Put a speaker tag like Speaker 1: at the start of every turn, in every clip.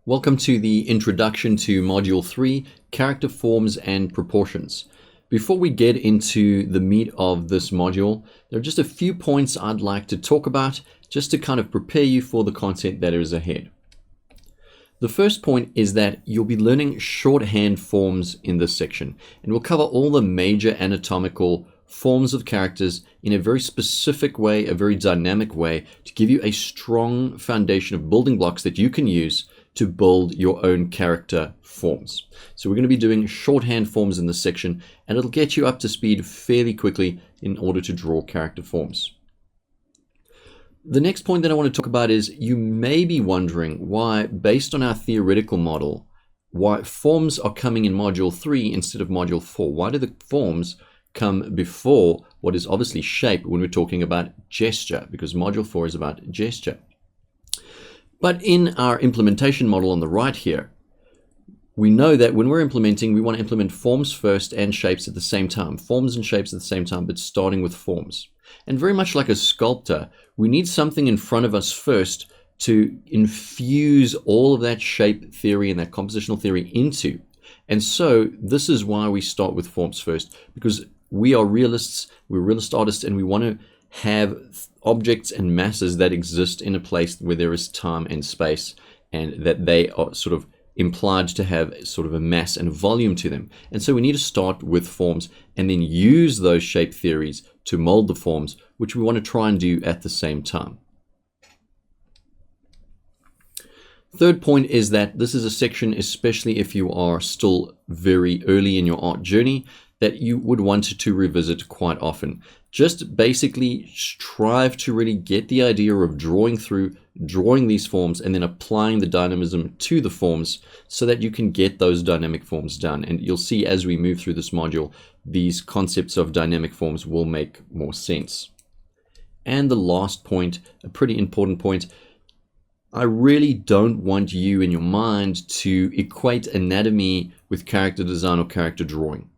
Speaker 1: Welcome to the introduction to Module 3, Character Forms and Proportions. Before we get into the meat of this module, there are just a few points I'd like to talk about just to kind of prepare you for the content that is ahead. The first point is that you'll be learning shorthand forms in this section, and we'll cover all the major anatomical forms of characters in a very specific way, a very dynamic way, to give you a strong foundation of building blocks that you can use to build your own character forms. So we're going to be doing shorthand forms in this section, and it'll get you up to speed fairly quickly in order to draw character forms. The next point that I want to talk about is you may be wondering why, based on our theoretical model, why forms are coming in Module 3 instead of Module 4. Why do the forms come before what is obviously shape when we're talking about gesture? Because Module 4 is about gesture. But in our implementation model on the right here, we know that when we're implementing, we want to implement forms first and shapes at the same time. Forms and shapes at the same time, but starting with forms. And very much like a sculptor, we need something in front of us first to infuse all of that shape theory and that compositional theory into. And so this is why we start with forms first, because we are realists, we're realist artists, and we want to have objects and masses that exist in a place where there is time and space, and that they are sort of implied to have sort of a mass and volume to them. And so we need to start with forms and then use those shape theories to mold the forms, which we want to try and do at the same time. Third point is that this is a section, especially if you are still very early in your art journey, that you would want to revisit quite often. Just basically strive to really get the idea of drawing these forms and then applying the dynamism to the forms so that you can get those dynamic forms done. And you'll see as we move through this module, these concepts of dynamic forms will make more sense. And the last point, a pretty important point, I really don't want you in your mind to equate anatomy with character design or character drawing.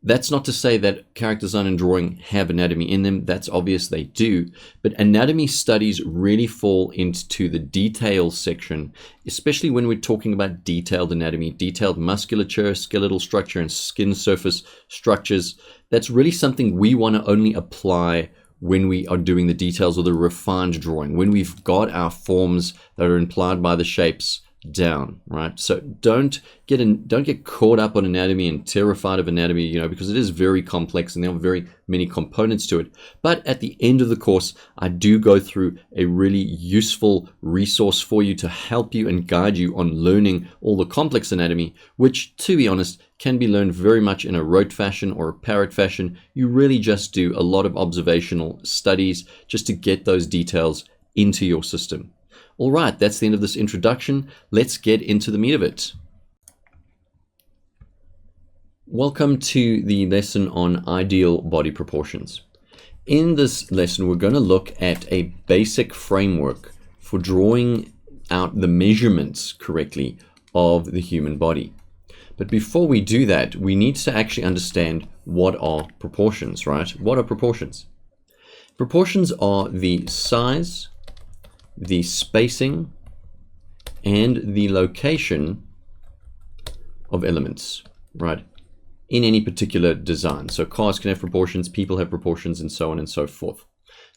Speaker 1: That's not to say that character design and drawing have anatomy in them. That's obvious they do. But anatomy studies really fall into the detail section, especially when we're talking about detailed anatomy, detailed musculature, skeletal structure, and skin surface structures. That's really something we want to only apply when we are doing the details or the refined drawing, when we've got our forms that are implied by the shapes down, right? So don't get caught up on anatomy and terrified of anatomy, because it is very complex and there are very many components to it. But at the end of the course, I do go through a really useful resource for you to help you and guide you on learning all the complex anatomy, which, to be honest, can be learned very much in a rote fashion or a parrot fashion. You really just do a lot of observational studies just to get those details into your system. All right, that's the end of this introduction. Let's get into the meat of it. Welcome to the lesson on ideal body proportions. In this lesson, we're going to look at a basic framework for drawing out the measurements correctly of the human body. But before we do that, we need to actually understand what are proportions, right? What are proportions? Proportions are the size, the spacing, and the location of elements, right, in any particular design. So cars can have proportions, people have proportions, and so on and so forth.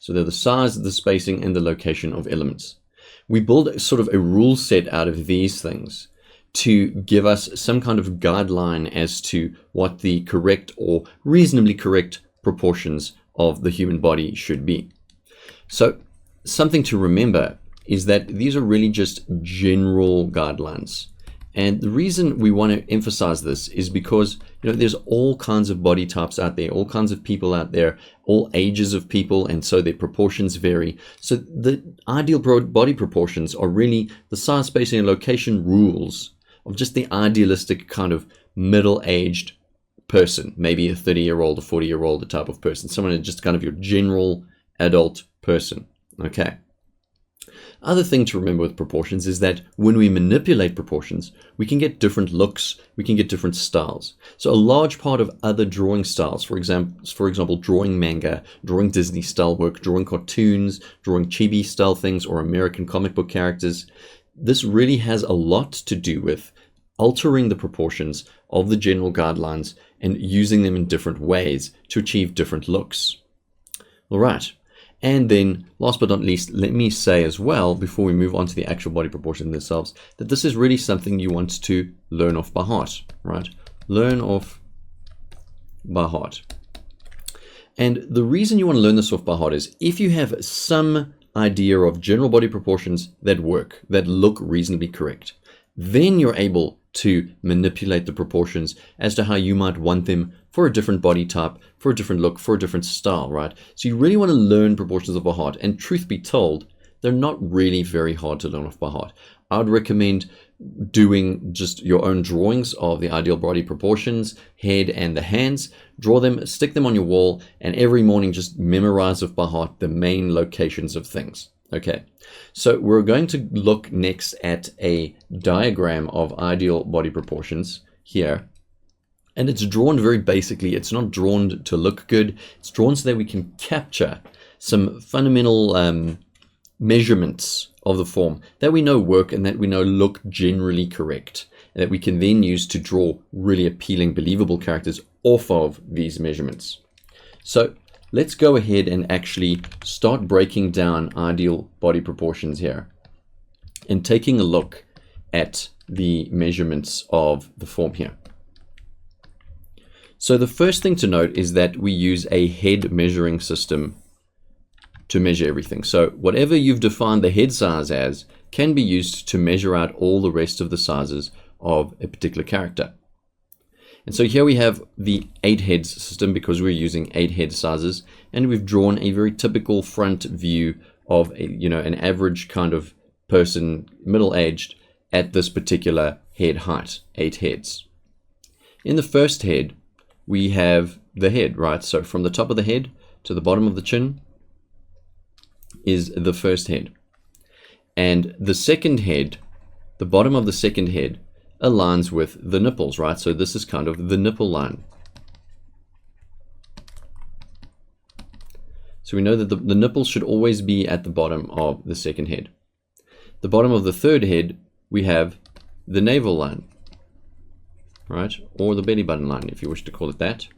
Speaker 1: So they're the size, the spacing, and the location of elements. We build sort of a rule set out of these things to give us some kind of guideline as to what the correct or reasonably correct proportions of the human body should be. So something to remember is that these are really just general guidelines. And the reason we want to emphasize this is because there's all kinds of body types out there, all kinds of people out there, all ages of people, and so their proportions vary. So the ideal body proportions are really the size, spacing, and location rules of just the idealistic kind of middle-aged person, maybe a 30-year-old, a 40-year-old type of person, someone just kind of your general adult person. Okay. Other thing to remember with proportions is that when we manipulate proportions, we can get different looks, we can get different styles. So a large part of other drawing styles, for example, drawing manga, drawing Disney style work, drawing cartoons, drawing chibi style things, or American comic book characters, this really has a lot to do with altering the proportions of the general guidelines and using them in different ways to achieve different looks. All right. And then last but not least, let me say as well, before we move on to the actual body proportions themselves, that this is really something you want to learn off by heart, right? Learn off by heart. And the reason you want to learn this off by heart is if you have some idea of general body proportions that work, that look reasonably correct, then you're able to manipulate the proportions as to how you might want them for a different body type, for a different look, for a different style, right? So you really want to learn proportions off by heart. And truth be told, they're not really very hard to learn off by heart. I would recommend doing just your own drawings of the ideal body proportions, head and the hands. Draw them, stick them on your wall, and every morning just memorize off by heart the main locations of things. Okay, so we're going to look next at a diagram of ideal body proportions here. And it's drawn very basically. It's not drawn to look good. It's drawn so that we can capture some fundamental measurements of the form that we know work and that we know look generally correct, and that we can then use to draw really appealing, believable characters off of these measurements. So let's go ahead and actually start breaking down ideal body proportions here and taking a look at the measurements of the form here. So the first thing to note is that we use a head measuring system to measure everything. So whatever you've defined the head size as can be used to measure out all the rest of the sizes of a particular character. And so here we have the 8 heads system because we're using 8 head sizes, and we've drawn a very typical front view of an average kind of person, middle-aged, at this particular head height, 8 heads. In the first head, we have the head, right? So from the top of the head to the bottom of the chin is the first head. And the second head, the bottom of the second head, aligns with the nipples, right? So this is kind of the nipple line. So we know that the nipples should always be at the bottom of the second head. The bottom of the third head, we have the navel line, right? Or the belly button line, if you wish to call it that.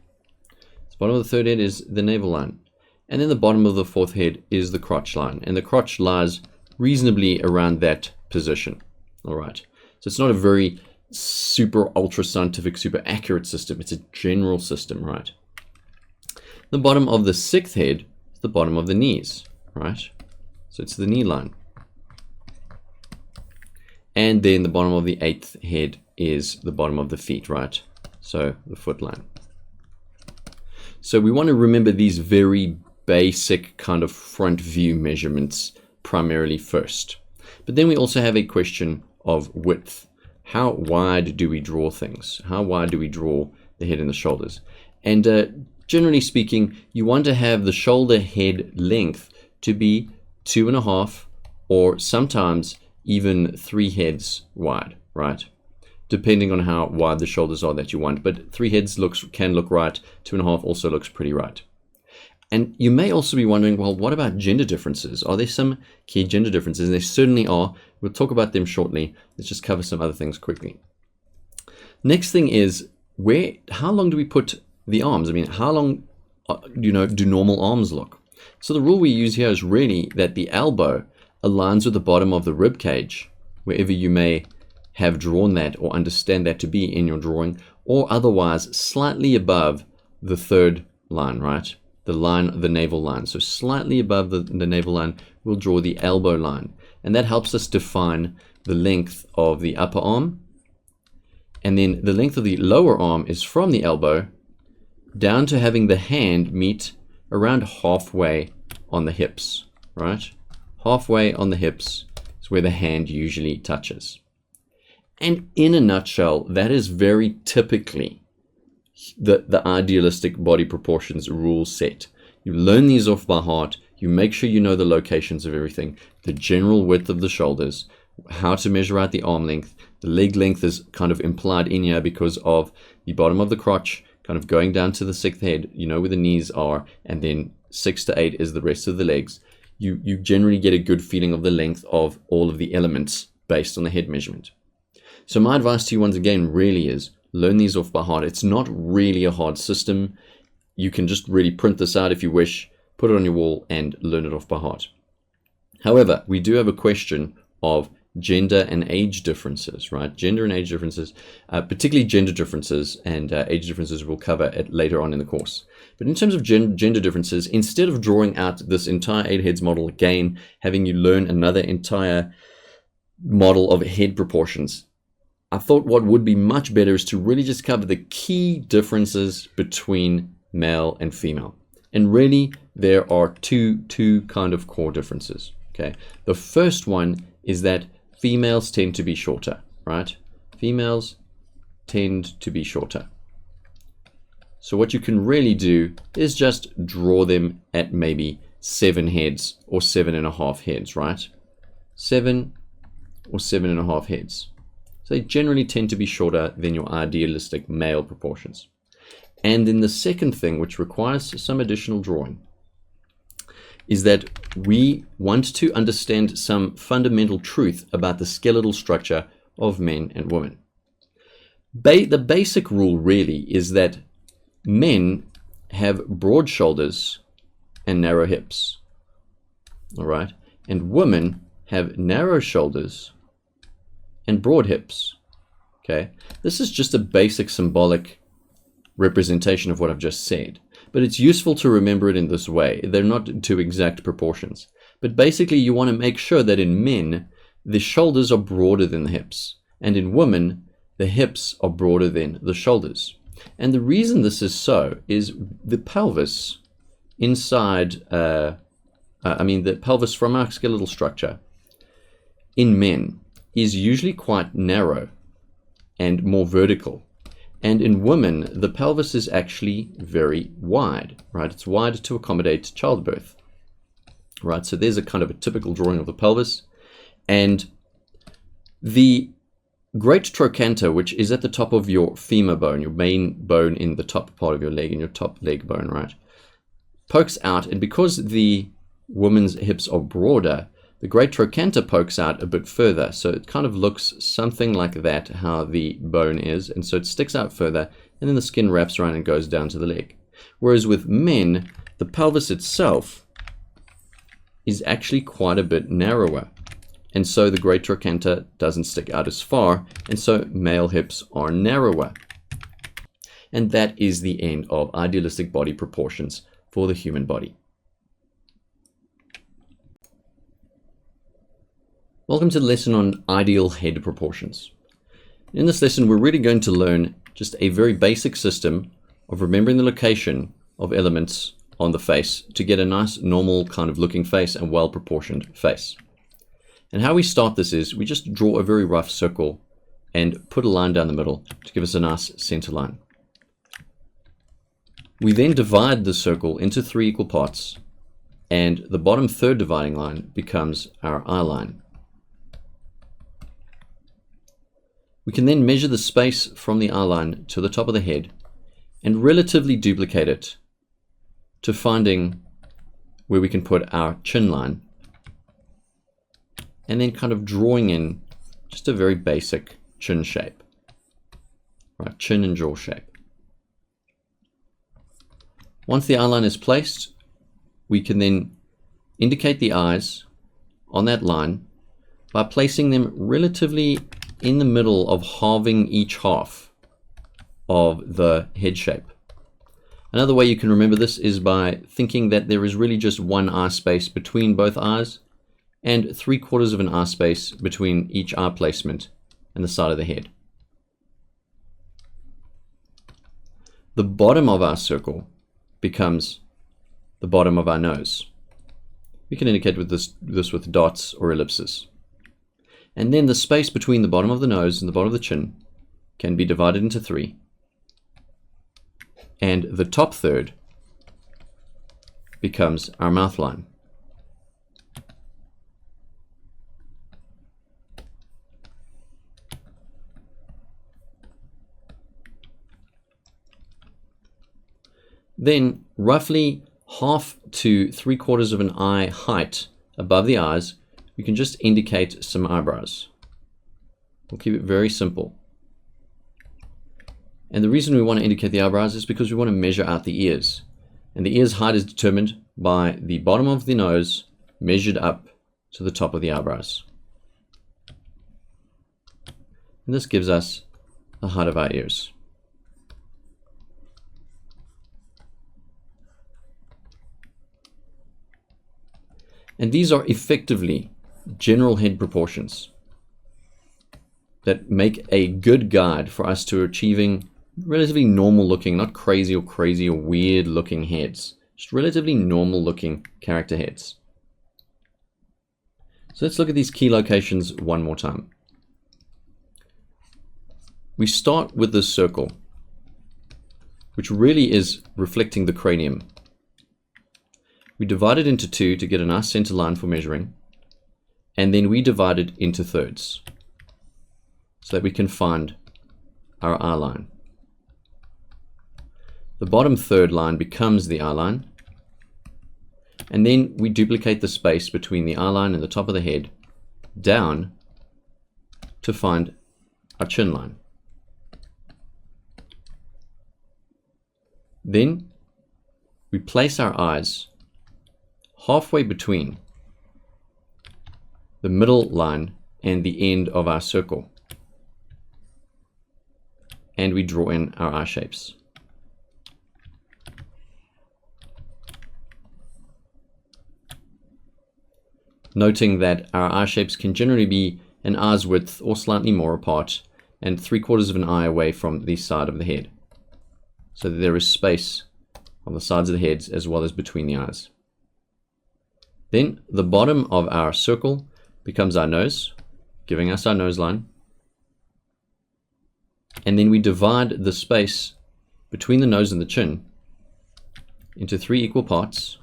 Speaker 1: The bottom of the third head is the navel line. And then the bottom of the fourth head is the crotch line. And the crotch lies reasonably around that position. All right. So it's not a very super ultra scientific, super accurate system. It's a general system, right? The bottom of the sixth head is the bottom of the knees, right? So it's the knee line. And then the bottom of the eighth head is the bottom of the feet, right? So the foot line. So we want to remember these very basic kind of front view measurements primarily first. But then we also have a question of width. How wide do we draw things? How wide do we draw the head and the shoulders? And generally speaking, you want to have the shoulder head length to be 2.5 or sometimes even 3 heads wide, right? Depending on how wide the shoulders are that you want. But 3 heads can look right. 2.5 also looks pretty right. And you may also be wondering, well, what about gender differences? Are there some key gender differences? And there certainly are. We'll talk about them shortly. Let's just cover some other things quickly. Next thing is, how long do we put the arms? I mean, how long do normal arms look? So the rule we use here is really that the elbow aligns with the bottom of the rib cage, wherever you may have drawn that or understand that to be in your drawing, or otherwise slightly above the third line, right? The navel line. So slightly above the navel line, we'll draw the elbow line. And that helps us define the length of the upper arm. And then the length of the lower arm is from the elbow down to having the hand meet around halfway on the hips, right? Halfway on the hips is where the hand usually touches. And in a nutshell, that is very typically the idealistic body proportions rule set. You learn these off by heart. You make sure you know the locations of everything, the general width of the shoulders, how to measure out the arm length. The leg length is kind of implied in here because of the bottom of the crotch kind of going down to the sixth head, you know where the knees are, and then 6 to 8 is the rest of the legs. You generally get a good feeling of the length of all of the elements based on the head measurement. So my advice to you once again really is learn these off by heart. It's not really a hard system. You can just really print this out if you wish, put it on your wall and learn it off by heart. However, we do have a question of gender and age differences, right? Gender and age differences, particularly gender differences, and age differences we'll cover later on in the course. But in terms of gender differences, instead of drawing out this entire 8 heads model again, having you learn another entire model of head proportions, I thought what would be much better is to really just cover the key differences between male and female. And really, there are two kind of core differences. Okay, the first one is that females tend to be shorter, right? Females tend to be shorter. So what you can really do is just draw them at maybe 7 heads or 7.5 heads, right? 7 or 7.5 heads. So they generally tend to be shorter than your idealistic male proportions. And then the second thing, which requires some additional drawing, is that we want to understand some fundamental truth about the skeletal structure of men and women. The basic rule really is that men have broad shoulders and narrow hips, all right? And women have narrow shoulders and broad hips, okay? This is just a basic symbolic representation of what I've just said. But it's useful to remember it in this way. They're not two exact proportions. But basically, you want to make sure that in men, the shoulders are broader than the hips. And in women, the hips are broader than the shoulders. And the reason this is so is the pelvis inside, the pelvis from our skeletal structure in men is usually quite narrow and more vertical. And in women, the pelvis is actually very wide, right? It's wide to accommodate childbirth, right? So there's a kind of a typical drawing of the pelvis. And the great trochanter, which is at the top of your femur bone, your main bone in the top part of your leg, in your top leg bone, right, pokes out. And because the woman's hips are broader, the great trochanter pokes out a bit further. So it kind of looks something like that, how the bone is. And so it sticks out further, and then the skin wraps around and goes down to the leg. Whereas with men, the pelvis itself is actually quite a bit narrower. And so the great trochanter doesn't stick out as far. And so male hips are narrower. And that is the end of idealistic body proportions for the human body. Welcome to the lesson on ideal head proportions. In this lesson, we're really going to learn just a very basic system of remembering the location of elements on the face to get a nice, normal kind of looking face and well-proportioned face. And how we start this is we just draw a very rough circle and put a line down the middle to give us a nice center line. We then divide the circle into 3 equal parts, and the bottom third dividing line becomes our eye line. We can then measure the space from the eye line to the top of the head and relatively duplicate it to finding where we can put our chin line, and then kind of drawing in just a very basic chin shape, right? Chin and jaw shape. Once the eye line is placed, we can then indicate the eyes on that line by placing them relatively in the middle of halving each half of the head shape. Another way you can remember this is by thinking that there is really just one eye space between both eyes and 3/4 of an eye space between each eye placement and the side of the head. The bottom of our circle becomes the bottom of our nose. We can indicate with this with dots or ellipses. And then the space between the bottom of the nose and the bottom of the chin can be divided into 3. And the top third becomes our mouth line. Then roughly 1/2 to 3/4 of an eye height above the eyes, we can just indicate some eyebrows. We'll keep it very simple. And the reason we want to indicate the eyebrows is because we want to measure out the ears. And the ear's height is determined by the bottom of the nose measured up to the top of the eyebrows. And this gives us the height of our ears. And these are effectively general head proportions that make a good guide for us to achieving relatively normal looking, not crazy or weird looking heads, just relatively normal looking character heads. So let's look at these key locations one more time. We start with this circle, which really is reflecting the cranium. We divide it into two to get a nice center line for measuring, and then we divide it into thirds so that we can find our eye line. The bottom third line becomes the eye line, and then we duplicate the space between the eye line and the top of the head down to find our chin line. Then we place our eyes halfway between the middle line and the end of our circle, and we draw in our eye shapes. Noting that our eye shapes can generally be an eye's width or slightly more apart and 3/4 of an eye away from the side of the head, so that there is space on the sides of the heads as well as between the eyes. Then the bottom of our circle becomes our nose, giving us our nose line. And then we divide the space between the nose and the chin into 3 equal parts.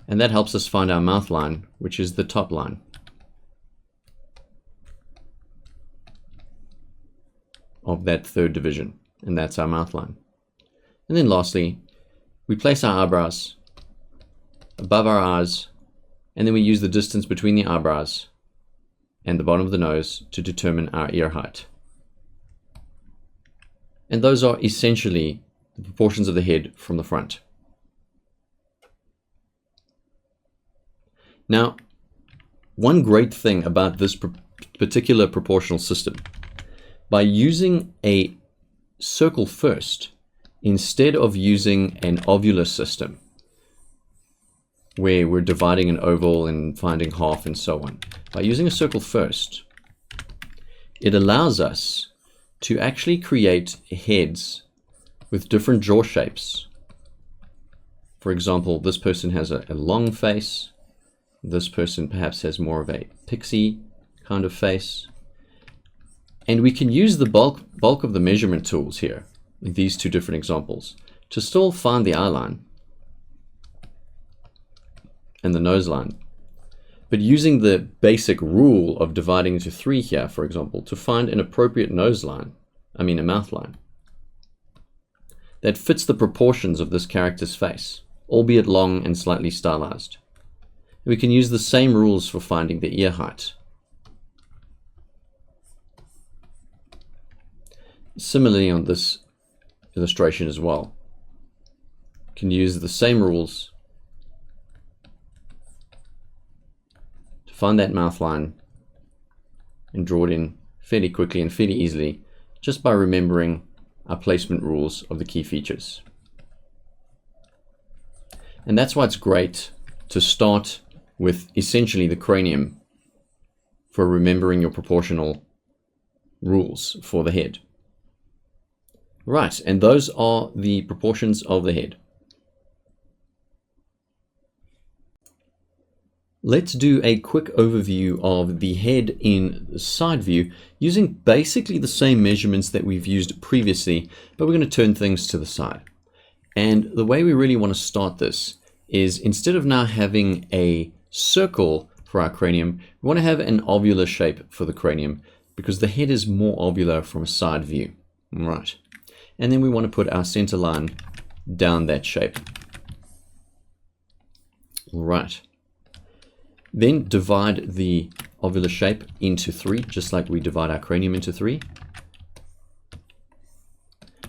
Speaker 1: And that helps us find our mouth line, which is the top line of that third division. And that's our mouth line. And then lastly, we place our eyebrows above our eyes, and then we use the distance between the eyebrows and the bottom of the nose to determine our ear height. And those are essentially the proportions of the head from the front. Now, one great thing about this particular proportional system, by using a circle first, instead of using an ovular system, where we're dividing an oval and finding half and so on, by using a circle first, it allows us to actually create heads with different jaw shapes. For example, this person has a long face. This person perhaps has more of a pixie kind of face. And we can use the bulk of the measurement tools here, in these two different examples, to still find the eye line and the nose line. But using the basic rule of dividing into 3 here, for example, to find an appropriate nose line, a mouth line, that fits the proportions of this character's face, albeit long and slightly stylized. We can use the same rules for finding the ear height. Similarly on this illustration as well, you can use the same rules to find that mouth line and draw it in fairly quickly and fairly easily, just by remembering our placement rules of the key features. And that's why it's great to start with essentially the cranium for remembering your proportional rules for the head. Right, and those are the proportions of the head. Let's do a quick overview of the head in the side view using basically the same measurements that we've used previously, but we're going to turn things to the side. And the way we really want to start this is, instead of now having a circle for our cranium, we want to have an ovular shape for the cranium, because the head is more ovular from a side view. Right. And then we want to put our center line down that shape. Right. Then divide the ovular shape into 3, just like we divide our cranium into 3.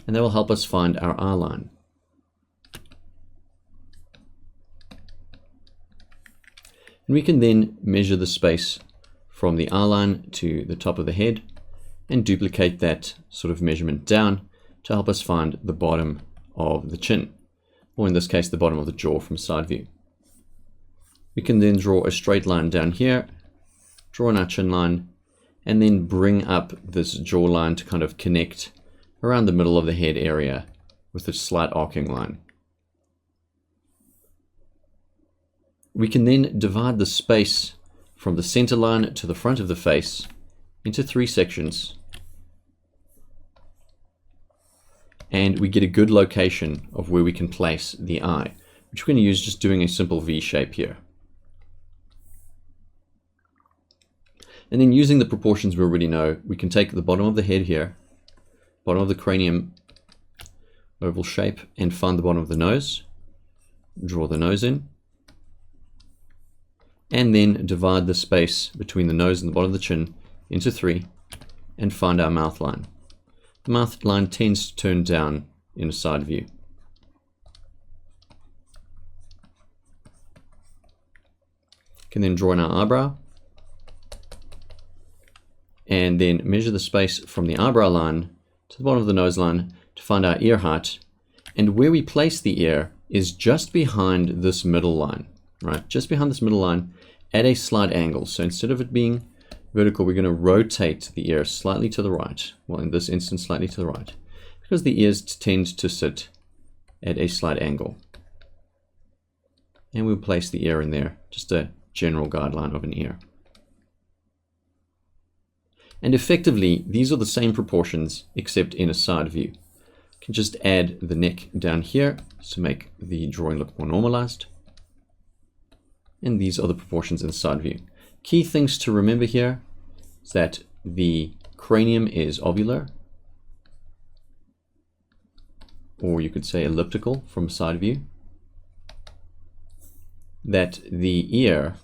Speaker 1: And that will help us find our eye line. And we can then measure the space from the eye line to the top of the head and duplicate that sort of measurement down to help us find the bottom of the chin, or in this case, the bottom of the jaw from side view. We can then draw a straight line down here, draw in our chin line, and then bring up this jaw line to kind of connect around the middle of the head area with a slight arcing line. We can then divide the space from the center line to the front of the face into 3 sections, and we get a good location of where we can place the eye, which we're going to use just doing a simple V shape here. And then using the proportions we already know, we can take the bottom of the head here, bottom of the cranium oval shape, and find the bottom of the nose, draw the nose in, and then divide the space between the nose and the bottom of the chin into 3 and find our mouth line. The mouth line tends to turn down in a side view. Can then draw in our eyebrow and then measure the space from the eyebrow line to the bottom of the nose line to find our ear height. And where we place the ear is just behind this middle line, right? Just behind this middle line at a slight angle. So instead of it being vertical, we're going to rotate the ear slightly to the right. Well, in this instance, slightly to the right, because the ears tend to sit at a slight angle. And we'll place the ear in there, just a general guideline of an ear. And effectively, these are the same proportions, except in a side view. You can just add the neck down here to make the drawing look more normalized. And these are the proportions in the side view. Key things to remember here is that the cranium is ovular, or you could say elliptical from side view. That the ear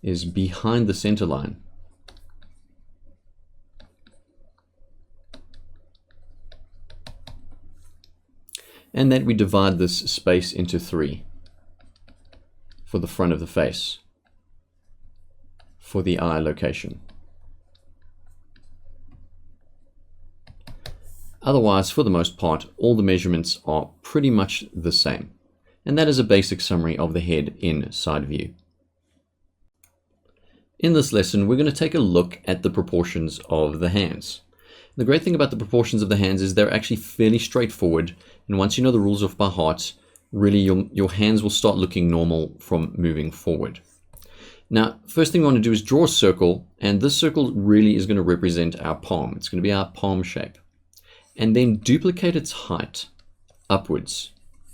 Speaker 1: is behind the center line. And that we divide this space into 3 for the front of the face, for the eye location. Otherwise, for the most part, all the measurements are pretty much the same. And that is a basic summary of the head in side view. In this lesson, we're going to take a look at the proportions of the hands. The great thing about the proportions of the hands is they're actually fairly straightforward, and once you know the rules off by heart, really your hands will start looking normal from moving forward. Now, first thing we want to do is draw a circle, and this circle really is going to represent our palm. It's going to be our palm shape. And then duplicate its height upwards,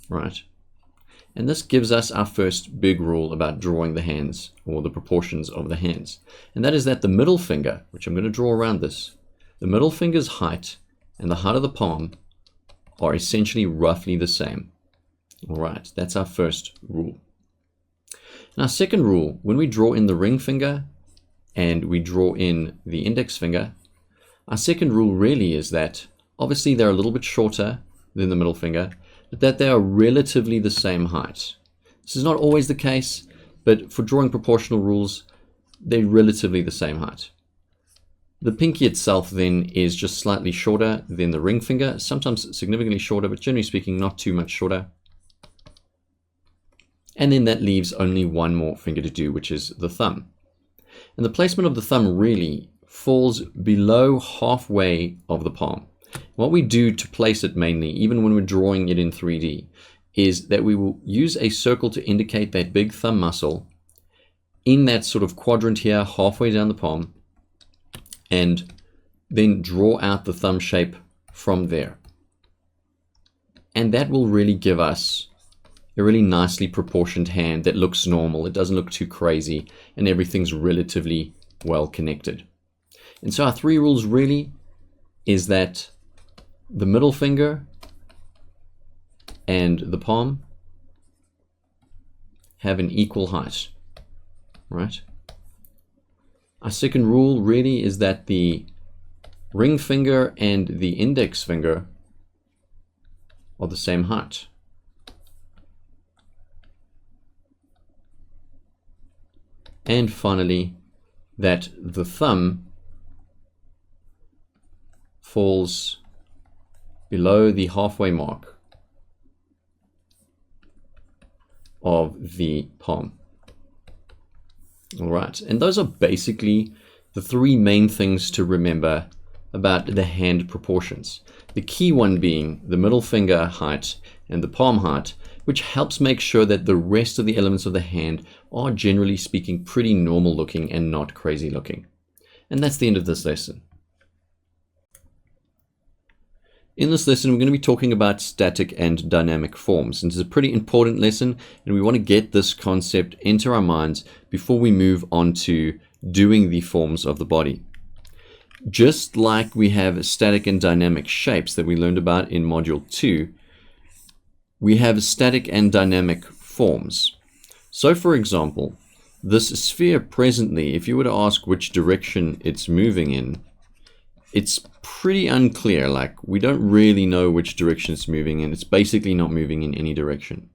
Speaker 1: right? And this gives us our first big rule about drawing the hands, or the proportions of the hands. And that is that the middle finger, which I'm going to draw around this, the middle finger's height and the height of the palm are essentially roughly the same. All right, that's our first rule. Now, second rule, when we draw in the ring finger and we draw in the index finger, our second rule really is that obviously they're a little bit shorter than the middle finger, but that they are relatively the same height. This is not always the case, but for drawing proportional rules, they're relatively the same height. The pinky itself then is just slightly shorter than the ring finger, sometimes significantly shorter, but generally speaking, not too much shorter. And then that leaves only one more finger to do, which is the thumb. And the placement of the thumb really falls below halfway of the palm. What we do to place it mainly, even when we're drawing it in 3D, is that we will use a circle to indicate that big thumb muscle in that sort of quadrant here, halfway down the palm, and then draw out the thumb shape from there. And that will really give us a really nicely proportioned hand that looks normal. It doesn't look too crazy, and everything's relatively well connected. And so our 3 rules really is that the middle finger and the palm have an equal height, right? Our second rule really is that the ring finger and the index finger are the same height. And finally, that the thumb falls below the halfway mark of the palm. All right, and those are basically the three main things to remember about the hand proportions. The key one being the middle finger height and the palm height, which helps make sure that the rest of the elements of the hand are, generally speaking, pretty normal looking and not crazy looking. And that's the end of this lesson. In this lesson, we're going to be talking about static and dynamic forms. And it's a pretty important lesson, and we want to get this concept into our minds before we move on to doing the forms of the body. Just like we have static and dynamic shapes that we learned about in Module 2, we have static and dynamic forms. So for example, this sphere presently, if you were to ask which direction it's moving in, it's pretty unclear. Like, we don't really know which direction it's moving in. It's basically not moving in any direction.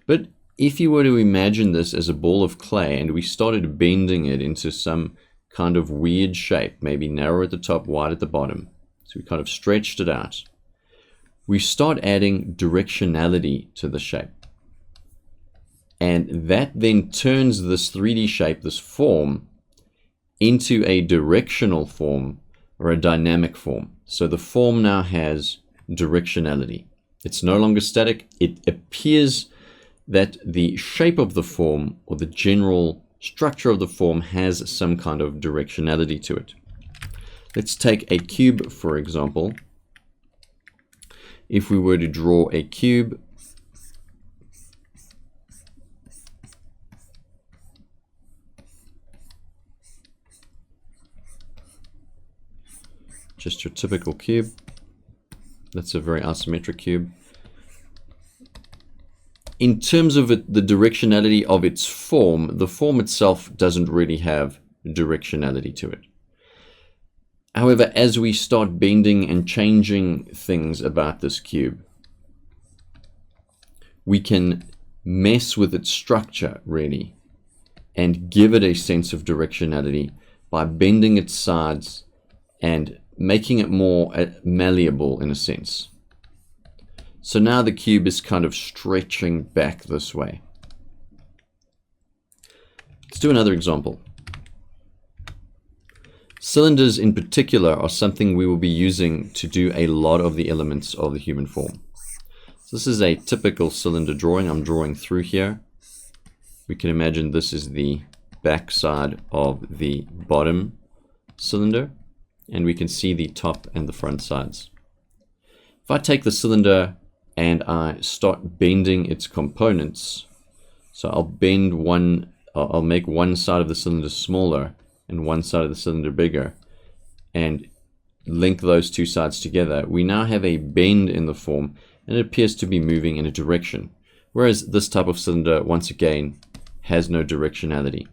Speaker 1: But if you were to imagine this as a ball of clay and we started bending it into some kind of weird shape, maybe narrow at the top, wide at the bottom, so we kind of stretched it out, we start adding directionality to the shape. And that then turns this 3D shape, this form, into a directional form or a dynamic form. So the form now has directionality. It's no longer static. It appears that the shape of the form or the general structure of the form has some kind of directionality to it. Let's take a cube, for example. If we were to draw a cube, just your typical cube. That's a very isometric cube. In terms of it, the directionality of its form, the form itself doesn't really have directionality to it. However, as we start bending and changing things about this cube, we can mess with its structure, really, and give it a sense of directionality by bending its sides and making it more malleable in a sense. So now the cube is kind of stretching back this way. Let's do another example. Cylinders in particular are something we will be using to do a lot of the elements of the human form. So this is a typical cylinder drawing. I'm drawing through here. We can imagine this is the back side of the bottom cylinder, and we can see the top and the front sides. If I take the cylinder and I start bending its components, so I'll make one side of the cylinder smaller and one side of the cylinder bigger, and link those two sides together, we now have a bend in the form, and it appears to be moving in a direction. Whereas this type of cylinder, once again, has no directionality.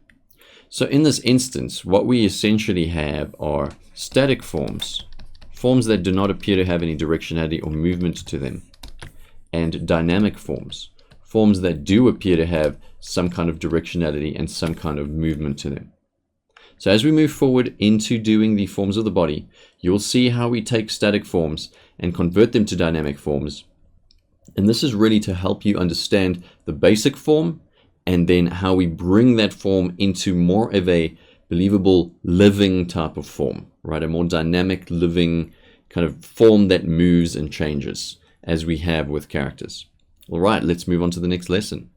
Speaker 1: So in this instance, what we essentially have are static forms, forms that do not appear to have any directionality or movement to them, and dynamic forms, forms that do appear to have some kind of directionality and some kind of movement to them. So as we move forward into doing the forms of the body, you'll see how we take static forms and convert them to dynamic forms. And this is really to help you understand the basic form, and then how we bring that form into more of a believable living type of form, right? A more dynamic, living kind of form that moves and changes, as we have with characters. All right, let's move on to the next lesson.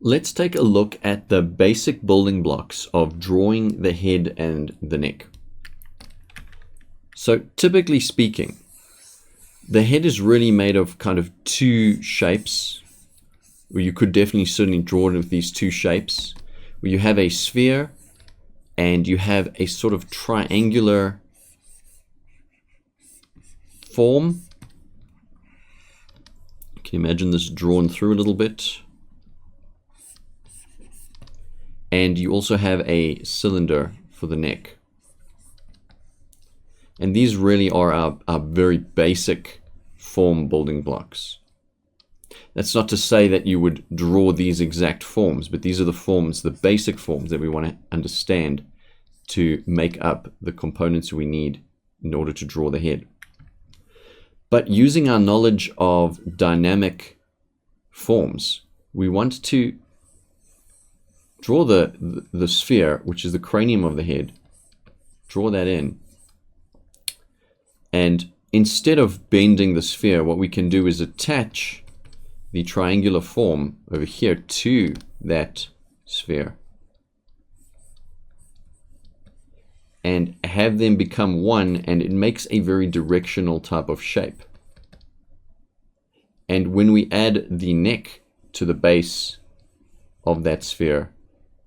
Speaker 1: Let's take a look at the basic building blocks of drawing the head and the neck. So typically speaking, the head is really made of kind of two shapes, or you could definitely certainly draw it with these two shapes, where you have a sphere and you have a sort of triangular form. You can imagine this drawn through a little bit. and you also have a cylinder for the neck. And these really are our very basic form building blocks. That's not to say that you would draw these exact forms, but these are the forms, the basic forms that we want to understand to make up the components we need in order to draw the head. But using our knowledge of dynamic forms, we want to draw the sphere, which is the cranium of the head, draw that in. And instead of bending the sphere, what we can do is attach the triangular form over here to that sphere and have them become one, and it makes a very directional type of shape. And when we add the neck to the base of that sphere,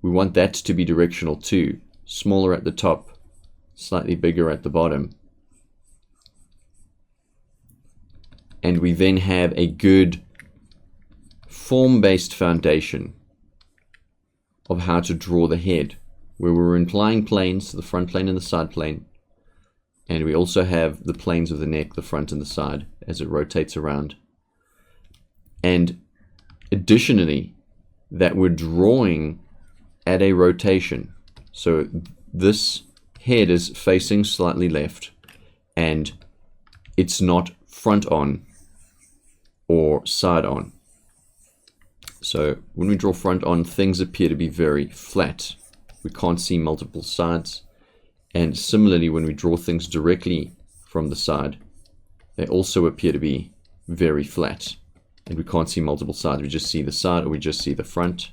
Speaker 1: we want that to be directional too, smaller at the top, slightly bigger at the bottom. And we then have a good form-based foundation of how to draw the head, where we're implying planes, the front plane and the side plane, and we also have the planes of the neck, the front and the side, as it rotates around. And additionally, that we're drawing at a rotation. So this head is facing slightly left, and it's not front on or side on. So when we draw front on, things appear to be very flat. We can't see multiple sides. And similarly, when we draw things directly from the side, they also appear to be very flat. And we can't see multiple sides. We just see the side, or we just see the front.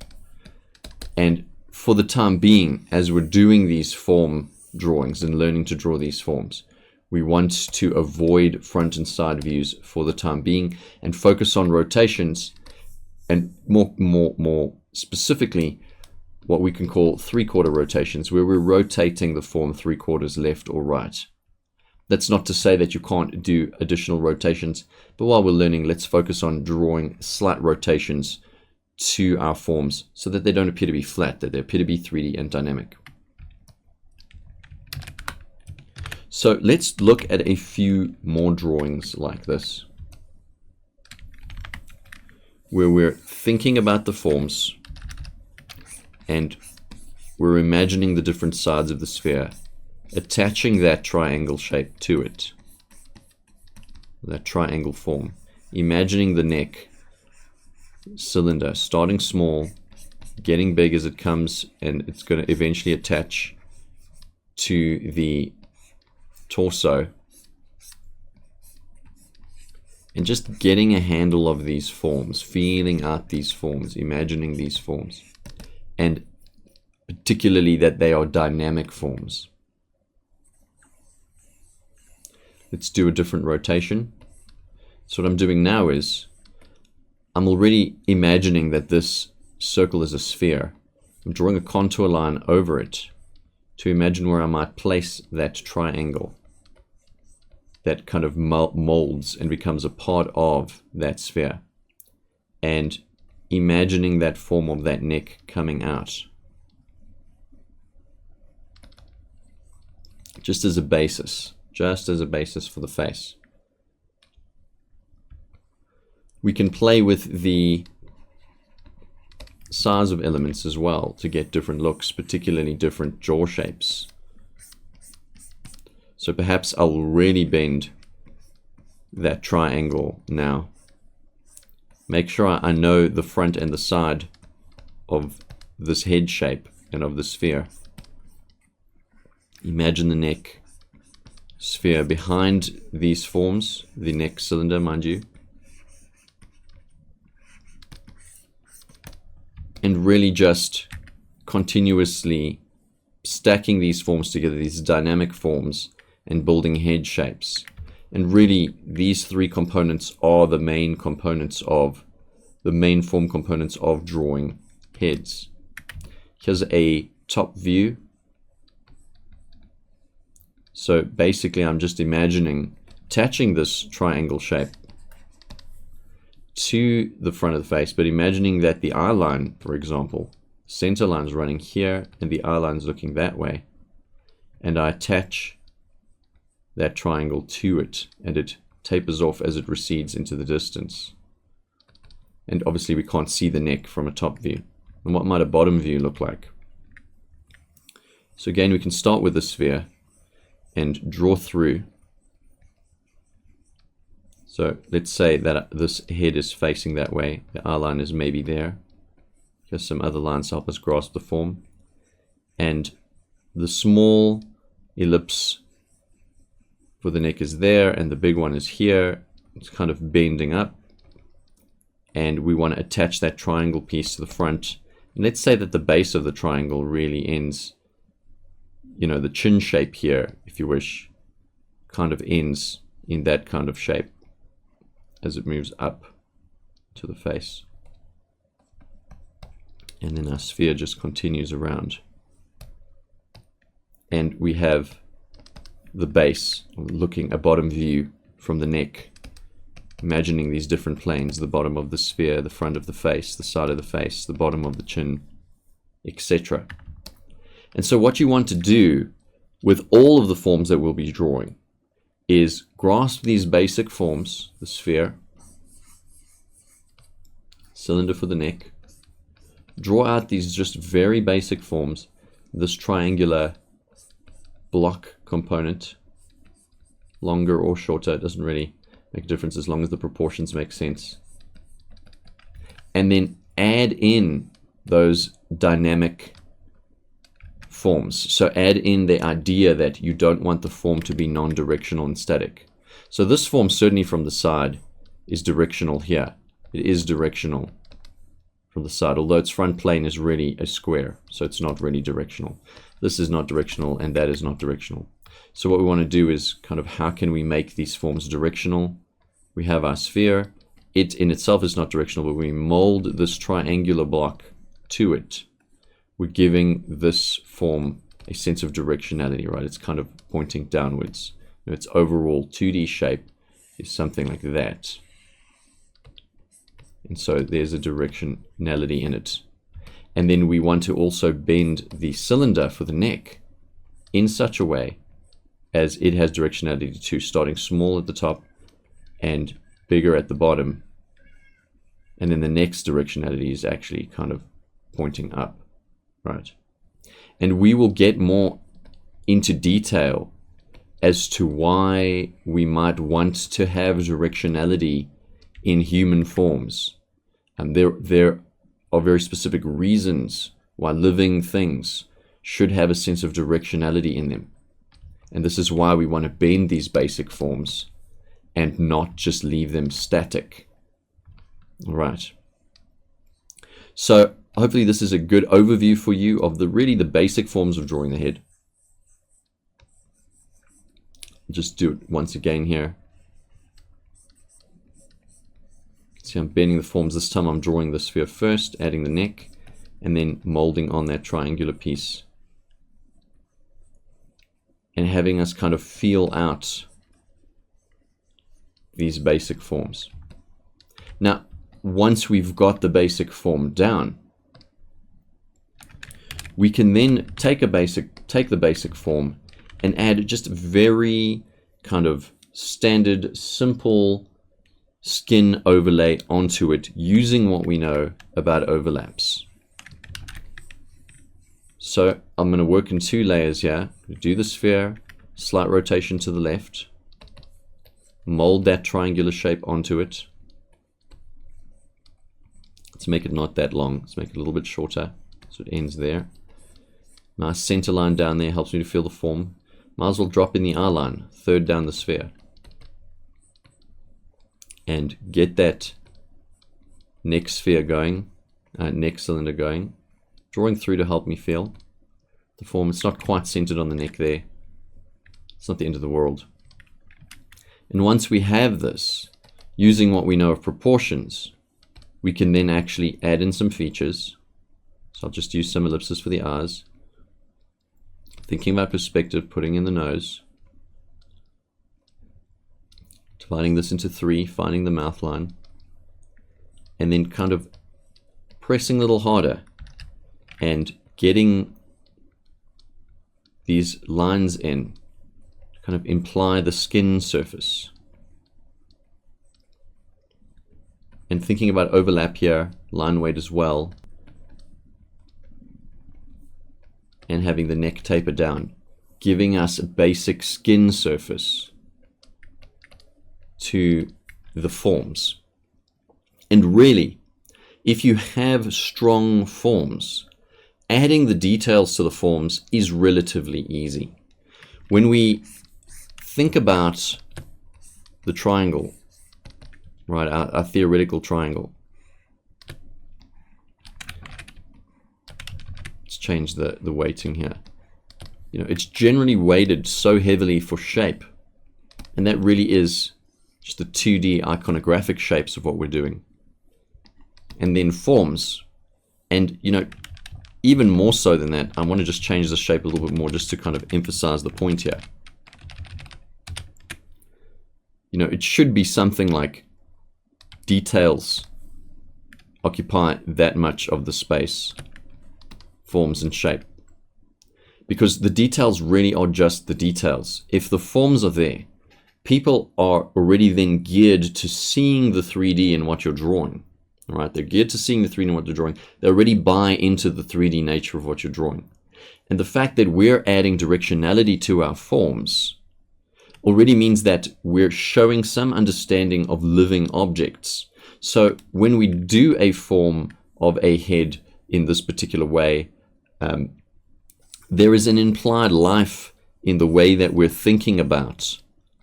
Speaker 1: And for the time being, as we're doing these form drawings and learning to draw these forms, we want to avoid front and side views for the time being and focus on rotations, and more specifically, what we can call three-quarter rotations, where we're rotating the form three-quarters left or right. That's not to say that you can't do additional rotations, but while we're learning, let's focus on drawing slight rotations to our forms so that they don't appear to be flat, that they appear to be 3D and dynamic. So let's look at a few more drawings like this, where we're thinking about the forms and we're imagining the different sides of the sphere, attaching that triangle shape to it, that triangle form, imagining the neck, cylinder, starting small, getting big as it comes, and it's going to eventually attach to the torso, and just getting a handle of these forms, feeling out these forms, imagining these forms, and particularly that they are dynamic forms. Let's do a different rotation. So what I'm doing now is I'm already imagining that this circle is a sphere. I'm drawing a contour line over it to imagine where I might place that triangle that kind of molds and becomes a part of that sphere, and imagining that form of that neck coming out just as a basis for the face. We can play with the size of elements as well to get different looks, particularly different jaw shapes. So perhaps I'll really bend that triangle now. Make sure I know the front and the side of this head shape and of the sphere. Imagine the neck, sphere behind these forms, the neck cylinder, mind you. And really just continuously stacking these forms together, these dynamic forms, and building head shapes. And really, these three components are the main components of, the main form components of drawing heads. Here's a top view. So basically, I'm just imagining attaching this triangle shape to the front of the face, but imagining that the eye line, for example, center line's running here and the eye line's looking that way, and I attach that triangle to it, and it tapers off as it recedes into the distance. And obviously we can't see the neck from a top view. And what might a bottom view look like? So again, we can start with the sphere and draw through. So let's say that this head is facing that way. The eye line is maybe there. Here's some other lines to help us grasp the form. And the small ellipse for the neck is there, and the big one is here. It's kind of bending up. And we want to attach that triangle piece to the front. And let's say that the base of the triangle really ends, you know, the chin shape here, if you wish, kind of ends in that kind of shape as it moves up to the face. And then our sphere just continues around. And we have the base, looking a bottom view from the neck, imagining these different planes: the bottom of the sphere, the front of the face, the side of the face, the bottom of the chin, etc. And so what you want to do with all of the forms that we'll be drawing is grasp these basic forms: the sphere, cylinder for the neck, draw out these just very basic forms, this triangular block component, longer or shorter, it doesn't really make a difference as long as the proportions make sense. And then add in those dynamic forms. So add in the idea that you don't want the form to be non-directional and static. So this form, certainly from the side, is directional here. It is directional from the side, although its front plane is really a square, so it's not really directional. This is not directional, and that is not directional. So what we want to do is kind of, how can we make these forms directional? We have our sphere. It in itself is not directional, but we mold this triangular block to it. We're giving this form a sense of directionality, right? It's kind of pointing downwards. You know, its overall 2D shape is something like that. And so there's a directionality in it. And then we want to also bend the cylinder for the neck in such a way as it has directionality too, starting small at the top and bigger at the bottom. And then the next directionality is actually kind of pointing up, right? And we will get more into detail as to why we might want to have directionality in human forms. And there are very specific reasons why living things should have a sense of directionality in them. And this is why we want to bend these basic forms and not just leave them static. All right. So hopefully this is a good overview for you of really the basic forms of drawing the head. Just do it once again here. See, I'm bending the forms. This time I'm drawing the sphere first, adding the neck, and then molding on that triangular piece. And having us kind of feel out these basic forms. Now, once we've got the basic form down, we can then take the basic form and add just very kind of standard, simple skin overlay onto it using what we know about overlaps. So I'm going to work in 2 layers here. Do the sphere, slight rotation to the left, mold that triangular shape onto it. Let's make it not that long. Let's make it a little bit shorter so it ends there. Nice center line down there helps me to feel the form. Might as well drop in the eye line, third down the sphere. And get that neck sphere going, neck cylinder going. Drawing through to help me feel the form. It's not quite centered on the neck there. It's not the end of the world. And once we have this, using what we know of proportions, we can then actually add in some features. So I'll just use some ellipses for the eyes. Thinking about perspective, putting in the nose. Dividing this into 3, finding the mouth line. And then kind of pressing a little harder and getting these lines in to kind of imply the skin surface. And thinking about overlap here, line weight as well, and having the neck taper down, giving us a basic skin surface to the forms. And really, if you have strong forms, adding the details to the forms is relatively easy. When we think about the triangle, right, our theoretical triangle, let's change the weighting here. You know, it's generally weighted so heavily for shape, and that really is just the 2D iconographic shapes of what we're doing. And then forms, and you know, even more so than that, I want to just change the shape a little bit more just to kind of emphasize the point here. You know, it should be something like details occupy that much of the space, forms and shape. Because the details really are just the details. If the forms are there, people are already then geared to seeing the 3D in what you're drawing. Right? They're geared to seeing the 3D in what they're drawing. They already buy into the 3D nature of what you're drawing. And the fact that we're adding directionality to our forms already means that we're showing some understanding of living objects. So when we do a form of a head in this particular way, there is an implied life in the way that we're thinking about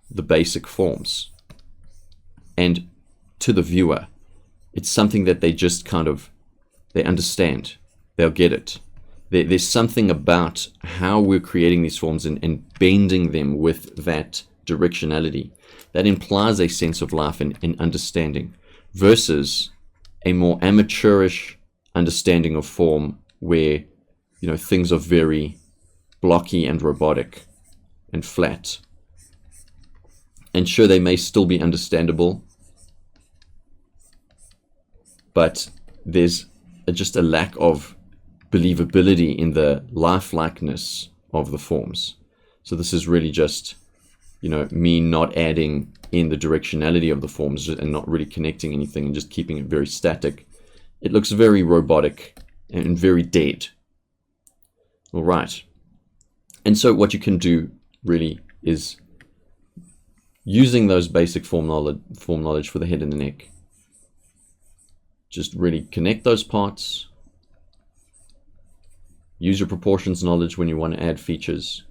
Speaker 1: the basic forms. And to the viewer, it's something that they just kind of, they understand. They'll get it. There's something about how we're creating these forms and bending them with that directionality that implies a sense of life and understanding versus a more amateurish understanding of form where, you know, things are very blocky and robotic and flat. And sure, they may still be understandable, but there's just a lack of believability in the lifelikeness of the forms. So this is really just, you know, me not adding in the directionality of the forms and not really connecting anything and just keeping it very static. It looks very robotic and very dead. All right. And so what you can do really is using those basic form knowledge for the head and the neck. Just really connect those parts. Use your proportions knowledge when you want to add features.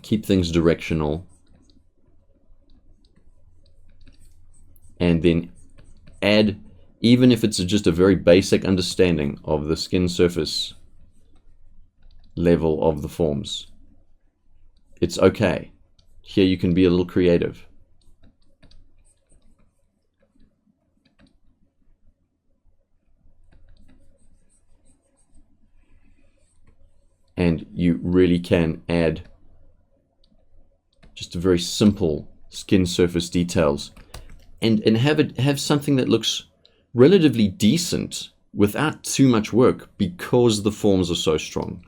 Speaker 1: Keep things directional. And then add, even if it's just a very basic understanding of the skin surface level of the forms. It's okay. Here you can be a little creative. And you really can add just a very simple skin surface details and have something that looks relatively decent without too much work because the forms are so strong.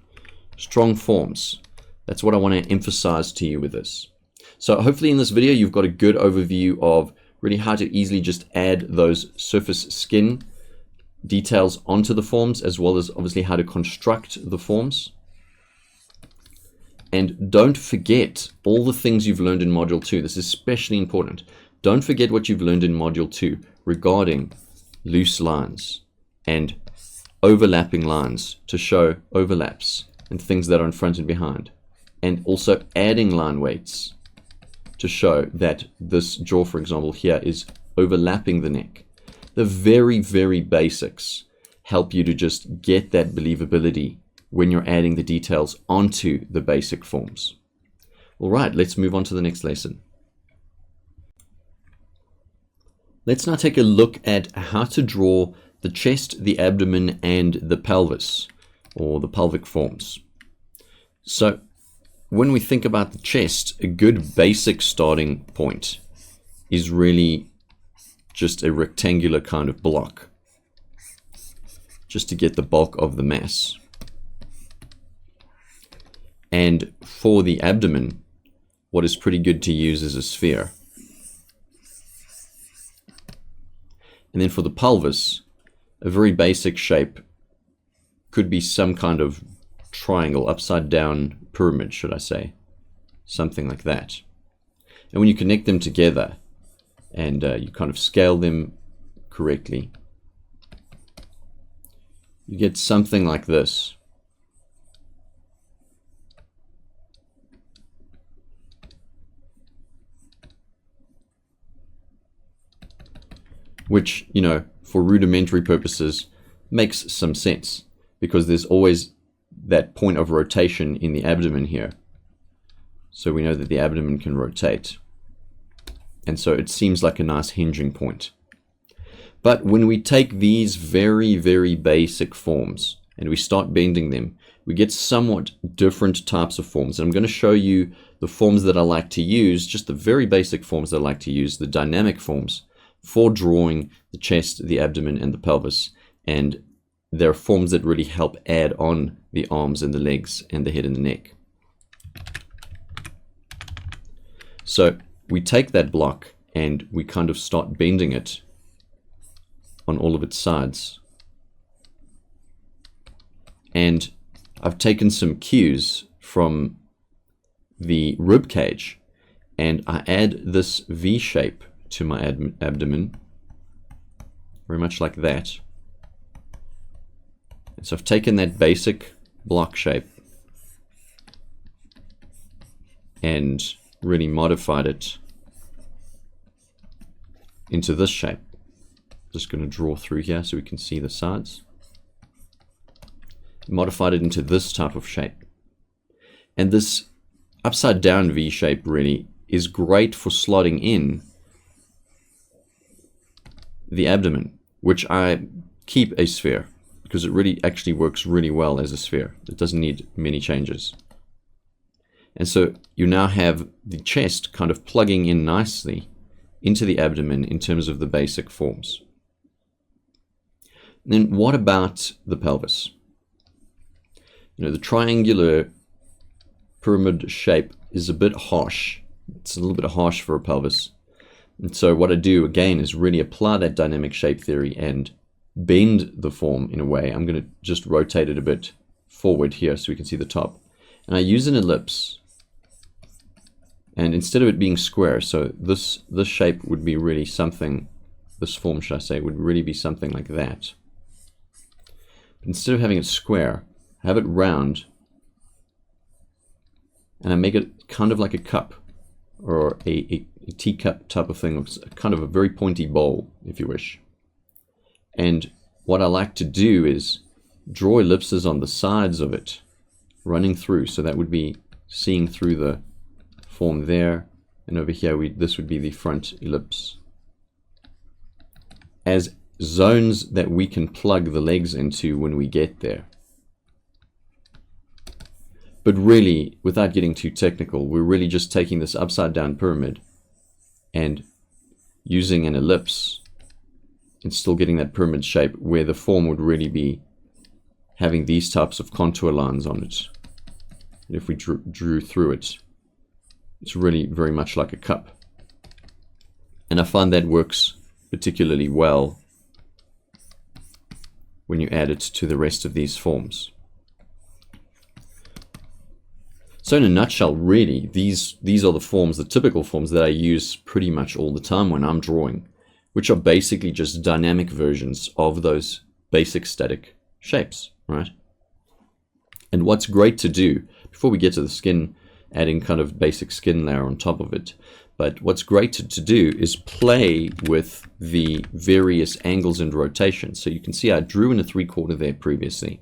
Speaker 1: Strong forms. That's what I want to emphasize to you with this. So hopefully in this video you've got a good overview of really how to easily just add those surface skin details onto the forms, as well as obviously how to construct the forms. And don't forget all the things you've learned in Module 2. This is especially important. Don't forget what you've learned in Module 2 regarding loose lines and overlapping lines to show overlaps and things that are in front and behind. And also adding line weights to show that this jaw, for example, here is overlapping the neck. The very, very basics help you to just get that believability when you're adding the details onto the basic forms. All right, let's move on to the next lesson. Let's now take a look at how to draw the chest, the abdomen, and the pelvis, or the pelvic forms. So when we think about the chest, a good basic starting point is really just a rectangular kind of block. just to get the bulk of the mass. And for the abdomen, what is pretty good to use is a sphere. And then for the pelvis, a very basic shape could be some kind of triangle, upside down pyramid, should I say. Something like that. And when you connect them together and you kind of scale them correctly, you get something like this. Which, you know, for rudimentary purposes makes some sense, because there's always that point of rotation in the abdomen here. So we know that the abdomen can rotate. And so it seems like a nice hinging point. But when we take these very, very basic forms and we start bending them, we get somewhat different types of forms. And I'm going to show you the forms that I like to use, just the very basic forms that I like to use, the dynamic forms, for drawing the chest, the abdomen, and the pelvis. And there are forms that really help add on the arms and the legs and the head and the neck. So we take that block and we kind of start bending it on all of its sides. And I've taken some cues from the rib cage, and I add this V shape to my abdomen, very much like that. And so I've taken that basic block shape and really modified it into this shape. Just going to draw through here so we can see the sides. Modified it into this type of shape. And this upside down V shape really is great for slotting in the abdomen, which I keep a sphere because it really actually works really well as a sphere. It doesn't need many changes. And so you now have the chest kind of plugging in nicely into the abdomen in terms of the basic forms. And then what about the pelvis? You know, the triangular pyramid shape is a bit harsh. It's a little bit harsh for a pelvis. And so what I do again is really apply that dynamic shape theory and bend the form in a way. I'm going to just rotate it a bit forward here so we can see the top. And I use an ellipse. And instead of it being square, so this shape would be really something, this form should I say, would really be something like that. But instead of having it square, I have it round. And I make it kind of like a cup, or a teacup type of thing, kind of a very pointy bowl, if you wish. And what I like to do is draw ellipses on the sides of it, running through. So that would be seeing through the form there, and over here this would be the front ellipse, as zones that we can plug the legs into when we get there. But really, without getting too technical, we're really just taking this upside down pyramid and using an ellipse and still getting that pyramid shape where the form would really be having these types of contour lines on it. And if we drew through it, it's really very much like a cup. And I find that works particularly well when you add it to the rest of these forms. So in a nutshell, really, these are the forms, the typical forms that I use pretty much all the time when I'm drawing, which are basically just dynamic versions of those basic static shapes, right? And what's great to do, before we get to the skin, adding kind of basic skin layer on top of it, but what's great to do is play with the various angles and rotations. So you can see I drew in a 3/4 there previously.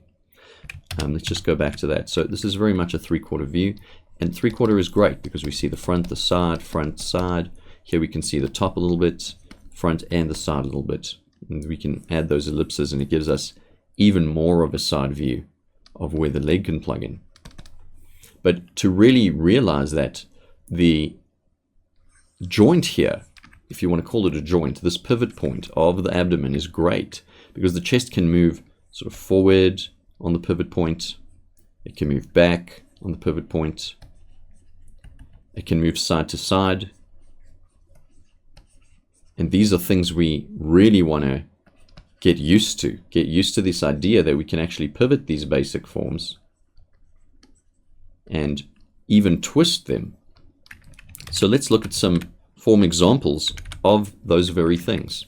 Speaker 1: Let's just go back to that. So this is very much a 3/4 view, and 3/4 is great because we see the front, the side, front, side. Here we can see the top a little bit, front and the side a little bit. And we can add those ellipses and it gives us even more of a side view of where the leg can plug in. But to really realize that the joint here, if you want to call it a joint, this pivot point of the abdomen is great because the chest can move sort of forward on the pivot point. It can move back on the pivot point. It can move side to side. And these are things we really want to get used to. Get used to this idea that we can actually pivot these basic forms and even twist them. So let's look at some form examples of those very things.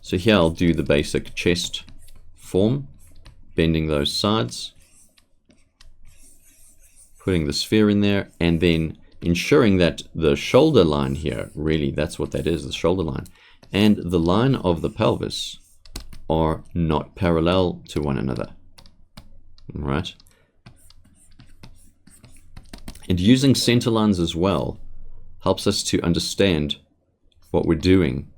Speaker 1: So here I'll do the basic chest form, bending those sides, putting the sphere in there, and then ensuring that the shoulder line here, really that's what that is, the shoulder line, and the line of the pelvis are not parallel to one another. All right. And using center lines as well helps us to understand what we're doing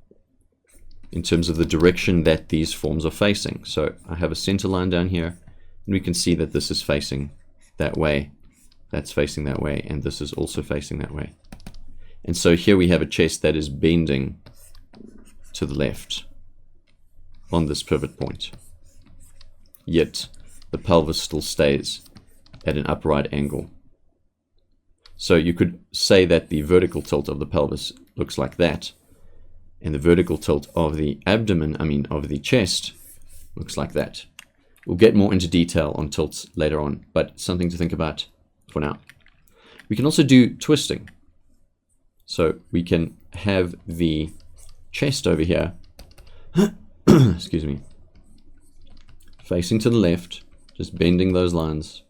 Speaker 1: in terms of the direction that these forms are facing. So I have a center line down here, and we can see that this is facing that way, that's facing that way, and this is also facing that way. And so here we have a chest that is bending to the left on this pivot point, yet the pelvis still stays at an upright angle. So you could say that the vertical tilt of the pelvis looks like that, and the vertical tilt of the abdomen, of the chest, looks like that. We'll get more into detail on tilts later on, but something to think about for now. We can also do twisting. So we can have the chest over here, excuse me, facing to the left, just bending those lines.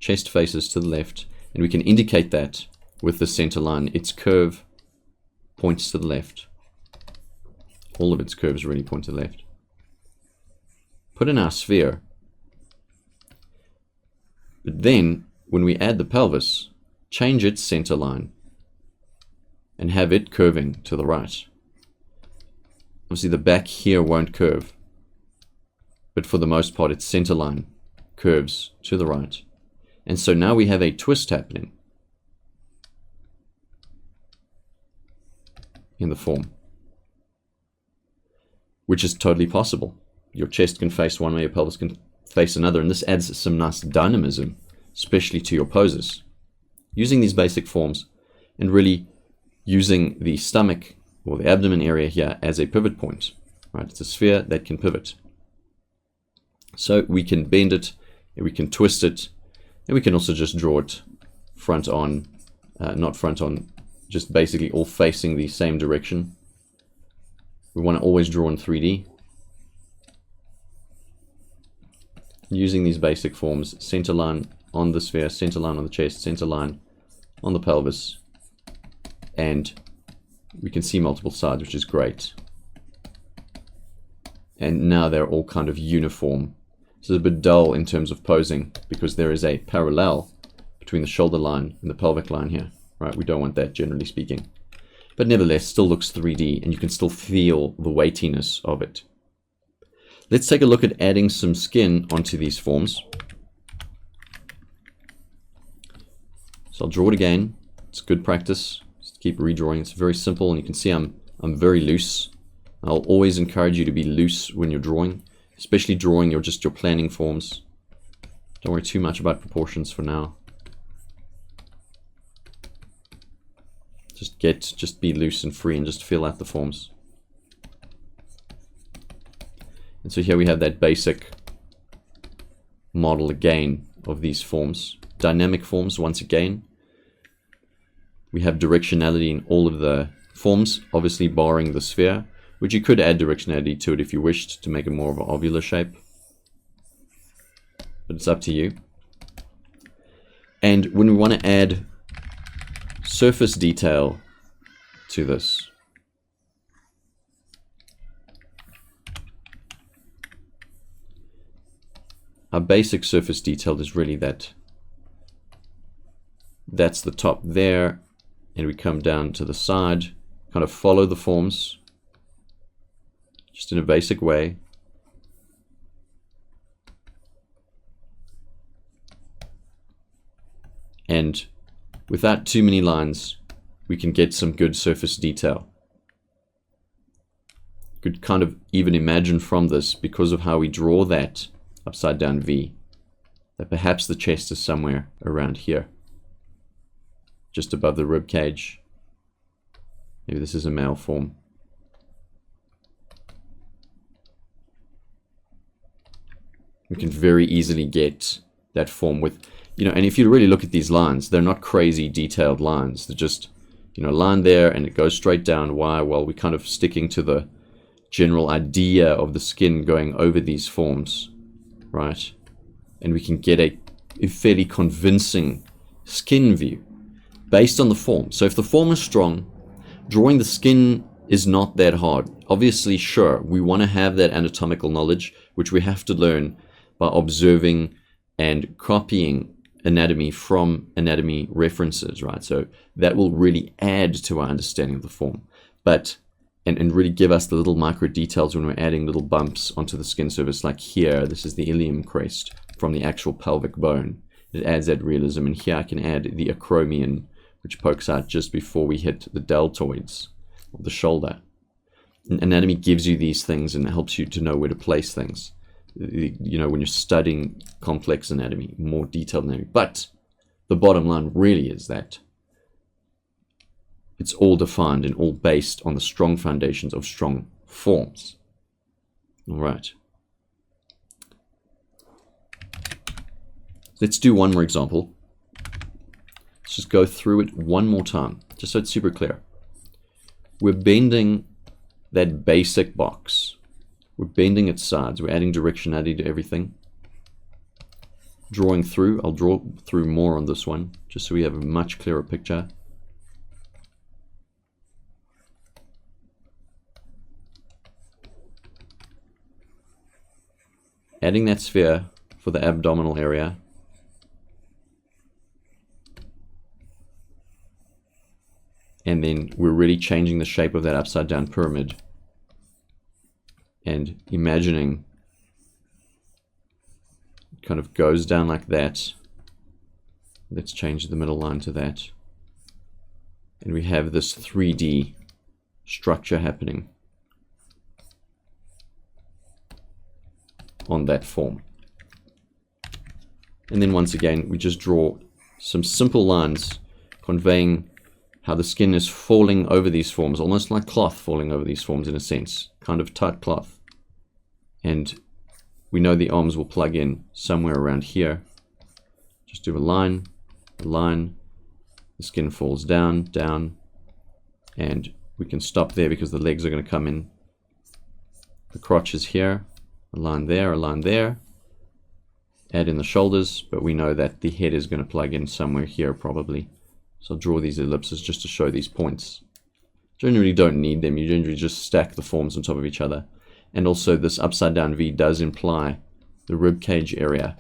Speaker 1: Chest faces to the left, and we can indicate that with the center line. Its curve points to the left. All of its curves really point to the left. Put in our sphere. But then, when we add the pelvis, change its center line and have it curving to the right. Obviously the back here won't curve, but for the most part its center line curves to the right. And so now we have a twist happening in the form, which is totally possible. Your chest can face one way, your pelvis can face another, and this adds some nice dynamism, especially to your poses. Using these basic forms and really using the stomach or the abdomen area here as a pivot point, right? It's a sphere that can pivot. So we can bend it, and we can twist it, and we can also just draw it front on, not front on, just basically all facing the same direction. We want to always draw in 3D. Using these basic forms, center line on the sphere, center line on the chest, center line on the pelvis, and we can see multiple sides, which is great. And now they're all kind of uniform. This is a bit dull in terms of posing because there is a parallel between the shoulder line and the pelvic line here, right? We don't want that, generally speaking. But nevertheless, still looks 3D, and you can still feel the weightiness of it. Let's take a look at adding some skin onto these forms. So I'll draw it again. It's good practice. Just keep redrawing. It's very simple, and you can see I'm very loose. I'll always encourage you to be loose when you're drawing, especially drawing your planning forms. Don't worry too much about proportions for now. Just be loose and free and just fill out the forms. And so here we have that basic model again of these forms. Dynamic forms once again. We have directionality in all of the forms, obviously barring the sphere, which you could add directionality to it if you wished to make it more of an ovular shape. But it's up to you. And when we want to add surface detail to this, our basic surface detail is really that's the top there, and we come down to the side, kind of follow the forms just in a basic way. And without too many lines, we can get some good surface detail. Good kind of even imagine from this, because of how we draw that upside down V, that perhaps the chest is somewhere around here, just above the rib cage. Maybe this is a male form. We can very easily get that form with, you know, and if you really look at these lines, they're not crazy detailed lines. They're just, you know, a line there and it goes straight down. Why? Well, we're kind of sticking to the general idea of the skin going over these forms, right? And we can get a fairly convincing skin view based on the form. So if the form is strong, drawing the skin is not that hard. Obviously, sure, we want to have that anatomical knowledge, which we have to learn by observing and copying anatomy from anatomy references, right? So that will really add to our understanding of the form, but and really give us the little micro details when we're adding little bumps onto the skin surface. Like here, this is the ilium crest from the actual pelvic bone. It adds that realism, and here I can add the acromion, which pokes out just before we hit the deltoids of the shoulder. Anatomy gives you these things and helps you to know where to place things. You know, when you're studying complex anatomy, more detailed anatomy. But the bottom line really is that it's all defined and all based on the strong foundations of strong forms. All right. Let's do one more example. Let's just go through it one more time, just so it's super clear. We're bending that basic box. We're bending its sides. We're adding directionality to everything. Drawing through. I'll draw through more on this one, just so we have a much clearer picture. Adding that sphere for the abdominal area. And then we're really changing the shape of that upside down pyramid and imagining it kind of goes down like that. Let's change the middle line to that. And we have this 3D structure happening on that form. And then once again, we just draw some simple lines conveying how the skin is falling over these forms, almost like cloth falling over these forms in a sense, kind of tight cloth. And we know the arms will plug in somewhere around here. Just do a line, the skin falls down, down, and we can stop there because the legs are going to come in. The crotch is here, a line there, add in the shoulders, but we know that the head is going to plug in somewhere here probably. So I'll draw these ellipses just to show these points. Generally don't need them, you generally just stack the forms on top of each other. And also this upside down V does imply the rib cage area.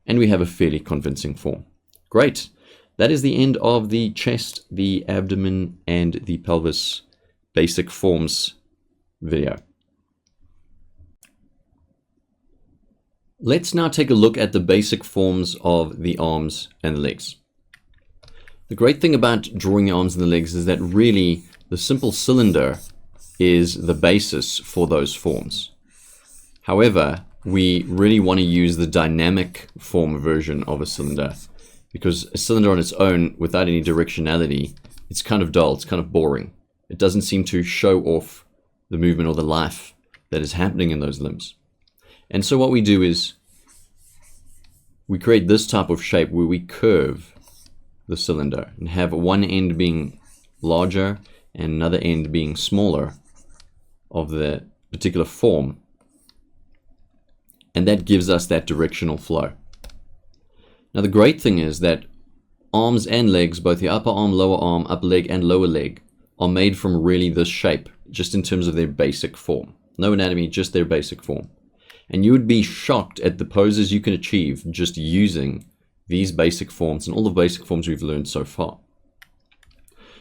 Speaker 1: And we have a fairly convincing form. Great. That is the end of the chest, the abdomen, and the pelvis basic forms video. Let's now take a look at the basic forms of the arms and the legs. The great thing about drawing the arms and the legs is that really the simple cylinder is the basis for those forms. However, we really want to use the dynamic form version of a cylinder, because a cylinder on its own, without any directionality, it's kind of dull, it's kind of boring. It doesn't seem to show off the movement or the life that is happening in those limbs. And so what we do is we create this type of shape where we curve the cylinder and have one end being larger and another end being smaller of the particular form, and that gives us that directional flow. Now the great thing is that arms and legs, both the upper arm, upper leg and lower leg, are made from really this shape, just in terms of their basic form. No anatomy, just their basic form. And you would be shocked at the poses you can achieve just using these basic forms and all the basic forms we've learned so far.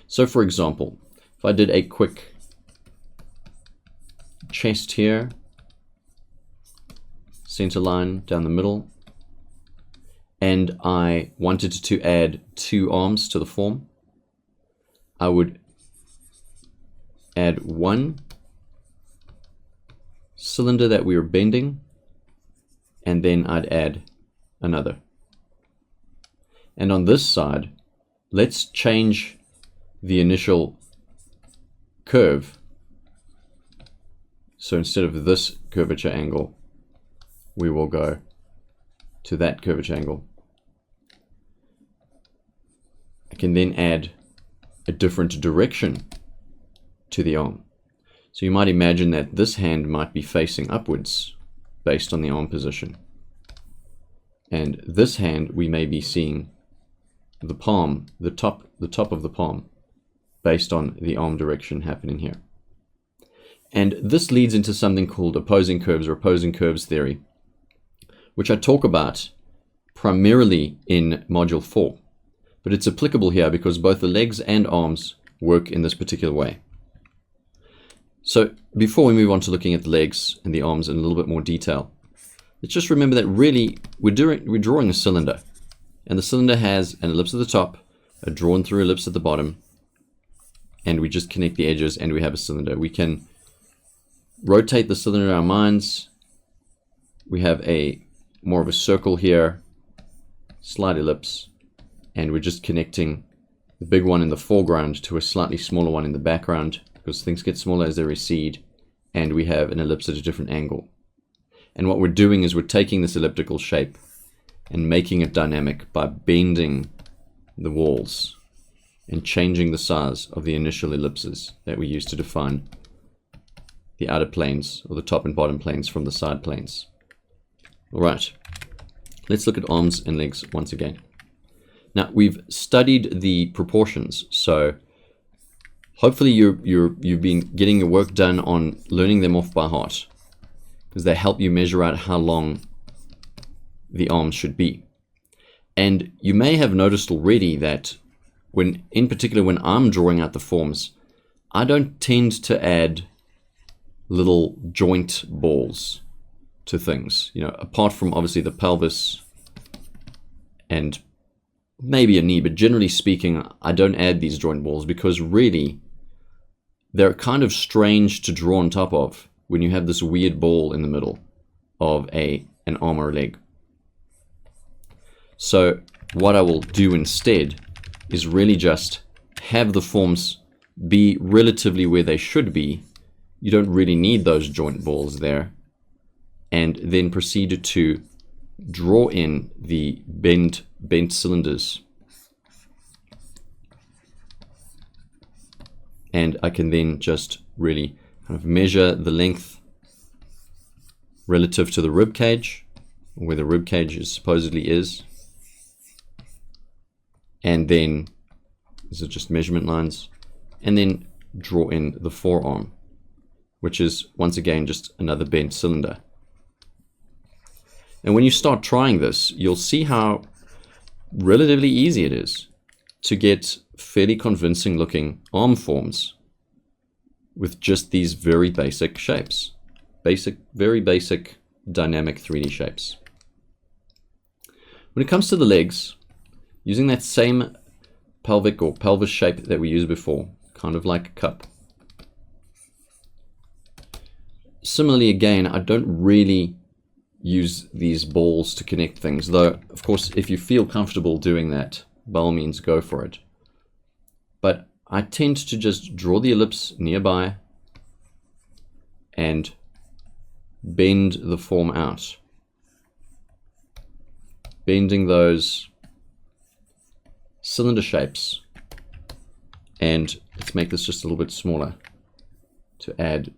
Speaker 1: So for example, if I did a quick chest here, center line down the middle, and I wanted to add 2 arms to the form, I would add 1 cylinder that we were bending, and then I'd add another. And on this side, let's change the initial curve. So instead of this curvature angle, we will go to that curvature angle. I can then add a different direction to the arm. So you might imagine that this hand might be facing upwards based on the arm position. And this hand, we may be seeing the palm, the top of the palm, based on the arm direction happening here. And this leads into something called opposing curves or opposing curves theory, which I talk about primarily in Module 4. But it's applicable here because both the legs and arms work in this particular way. So before we move on to looking at the legs and the arms in a little bit more detail, let's just remember that really we're drawing a cylinder. And the cylinder has an ellipse at the top, a drawn through ellipse at the bottom, and we just connect the edges and we have a cylinder. We can rotate the cylinder in our minds. We have more of a circle here, slight ellipse, and we're just connecting the big one in the foreground to a slightly smaller one in the background, because things get smaller as they recede, and we have an ellipse at a different angle. And what we're doing is we're taking this elliptical shape and making it dynamic by bending the walls and changing the size of the initial ellipses that we use to define the outer planes, or the top and bottom planes, from the side planes. Alright, let's look at arms and legs once again. Now, we've studied the proportions, so hopefully you've been getting your work done on learning them off by heart, because they help you measure out how long the arms should be. And you may have noticed already that in particular when I'm drawing out the forms, I don't tend to add little joint balls to things, apart from obviously the pelvis and maybe a knee, but generally speaking, I don't add these joint balls because really they're kind of strange to draw on top of when you have this weird ball in the middle of an arm or a leg. So what I will do instead is really just have the forms be relatively where they should be. You don't really need those joint balls there. And then proceed to draw in the bent cylinders. And I can then just really kind of measure the length relative to the rib cage, where the rib cage supposedly is. And then, these are just measurement lines, and then draw in the forearm, which is once again just another bent cylinder. And when you start trying this, you'll see how relatively easy it is to get fairly convincing looking arm forms with just these very basic shapes. Very basic dynamic 3D shapes. When it comes to the legs, using that same pelvic or pelvis shape that we used before, kind of like a cup. Similarly, again, I don't really use these balls to connect things, though, of course, if you feel comfortable doing that, by all means, go for it. But I tend to just draw the ellipse nearby and bend the form out, bending those cylinder shapes. And let's make this just a little bit smaller to add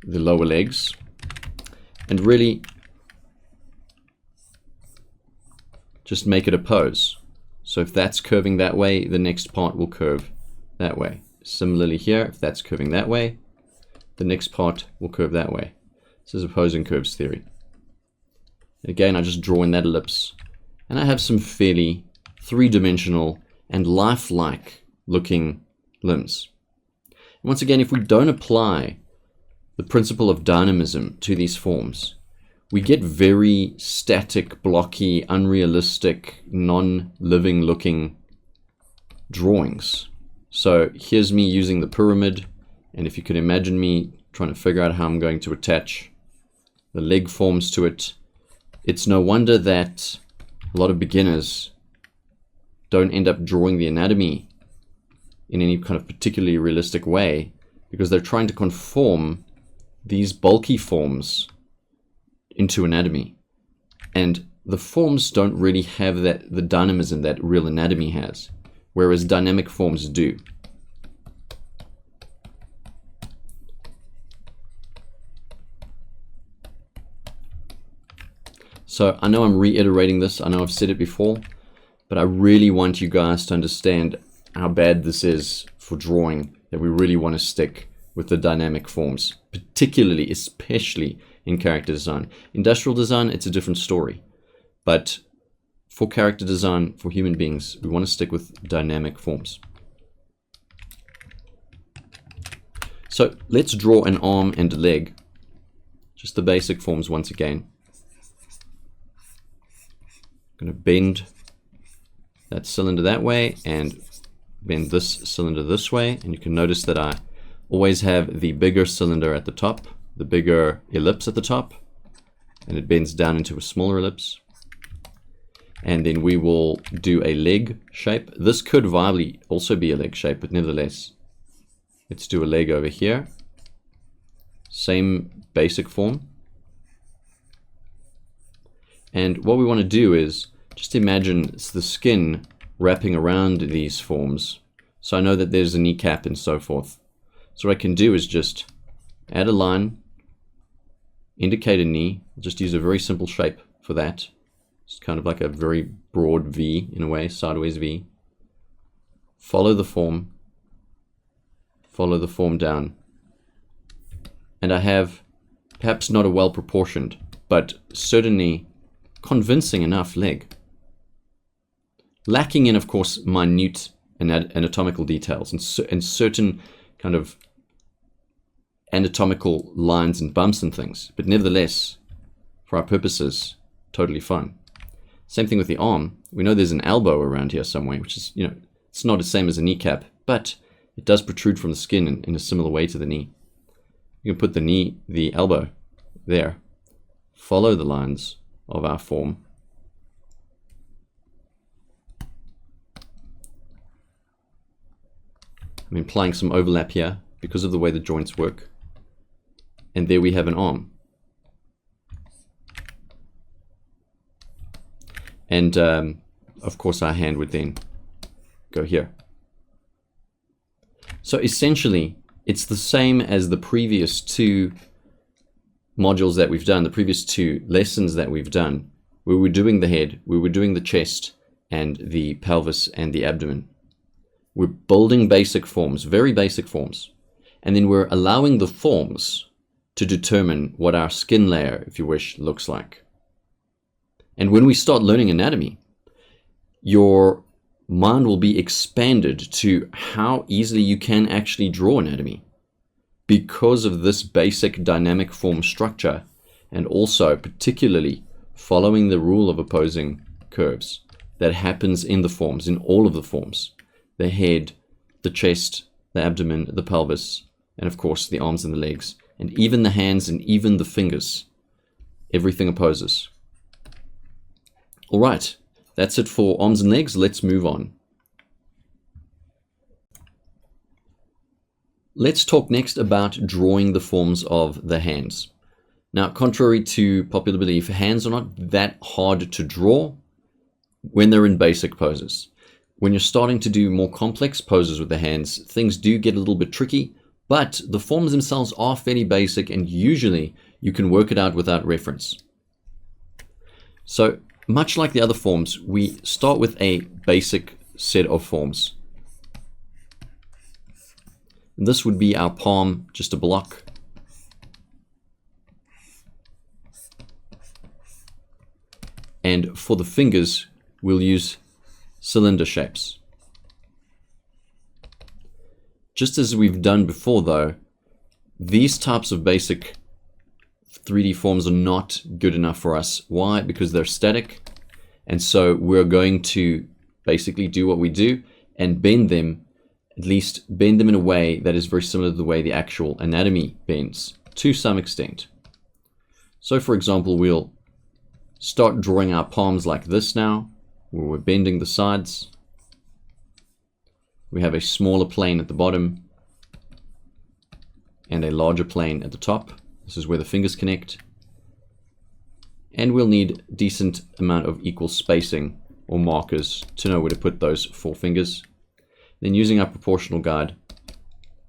Speaker 1: the lower legs, and really just make it a pose. So if that's curving that way, the next part will curve that way. Similarly here, if that's curving that way, the next part will curve that way. This is opposing curves theory. And again, I just draw in that ellipse, and I have some fairly three-dimensional and lifelike looking limbs. And once again, if we don't apply the principle of dynamism to these forms, we get very static, blocky, unrealistic, non-living looking drawings. So here's me using the pyramid, and if you can imagine me trying to figure out how I'm going to attach the leg forms to it, it's no wonder that a lot of beginners don't end up drawing the anatomy in any kind of particularly realistic way, because they're trying to conform these bulky forms into anatomy. And the forms don't really have the dynamism that real anatomy has, whereas dynamic forms do. So I know I'm reiterating this, I know I've said it before, but I really want you guys to understand how bad this is for drawing, that we really want to stick with the dynamic forms, particularly, especially in character design. Industrial design, it's a different story. But for character design, for human beings, we want to stick with dynamic forms. So let's draw an arm and a leg. Just the basic forms once again. I'm going to bend that cylinder that way and bend this cylinder this way. And you can notice that I always have the bigger cylinder at the top, the bigger ellipse at the top, and it bends down into a smaller ellipse. And then we will do a leg shape. This could viably also be a leg shape, but nevertheless, let's do a leg over here. Same basic form. And what we want to do is just imagine it's the skin wrapping around these forms. So I know that there's a kneecap and so forth. So what I can do is just add a line, indicate a knee, just use a very simple shape for that. It's kind of like a very broad V in a way, sideways V. Follow the form down. And I have perhaps not a well proportioned, but certainly convincing enough leg. Lacking in, of course, minute anatomical details and certain kind of anatomical lines and bumps and things, but nevertheless, for our purposes, totally fine. Same thing with the arm. We know there's an elbow around here somewhere, which is, it's not the same as a kneecap, but it does protrude from the skin in a similar way to the knee. You can put the elbow there. Follow the lines of our form. I'm implying some overlap here because of the way the joints work. And there we have an arm. And of course our hand would then go here. So essentially, it's the same as the previous two modules that we've done, the previous two lessons that we've done. We were doing the head, we were doing the chest and the pelvis and the abdomen. We're building basic forms, very basic forms. And then we're allowing the forms to determine what our skin layer, if you wish, looks like. And when we start learning anatomy, your mind will be expanded to how easily you can actually draw anatomy because of this basic dynamic form structure, and also particularly following the rule of opposing curves that happens in the forms, in all of the forms. The head, the chest, the abdomen, the pelvis, and of course the arms and the legs, and even the hands and even the fingers. Everything opposes. All right, that's it for arms and legs. Let's move on. Let's talk next about drawing the forms of the hands. Now, contrary to popular belief, hands are not that hard to draw when they're in basic poses. When you're starting to do more complex poses with the hands, things do get a little bit tricky, but the forms themselves are fairly basic, and usually you can work it out without reference. So, much like the other forms, we start with a basic set of forms. This would be our palm, just a block. And for the fingers, we'll use cylinder shapes. Just as we've done before though, these types of basic 3D forms are not good enough for us. Why? Because they're static. And so we're going to basically do what we do and bend them at least bend them in a way that is very similar to the way the actual anatomy bends to some extent. So for example, we'll start drawing our palms like this now, where we're bending the sides. We have a smaller plane at the bottom and a larger plane at the top. This is where the fingers connect. And we'll need a decent amount of equal spacing or markers to know where to put those 4 fingers. Then using our proportional guide,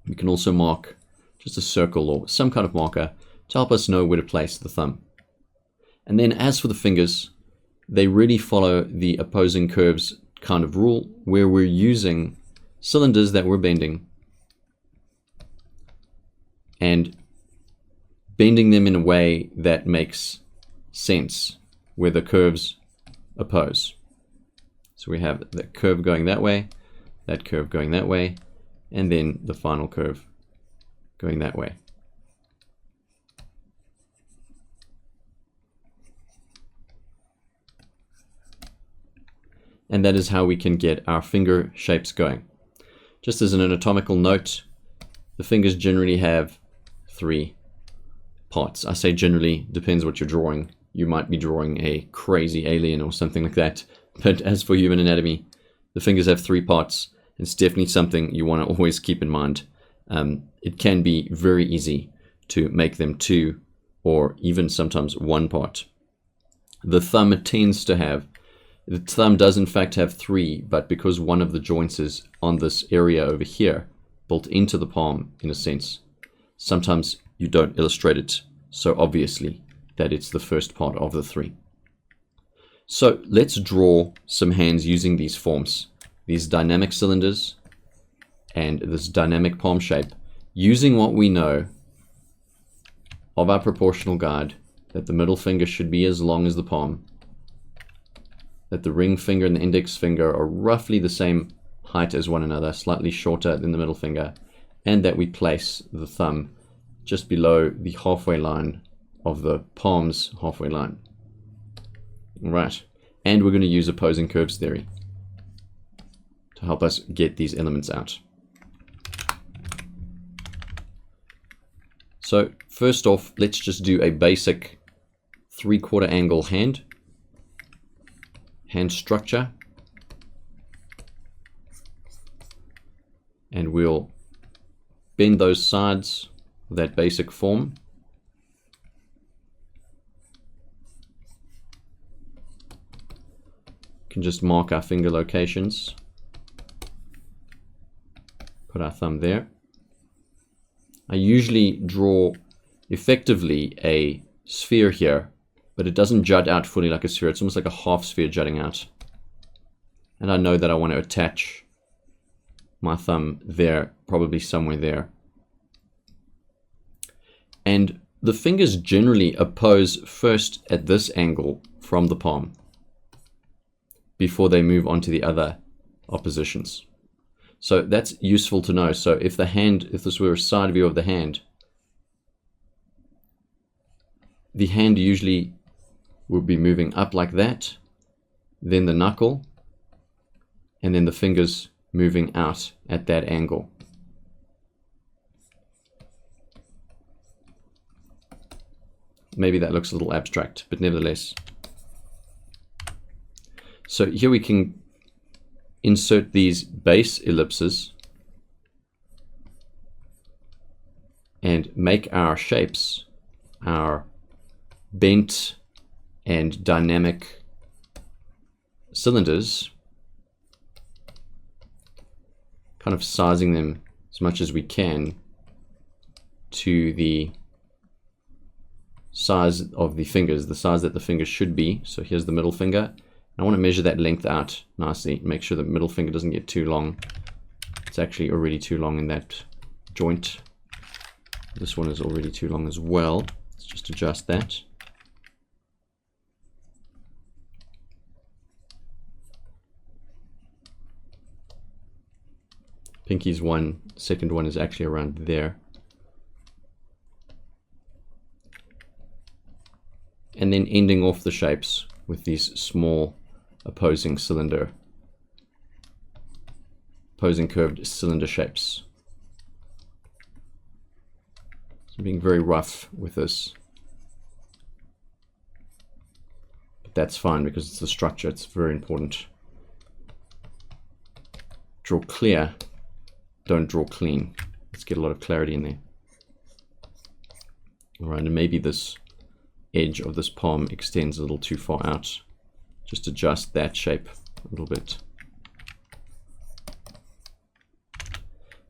Speaker 1: we can also mark just a circle or some kind of marker to help us know where to place the thumb. And then as for the fingers, they really follow the opposing curves kind of rule, where we're using cylinders that we're bending and bending them in a way that makes sense where the curves oppose. So we have the curve going that way, that curve going that way, and then the final curve going that way. And that is how we can get our finger shapes going. Just as an anatomical note, the fingers generally have 3 parts. I say generally, depends what you're drawing. You might be drawing a crazy alien or something like that. But as for human anatomy, the fingers have 3 parts. It's definitely something you want to always keep in mind. It can be very easy to make them 2 or even sometimes 1 part. The thumb the thumb does in fact have 3, but because one of the joints is on this area over here, built into the palm in a sense, sometimes you don't illustrate it so obviously that it's the first part of the 3. So let's draw some hands using these forms, these dynamic cylinders and this dynamic palm shape, using what we know of our proportional guide, that the middle finger should be as long as the palm, that the ring finger and the index finger are roughly the same height as one another, slightly shorter than the middle finger, and that we place the thumb just below the halfway line of the palm's halfway line. Right, and we're going to use opposing curves theory to help us get these elements out. So first off, let's just do a basic 3/4 angle hand structure, and we'll bend those sides with that basic form. Can just mark our finger locations, put our thumb there. I usually draw effectively a sphere here, but it doesn't jut out fully like a sphere. It's almost like a half sphere jutting out. And I know that I want to attach my thumb there, probably somewhere there. And the fingers generally oppose first at this angle from the palm before they move on to the other oppositions. So that's useful to know. So if this were a side view of the hand usually would be moving up like that, then the knuckle, and then the fingers moving out at that angle. Maybe that looks a little abstract, but nevertheless. So here we can insert these base ellipses and make our shapes, our bent and dynamic cylinders, kind of sizing them as much as we can to the size of the fingers, the size that the fingers should be. So here's the middle finger. I want to measure that length out nicely, make sure the middle finger doesn't get too long. It's actually already too long in that joint. This one is already too long as well. Let's just adjust that. Pinky's one, second one is actually around there. And then ending off the shapes with these small opposing cylinder posing curved cylinder shapes. So I'm being very rough with this. But that's fine because it's the structure, it's very important. Draw clear, don't draw clean. Let's get a lot of clarity in there. All right, and maybe this edge of this palm extends a little too far out. Just adjust that shape a little bit.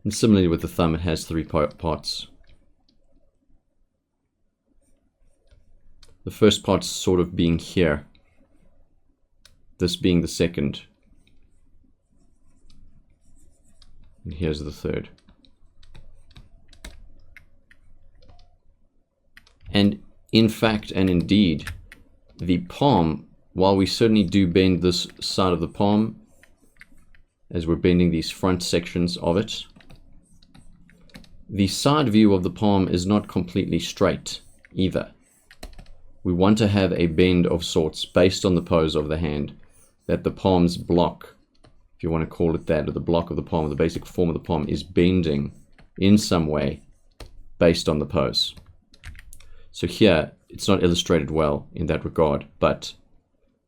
Speaker 1: And similarly with the thumb, it has three parts. The first part's sort of being here, this being the second, and here's the third. And in fact and indeed, the palm, while we certainly do bend this side of the palm, as we're bending these front sections of it, the side view of the palm is not completely straight either. We want to have a bend of sorts based on the pose of the hand, that the palm's block, if you want to call it that, or the block of the palm, or the basic form of the palm, is bending in some way based on the pose. So here, it's not illustrated well in that regard, but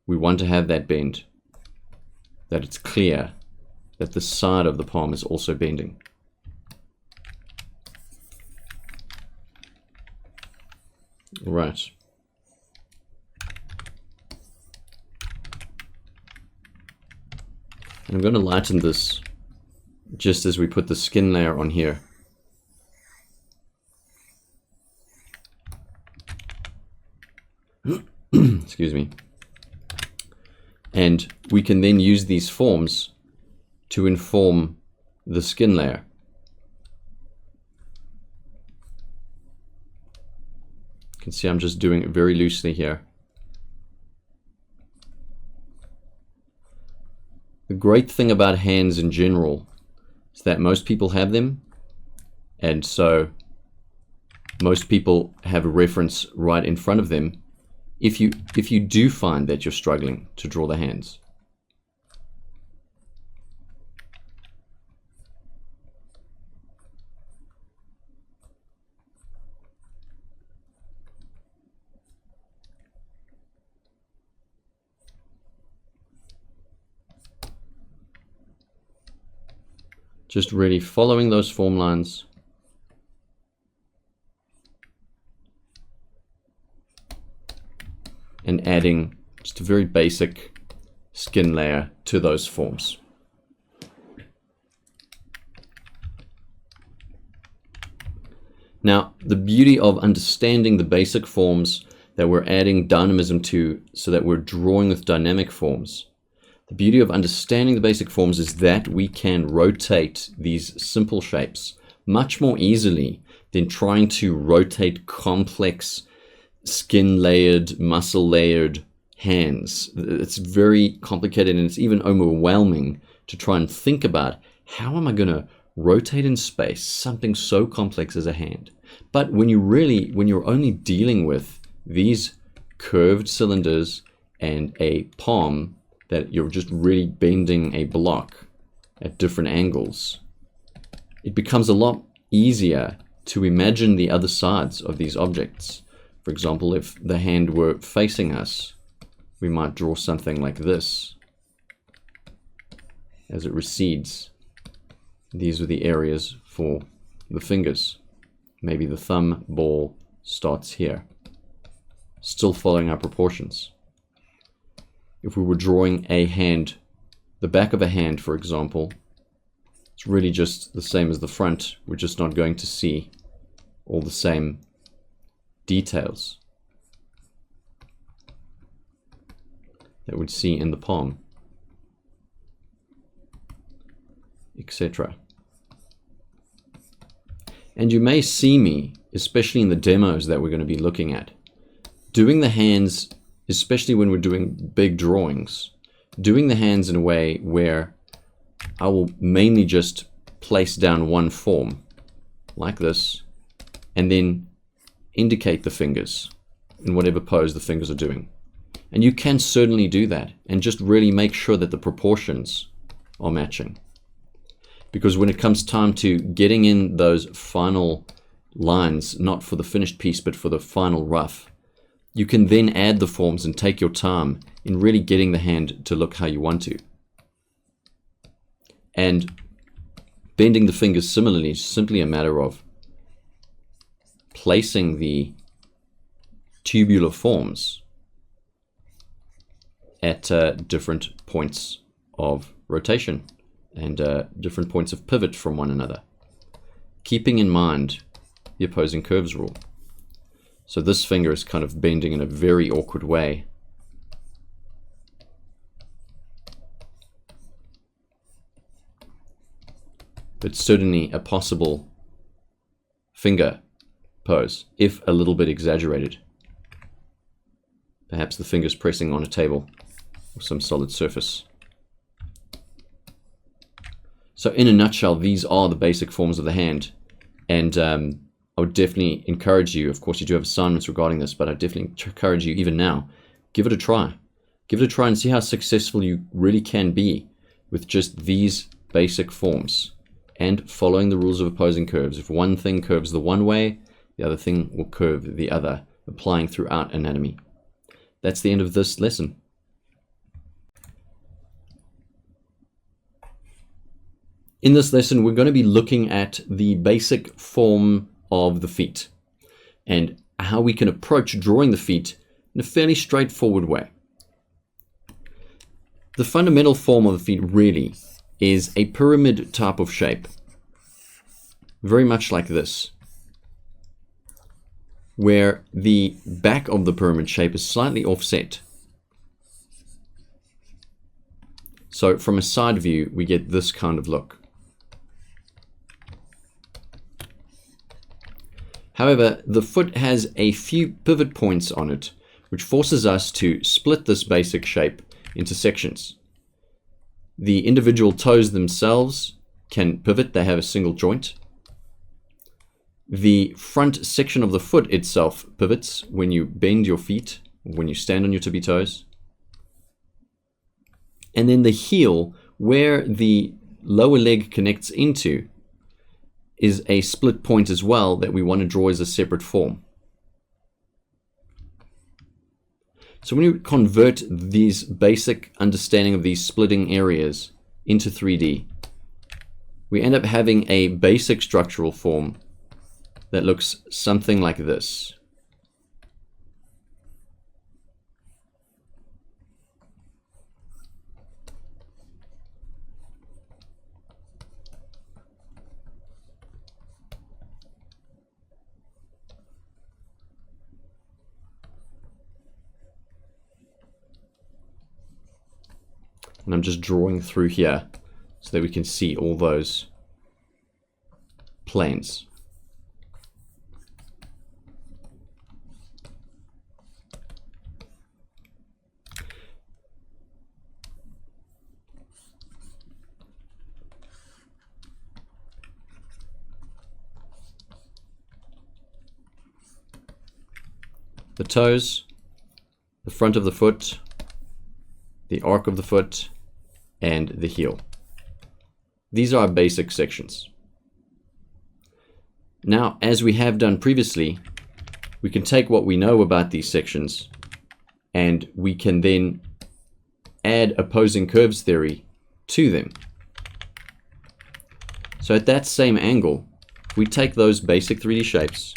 Speaker 1: we want to have that bend, that it's clear that the side of the palm is also bending. Right. And I'm going to lighten this just as we put the skin layer on here. Excuse me. And we can then use these forms to inform the skin layer. You can see I'm just doing it very loosely here. The great thing about hands in general is that most people have them, and so most people have a reference right in front of them if you do find that you're struggling to draw the hands. Just really following those form lines. And adding just a very basic skin layer to those forms. Now, the beauty of understanding the basic forms that we're adding dynamism to, so that we're drawing with dynamic forms, the beauty of understanding the basic forms is that we can rotate these simple shapes much more easily than trying to rotate complex skin layered, muscle layered hands. It's very complicated, and it's even overwhelming to try and think about, how am I going to rotate in space something so complex as a hand? But when you're only dealing with these curved cylinders and a palm, that you're just really bending a block at different angles, it becomes a lot easier to imagine the other sides of these objects. For example, if the hand were facing us, we might draw something like this. As it recedes, these are the areas for the fingers. Maybe the thumb ball starts here, still following our proportions. If we were drawing a hand, the back of a hand, for example, it's really just the same as the front. We're just not going to see all the same details that we'd see in the palm, etc. And you may see me, especially in the demos that we're going to be looking at, doing the hands, especially when we're doing big drawings, doing the hands in a way where I will mainly just place down one form, like this, and then indicate the fingers in whatever pose the fingers are doing. And you can certainly do that, and just really make sure that the proportions are matching. because when it comes time to getting in those final lines, not for the finished piece, but for the final rough, you can then add the forms and take your time in really getting the hand to look how you want to. And bending the fingers similarly is simply a matter of placing the tubular forms at different points of rotation and different points of pivot from one another, keeping in mind the opposing curves rule. So this finger is kind of bending in a very awkward way. But certainly a possible finger pose, if a little bit exaggerated. Perhaps the finger's pressing on a table or some solid surface. So in a nutshell, these are the basic forms of the hand. And I would definitely encourage you, of course you do have assignments regarding this, but I definitely encourage you even now, give it a try. Give it a try and see how successful you really can be with just these basic forms and following the rules of opposing curves. If one thing curves the one way, the other thing will curve the other, applying throughout anatomy. That's the end of this lesson. In this lesson, we're going to be looking at the basic form of the feet and how we can approach drawing the feet in a fairly straightforward way. The fundamental form of the feet really is a pyramid type of shape, very much like this, where the back of the pyramid shape is slightly offset. So from a side view, we get this kind of look. However, the foot has a few pivot points on it, which forces us to split this basic shape into sections. The individual toes themselves can pivot, they have a single joint. The front section of the foot itself pivots when you bend your feet, when you stand on your tippy toes. And then the heel, where the lower leg connects into, is a split point as well that we want to draw as a separate form. So when you convert these basic understanding of these splitting areas into 3D, we end up having a basic structural form that looks something like this. And I'm just drawing through here so that we can see all those planes. The toes, the front of the foot, the arc of the foot, and the heel. These are our basic sections. Now, as we have done previously, we can take what we know about these sections and we can then add opposing curves theory to them. So at that same angle, if we take those basic 3D shapes,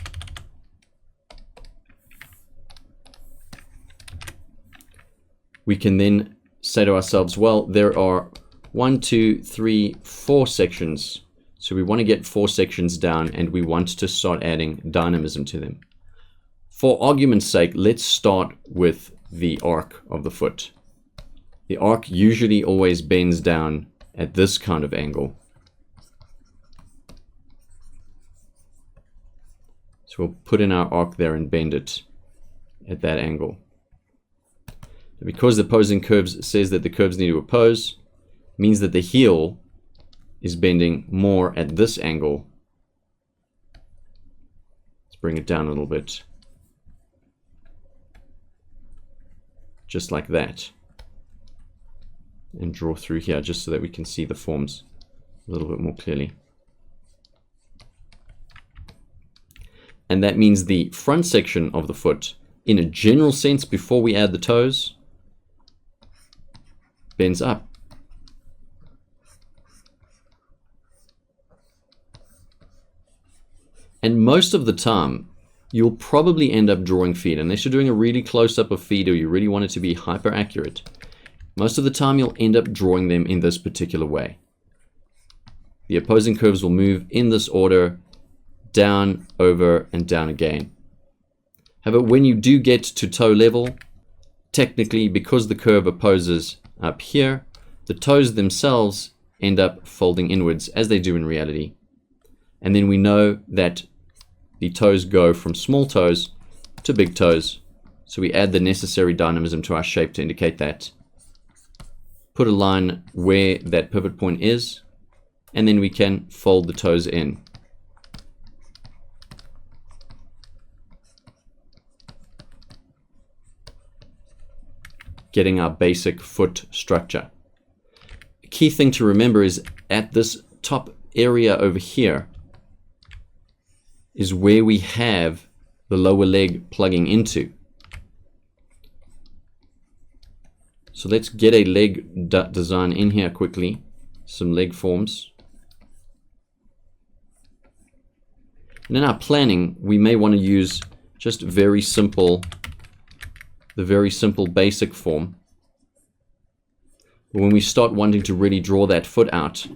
Speaker 1: we can then say to ourselves, well, there are 1, 2, 3, 4 sections. So we want to get 4 sections down and we want to start adding dynamism to them. For argument's sake, let's start with the arc of the foot. The arc usually always bends down at this kind of angle. So we'll put in our arc there and bend it at that angle. Because the opposing curves says that the curves need to oppose, means that the heel is bending more at this angle. Let's bring it down a little bit. Just like that. And draw through here just so that we can see the forms a little bit more clearly. And that means the front section of the foot, in a general sense, before we add the toes, bends up. And most of the time, you'll probably end up drawing feet, unless you're doing a really close-up of feet or you really want it to be hyper accurate. Most of the time, you'll end up drawing them in this particular way. The opposing curves will move in this order, down, over, and down again. However, when you do get to toe level, technically, because the curve opposes up here, the toes themselves end up folding inwards, as they do in reality. And then we know that the toes go from small toes to big toes, so we add the necessary dynamism to our shape to indicate that. Put a line where that pivot point is, and then we can fold the toes in. Getting our basic foot structure. A key thing to remember is at this top area over here is where we have the lower leg plugging into. So let's get a leg design in here quickly, some leg forms. And in our planning, we may want to use just the very simple basic form. But when we start wanting to really draw that foot out,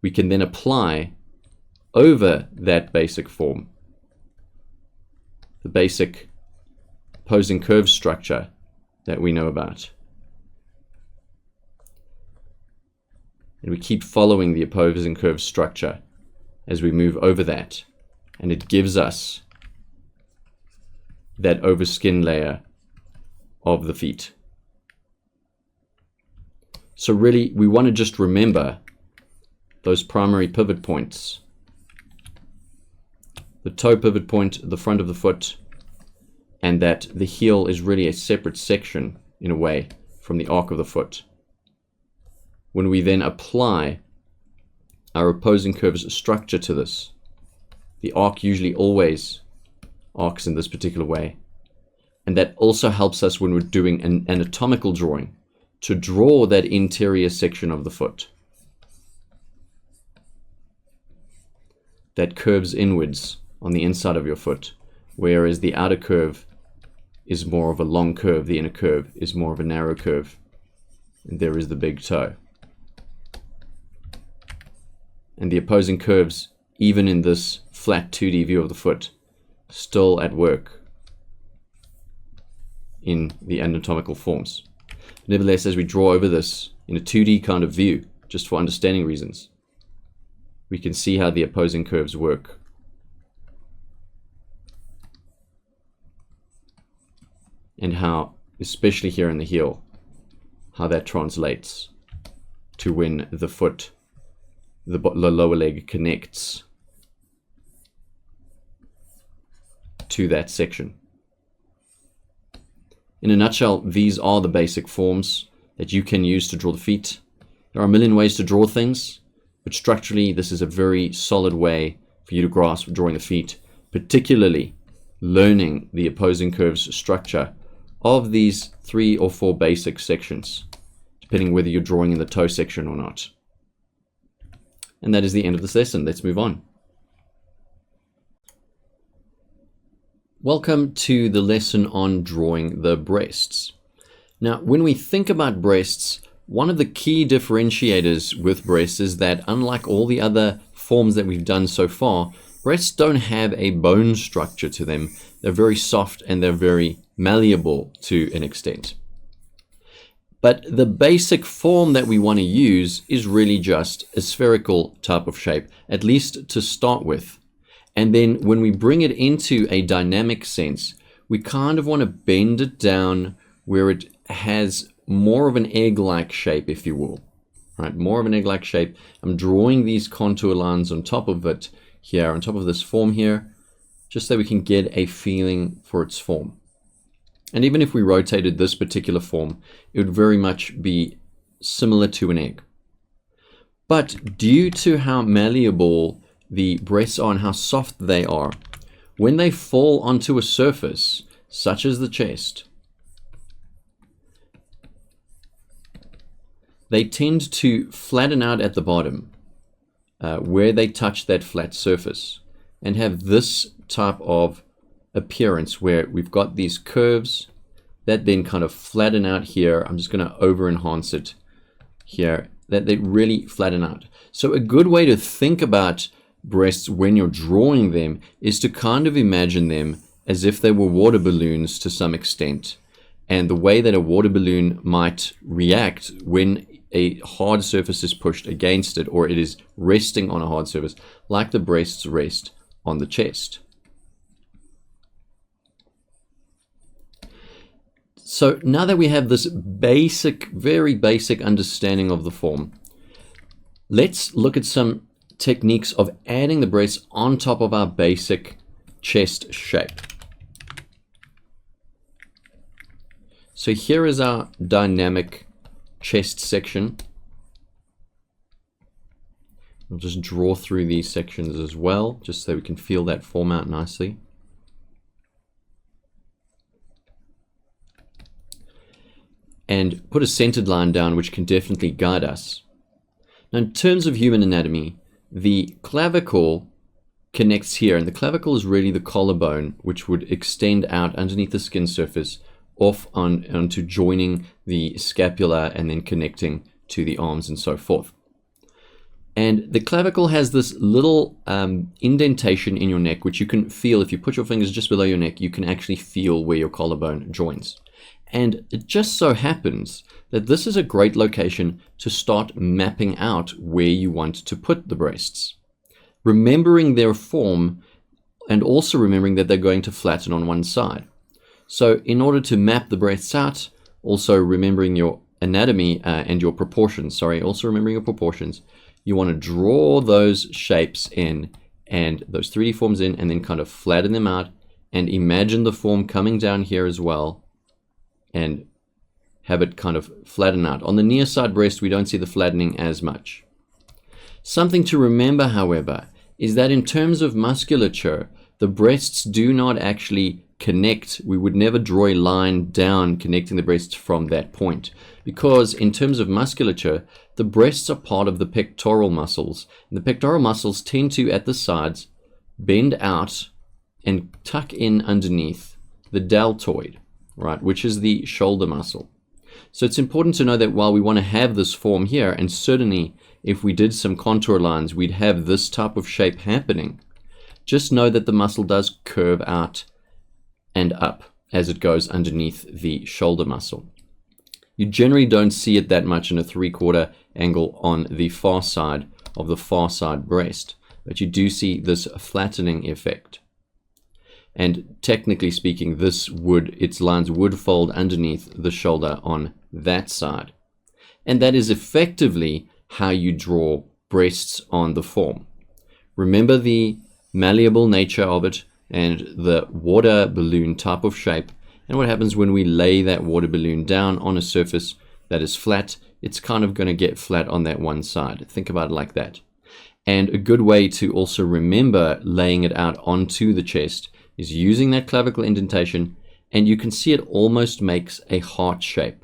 Speaker 1: we can then apply over that basic form the basic opposing curve structure that we know about. And we keep following the opposing curve structure as we move over that, and it gives us that overskin layer of the feet. So really, we want to just remember those primary pivot points. The toe pivot point, the front of the foot, and that the heel is really a separate section, in a way, from the arc of the foot. When we then apply our opposing curves structure to this, the arc usually always arcs in this particular way. And that also helps us when we're doing an anatomical drawing to draw that interior section of the foot that curves inwards on the inside of your foot, whereas the outer curve is more of a long curve, the inner curve is more of a narrow curve, and there is the big toe. And the opposing curves, even in this flat 2D view of the foot, still at work in the anatomical forms. Nevertheless, as we draw over this in a 2D kind of view, just for understanding reasons, we can see how the opposing curves work. And how, especially here in the heel, how that translates to when the foot, the lower leg connects to that section. In a nutshell, these are the basic forms that you can use to draw the feet. There are a million ways to draw things, but structurally this is a very solid way for you to grasp drawing the feet, particularly learning the opposing curves structure of these 3 or 4 basic sections, depending whether you're drawing in the toe section or not. And that is the end of this lesson. Let's move on. Welcome to the lesson on drawing the breasts. Now, when we think about breasts, one of the key differentiators with breasts is that unlike all the other forms that we've done so far, breasts don't have a bone structure to them. They're very soft and they're very malleable to an extent. But the basic form that we want to use is really just a spherical type of shape, at least to start with. And then when we bring it into a dynamic sense, we kind of want to bend it down where it has more of an egg-like shape, if you will. Right, more of an egg-like shape. I'm drawing these contour lines on top of it here, on top of this form here, just so we can get a feeling for its form. And even if we rotated this particular form, it would very much be similar to an egg. But due to how malleable the breasts are and how soft they are, when they fall onto a surface, such as the chest, they tend to flatten out at the bottom where they touch that flat surface and have this type of appearance where we've got these curves that then kind of flatten out here. I'm just going to over enhance it here, that they really flatten out. So a good way to think about breasts when you're drawing them is to kind of imagine them as if they were water balloons to some extent. And the way that a water balloon might react when a hard surface is pushed against it, or it is resting on a hard surface, like the breasts rest on the chest. So now that we have this basic, very basic understanding of the form, let's look at some techniques of adding the breasts on top of our basic chest shape. So here is our dynamic chest section. We'll just draw through these sections as well, just so we can feel that form out nicely. And put a centered line down, which can definitely guide us. Now, in terms of human anatomy, the clavicle connects here, and the clavicle is really the collarbone, which would extend out underneath the skin surface off onto joining the scapula and then connecting to the arms and so forth. And the clavicle has this little indentation in your neck, which you can feel. If you put your fingers just below your neck, you can actually feel where your collarbone joins. And it just so happens that this is a great location to start mapping out where you want to put the breasts. Remembering their form and also remembering that they're going to flatten on one side. So in order to map the breasts out, also remembering your anatomy and your proportions, also remembering your proportions, you want to draw those shapes in and those 3D forms in and then kind of flatten them out and imagine the form coming down here as well and have it kind of flatten out. On the near side breast, we don't see the flattening as much. Something to remember, however, is that in terms of musculature, the breasts do not actually connect. We would never draw a line down connecting the breasts from that point, because in terms of musculature, the breasts are part of the pectoral muscles. And the pectoral muscles tend to, at the sides, bend out and tuck in underneath the deltoid, right, which is the shoulder muscle. So it's important to know that while we want to have this form here, and certainly if we did some contour lines, we'd have this type of shape happening, just know that the muscle does curve out and up as it goes underneath the shoulder muscle. You generally don't see it that much in a 3/4 angle on the far side of the far side breast, but you do see this flattening effect. And technically speaking, its lines would fold underneath the shoulder on that side. And that is effectively how you draw breasts on the form. Remember the malleable nature of it and the water balloon type of shape. And what happens when we lay that water balloon down on a surface that is flat, it's kind of going to get flat on that one side. Think about it like that. And a good way to also remember laying it out onto the chest is using that clavicle indentation, and you can see it almost makes a heart shape,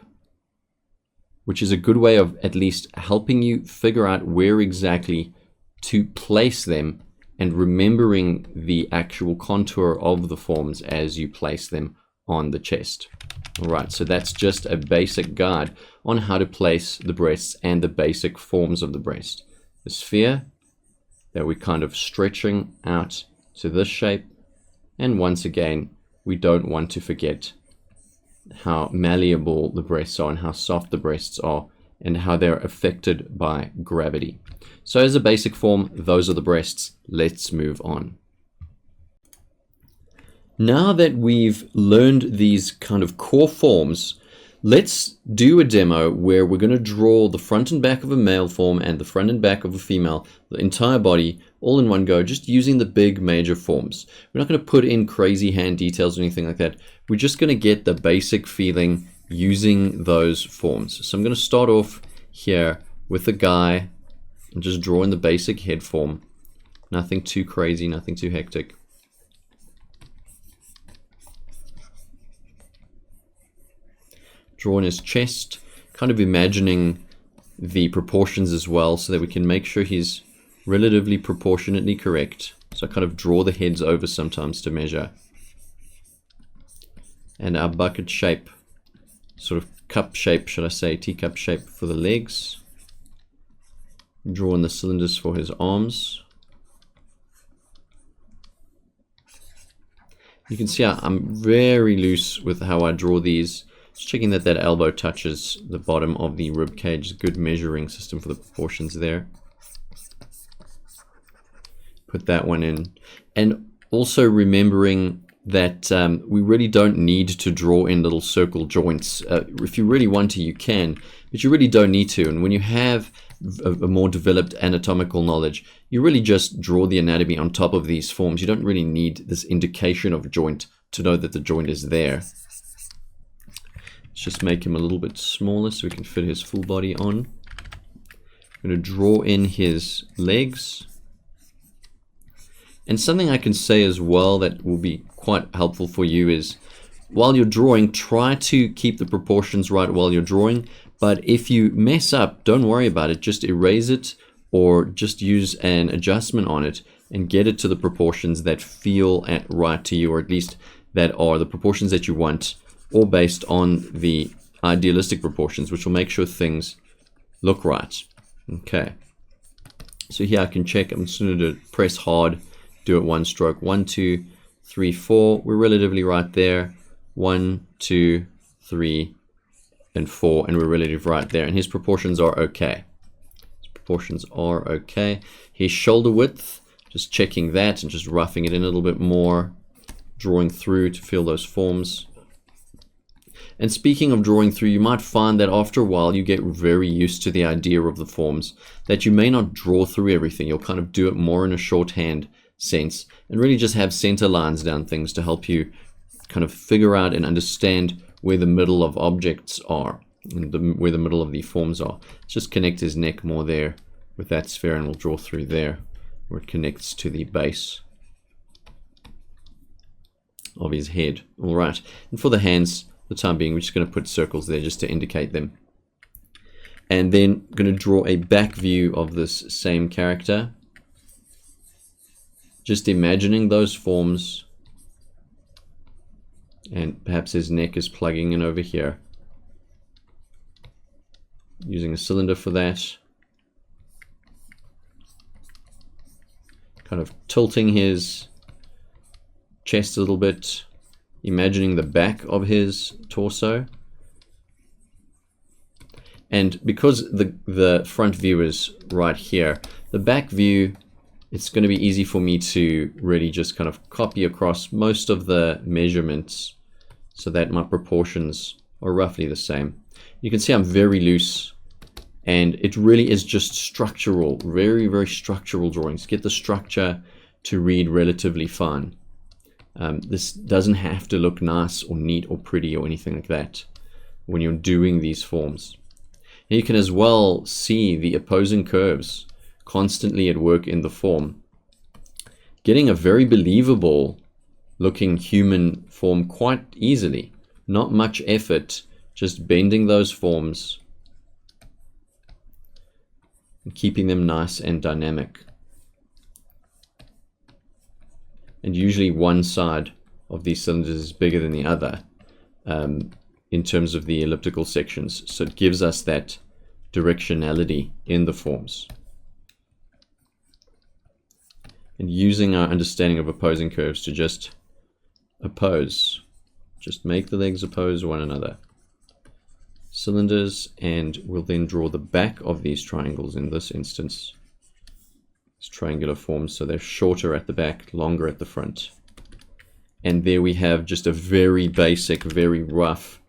Speaker 1: which is a good way of at least helping you figure out where exactly to place them and remembering the actual contour of the forms as you place them on the chest. All right, so that's just a basic guide on how to place the breasts and the basic forms of the breast. The sphere that we're kind of stretching out to this shape. And once again, we don't want to forget how malleable the breasts are and how soft the breasts are and how they're affected by gravity. So as a basic form, those are the breasts. Let's move on. Now that we've learned these kind of core forms, let's do a demo where we're going to draw the front and back of a male form and the front and back of a female, the entire body, all in one go, just using the big major forms. We're not going to put in crazy hand details or anything like that. We're just going to get the basic feeling using those forms. So I'm going to start off here with a guy I'm just drawing the basic head form. Nothing too crazy, nothing too hectic. Drawing his chest, kind of imagining the proportions as well so that we can make sure he's relatively proportionately correct. So I kind of draw the heads over sometimes to measure. And our bucket shape, sort of cup shape, should I say, teacup shape for the legs. Drawing the cylinders for his arms. You can see I'm very loose with how I draw these. Just checking that that elbow touches the bottom of the rib cage. Good measuring system for the proportions there. Put that one in. And also remembering that we really don't need to draw in little circle joints. If you really want to, you can, but you really don't need to. And when you have a more developed anatomical knowledge, you really just draw the anatomy on top of these forms. You don't really need this indication of joint to know that the joint is there. Let's just make him a little bit smaller so we can fit his full body on. I'm going to draw in his legs. And something I can say as well that will be quite helpful for you is, while you're drawing, try to keep the proportions right while you're drawing. But if you mess up, don't worry about it. Just erase it or just use an adjustment on it and get it to the proportions that feel right to you, or at least that are the proportions that you want, or based on the idealistic proportions, which will make sure things look right. Okay. So here I can check. I'm just going to press hard. Do it one stroke. 1, 2, 3, 4. We're relatively right there. 1, 2, 3, and 4, and we're relatively right there. And his proportions are okay. His proportions are okay. His shoulder width, just checking that and just roughing it in a little bit more, drawing through to feel those forms. And speaking of drawing through, you might find that after a while you get very used to the idea of the forms, that you may not draw through everything. You'll kind of do it more in a shorthand sense and really just have center lines down things to help you kind of figure out and understand where the middle of objects are and where the middle of the forms are. Let's just connect his neck more there with that sphere, and we'll draw through there where it connects to the base of his head. All right, and for the hands, for the time being, we're just going to put circles there just to indicate them. And then I'm going to draw a back view of this same character. Just imagining those forms, and perhaps his neck is plugging in over here. Using a cylinder for that. Kind of tilting his chest a little bit, imagining the back of his torso. And because the front view is right here, the back view, it's going to be easy for me to really just kind of copy across most of the measurements so that my proportions are roughly the same. You can see I'm very loose, and it really is just structural, very, very structural drawings. Get the structure to read relatively fine. This doesn't have to look nice or neat or pretty or anything like that when you're doing these forms. And you can as well see the opposing curves constantly at work in the form, getting a very believable looking human form quite easily. Not much effort, just bending those forms and keeping them nice and dynamic. And usually one side of these cylinders is bigger than the other in terms of the elliptical sections, so it gives us that directionality in the forms. And using our understanding of opposing curves to just oppose, just make the legs oppose one another. Cylinders, and we'll then draw the back of these triangles in this instance. It's triangular forms, so they're shorter at the back, longer at the front. And there we have just a very basic, very rough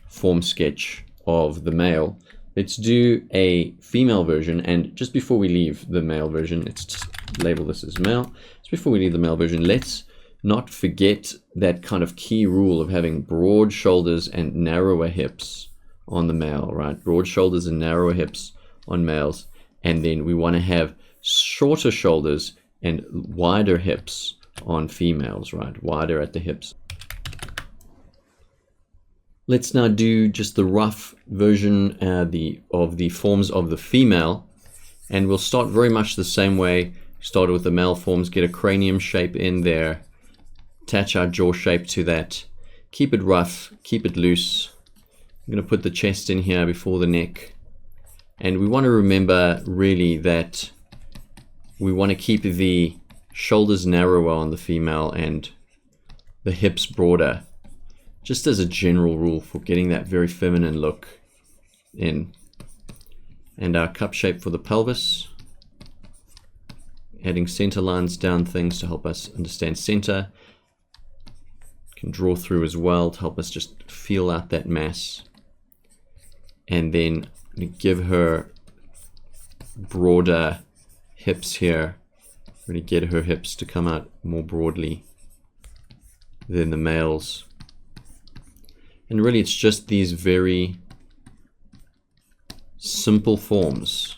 Speaker 1: form sketch of the male. Let's do a female version, and just before we leave the male version, let's just label this as male. Just before we leave the male version, let's not forget that kind of key rule of having broad shoulders and narrower hips on the male, right? Broad shoulders and narrower hips on males. And then we want to have shorter shoulders and wider hips on females, right? Wider at the hips. Let's now do just the rough version of the forms of the female. And we'll start very much the same way. Start with the male forms, get a cranium shape in there, attach our jaw shape to that. Keep it rough, keep it loose. I'm going to put the chest in here before the neck. And we want to remember really that we want to keep the shoulders narrower on the female and the hips broader, just as a general rule for getting that very feminine look in. And our cup shape for the pelvis, adding center lines down things to help us understand center. Can draw through as well to help us just feel out that mass. And then give her broader hips here, really get her hips to come out more broadly than the males. And really it's just these very simple forms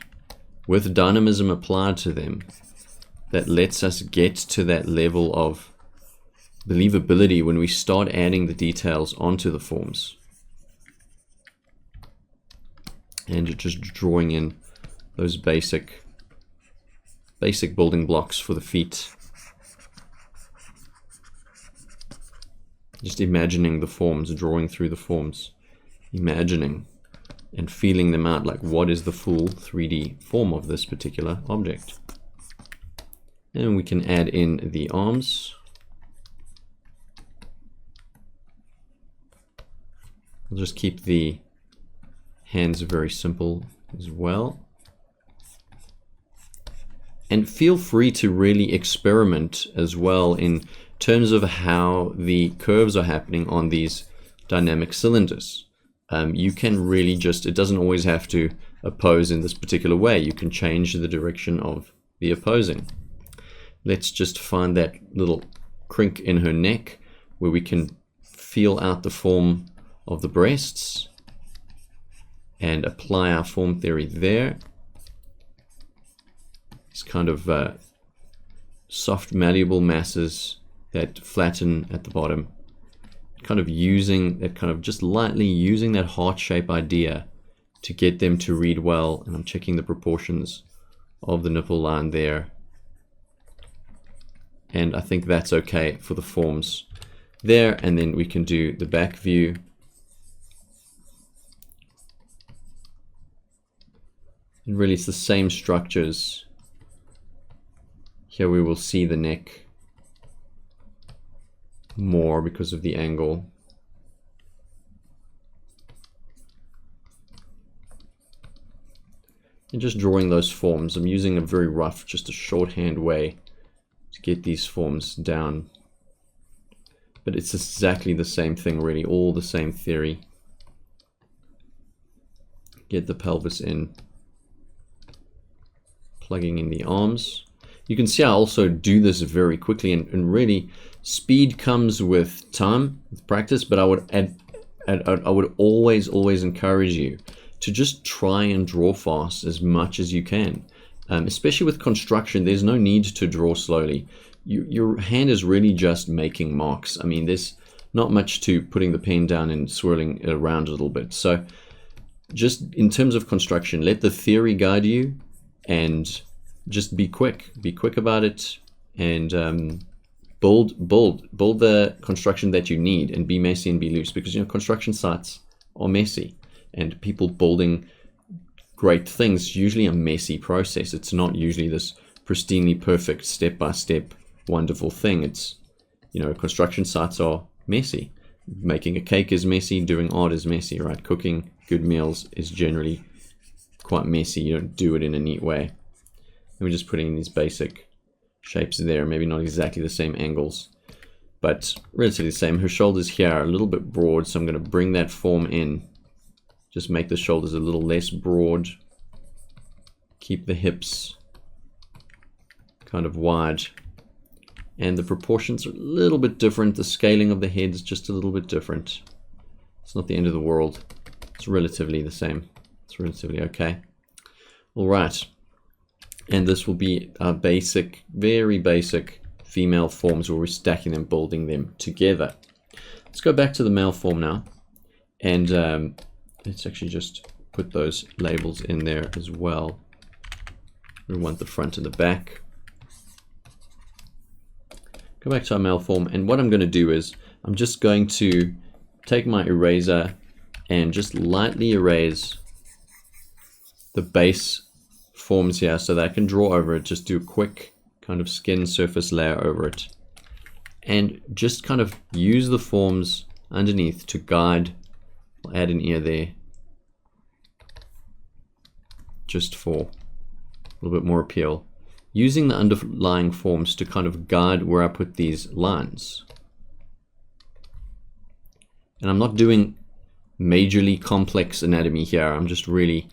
Speaker 1: with dynamism applied to them that lets us get to that level of believability when we start adding the details onto the forms. And just drawing in those basic building blocks for the feet. Just imagining the forms, drawing through the forms, imagining and feeling them out, like what is the full 3D form of this particular object. And we can add in the arms. We'll just keep the hands very simple as well. And feel free to really experiment as well in terms of how the curves are happening on these dynamic cylinders. You can really just, it doesn't always have to oppose in this particular way. You can change the direction of the opposing. Let's just find that little crink in her neck where we can feel out the form of the breasts and apply our form theory there. These kind of soft malleable masses that flatten at the bottom, kind of using that, kind of just lightly using that heart shape idea to get them to read well. And I'm checking the proportions of the nipple line there, and I think that's okay for the forms there. And then we can do the back view. And really it's the same structures. Here we will see the neck more because of the angle. And just drawing those forms. I'm using a very rough, just a shorthand way to get these forms down. But it's exactly the same thing really, all the same theory. Get the pelvis in. Plugging in the arms. You can see I also do this very quickly, and really speed comes with time, with practice, but I would always encourage you to just try and draw fast as much as you can. Especially with construction, there's no need to draw slowly. Your hand is really just making marks. I mean, there's not much to putting the pen down and swirling it around a little bit. So just in terms of construction, let the theory guide you, and just be quick about it, and build the construction that you need, and be messy and be loose, because construction sites are messy, and people building great things usually a messy process. It's not usually this pristinely perfect step-by-step wonderful thing. It's, construction sites are messy. Making a cake is messy, doing art is messy, right? Cooking good meals is generally quite messy. You don't do it in a neat way. And we're just putting in these basic shapes there, maybe not exactly the same angles, but relatively the same. Her shoulders here are a little bit broad, so I'm going to bring that form in. Just make the shoulders a little less broad. Keep the hips kind of wide. And the proportions are a little bit different. The scaling of the head is just a little bit different. It's not the end of the world. It's relatively the same. It's relatively okay. All right. And this will be our basic, very basic female forms where we're stacking them, building them together. Let's go back to the male form now. And let's actually just put those labels in there as well. We want the front and the back. Go back to our male form. And what I'm going to do is I'm just going to take my eraser and just lightly erase the base forms here so that I can draw over it, just do a quick kind of skin surface layer over it, and just kind of use the forms underneath to guide. I'll add an ear there just for a little bit more appeal, using the underlying forms to kind of guide where I put these lines. And I'm not doing majorly complex anatomy here. I'm just really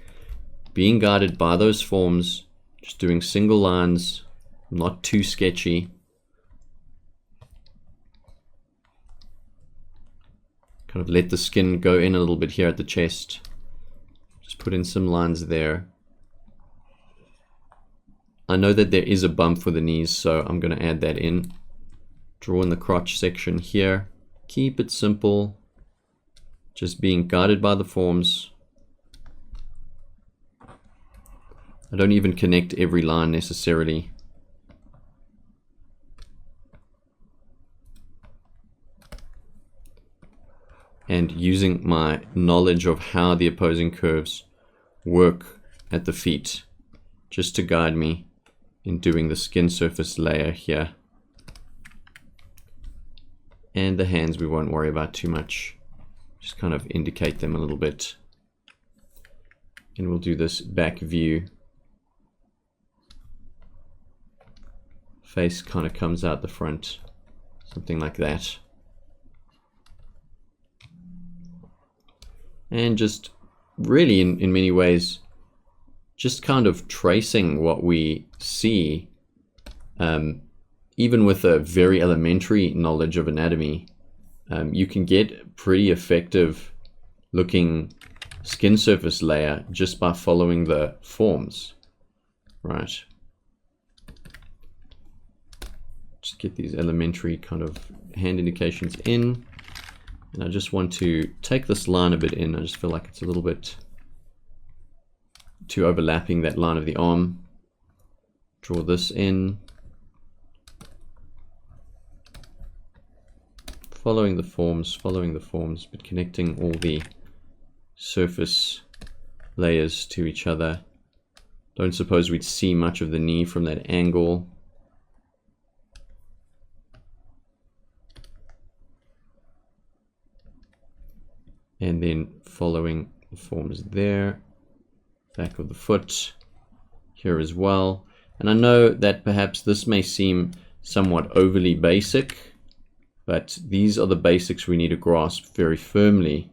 Speaker 1: being guided by those forms, just doing single lines, not too sketchy. Kind of let the skin go in a little bit here at the chest. Just put in some lines there. I know that there is a bump for the knees, so I'm going to add that in. Draw in the crotch section here. Keep it simple. Just being guided by the forms. I don't even connect every line necessarily. And using my knowledge of how the opposing curves work at the feet just to guide me in doing the skin surface layer here. And the hands we won't worry about too much. Just kind of indicate them a little bit. And we'll do this back view. Face kind of comes out the front, something like that. And just really in many ways, just kind of tracing what we see, even with a very elementary knowledge of anatomy, you can get pretty effective looking skin surface layer just by following the forms, right? Just get these elementary kind of hand indications in. And I just want to take this line a bit in. I just feel like it's a little bit too overlapping that line of the arm. Draw this in. Following the forms, but connecting all the surface layers to each other. Don't suppose we'd see much of the knee from that angle. And then following the forms there, back of the foot here as well. And I know that perhaps this may seem somewhat overly basic, but these are the basics we need to grasp very firmly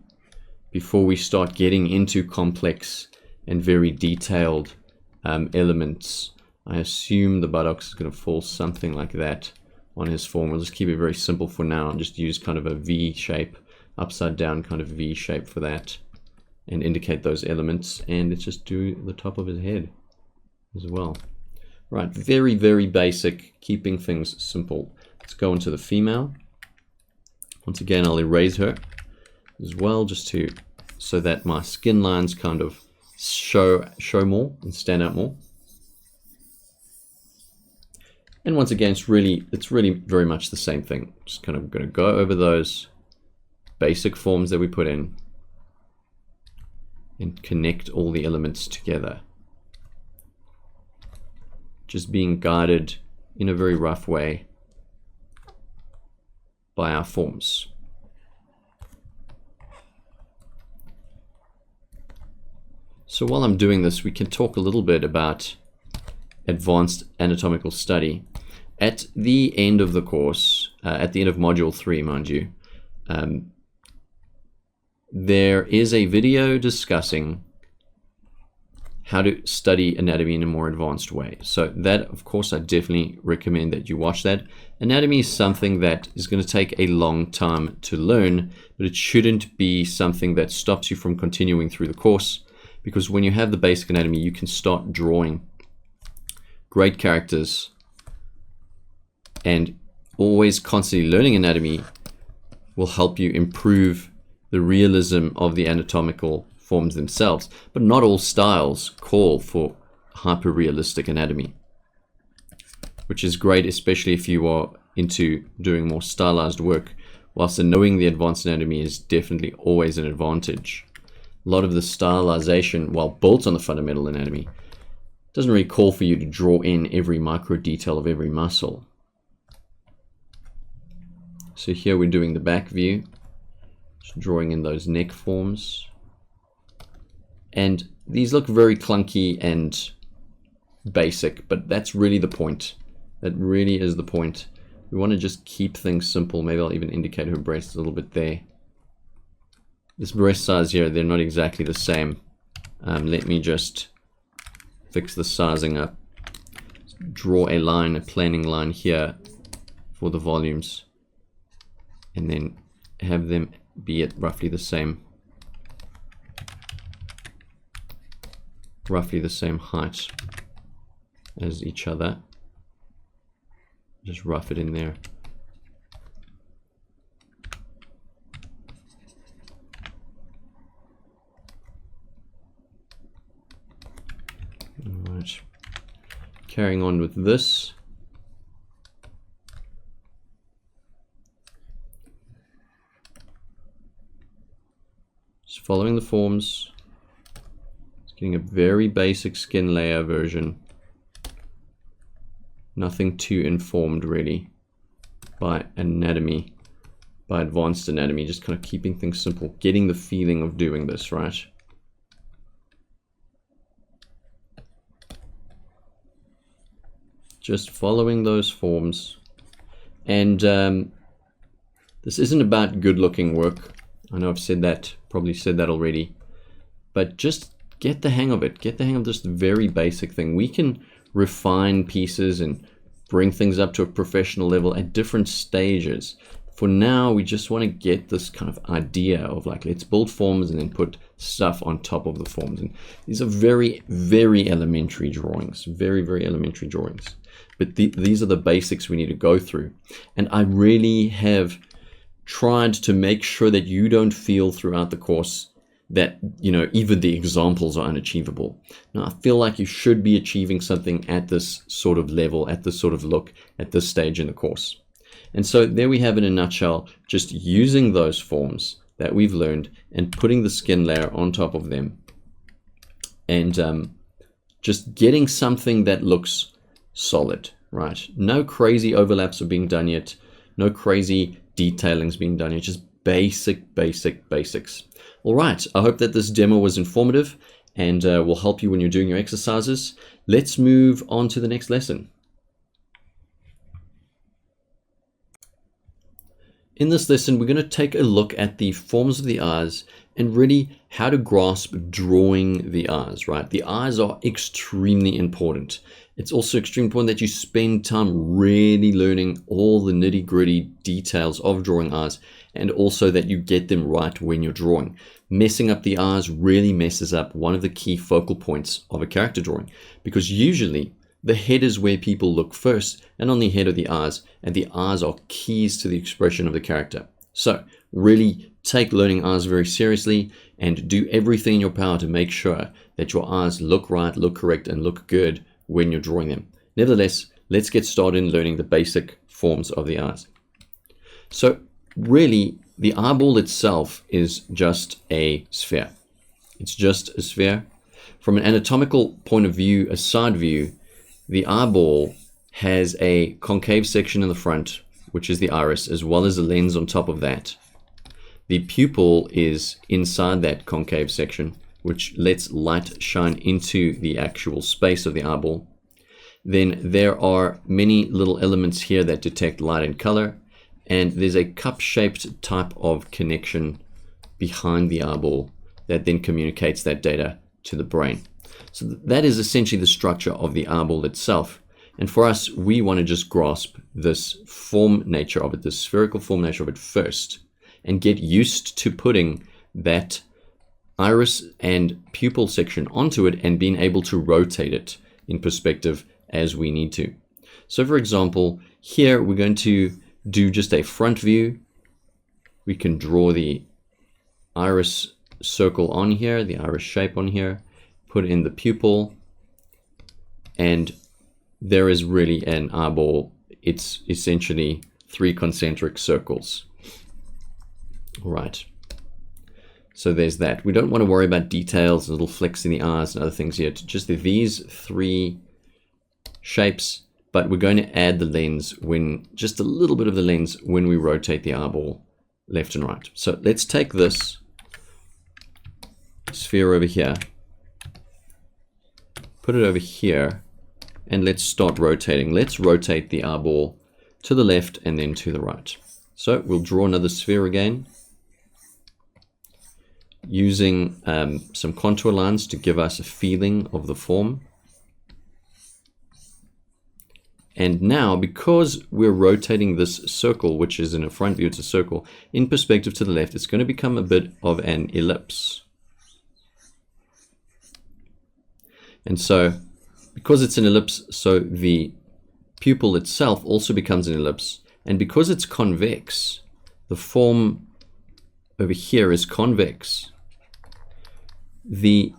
Speaker 1: before we start getting into complex and very detailed elements. I assume the buttocks is going to fall something like that on his form. We'll just keep it very simple for now and just use kind of a V shape, upside down kind of V shape for that, and indicate those elements. And let's just do the top of his head as well. Right, very, very basic, keeping things simple. Let's go into the female. Once again, I'll erase her as well, just so that my skin lines kind of show more and stand out more. And once again, it's really very much the same thing. Just kind of going to go over those basic forms that we put in and connect all the elements together. Just being guided in a very rough way by our forms. So while I'm doing this, we can talk a little bit about advanced anatomical study. At the end of the course, at the end of module 3, mind you, there is a video discussing how to study anatomy in a more advanced way. So that, of course, I definitely recommend that you watch that. Anatomy is something that is going to take a long time to learn, but it shouldn't be something that stops you from continuing through the course, because when you have the basic anatomy, you can start drawing great characters, and always constantly learning anatomy will help you improve the realism of the anatomical forms themselves. But not all styles call for hyper-realistic anatomy, which is great, especially if you are into doing more stylized work, whilst knowing the advanced anatomy is definitely always an advantage. A lot of the stylization, while built on the fundamental anatomy, doesn't really call for you to draw in every micro detail of every muscle. So here we're doing the back view, just drawing in those neck forms. And these look very clunky and basic, but that's really the point. That really is the point. We want to just keep things simple. Maybe I'll even indicate her breast a little bit there. This breast size here, they're not exactly the same. Let me just fix the sizing up. Draw a line, a planning line here for the volumes, and then have them be at roughly the same height as each other. Just rough it in there. All right. Carrying on with this. Just following the forms. Just getting a very basic skin layer version. Nothing too informed really by anatomy, by advanced anatomy, just kind of keeping things simple, getting the feeling of doing this, right? Just following those forms. And this isn't about good looking work. I know I've said that, probably said that already, but just get the hang of it. Get the hang of this very basic thing. We can refine pieces and bring things up to a professional level at different stages. For now, we just want to get this kind of idea of like, let's build forms and then put stuff on top of the forms. And these are very, very elementary drawings, very, very elementary drawings. But these are the basics we need to go through. And I really have tried to make sure that you don't feel throughout the course that, you know, even the examples are unachievable. Now, I feel like you should be achieving something at this sort of level, at this sort of look, at this stage in the course. And so there we have in a nutshell, just using those forms that we've learned and putting the skin layer on top of them. And just getting something that looks solid, right? No crazy overlaps are being done yet. No crazy detailings being done yet. Just basics. All right, I hope that this demo was informative and will help you when you're doing your exercises. Let's move on to the next lesson. In this lesson, we're going to take a look at the forms of the eyes and really how to grasp drawing the eyes, right? The eyes are extremely important. It's also extremely important that you spend time really learning all the nitty-gritty details of drawing eyes, and also that you get them right when you're drawing. Messing up the eyes really messes up one of the key focal points of a character drawing, because usually the head is where people look first, and on the head are the eyes, and the eyes are keys to the expression of the character. So really take learning eyes very seriously and do everything in your power to make sure that your eyes look right, look correct, and look good when you're drawing them. Nevertheless, let's get started in learning the basic forms of the eyes. So really, the eyeball itself is just a sphere. It's just a sphere. From an anatomical point of view, a side view, the eyeball has a concave section in the front, which is the iris, as well as a lens on top of that. The pupil is inside that concave section, which lets light shine into the actual space of the eyeball. Then there are many little elements here that detect light and color, and there's a cup-shaped type of connection behind the eyeball that then communicates that data to the brain. So that is essentially the structure of the eyeball itself. And for us, we want to just grasp this form nature of it, the spherical form nature of it first, and get used to putting that iris and pupil section onto it and being able to rotate it in perspective as we need to. So for example, here we're going to do just a front view. We can draw the iris circle on here, the iris shape on here, put in the pupil, and there is really an eyeball. It's essentially 3 concentric circles. All right. So there's that. We don't want to worry about details, little flicks in the eyes and other things yet. Just these 3 shapes, but we're going to add the lens when, just a little bit of the lens when we rotate the eyeball left and right. So let's take this sphere over here, put it over here, and let's start rotating. Let's rotate the eyeball to the left and then to the right. So we'll draw another sphere again, using some contour lines to give us a feeling of the form. And now, because we're rotating this circle, which is in a front view, it's a circle, in perspective to the left, it's going to become a bit of an ellipse. And so, because it's an ellipse, so the pupil itself also becomes an ellipse. And because it's convex, the form over here is convex. The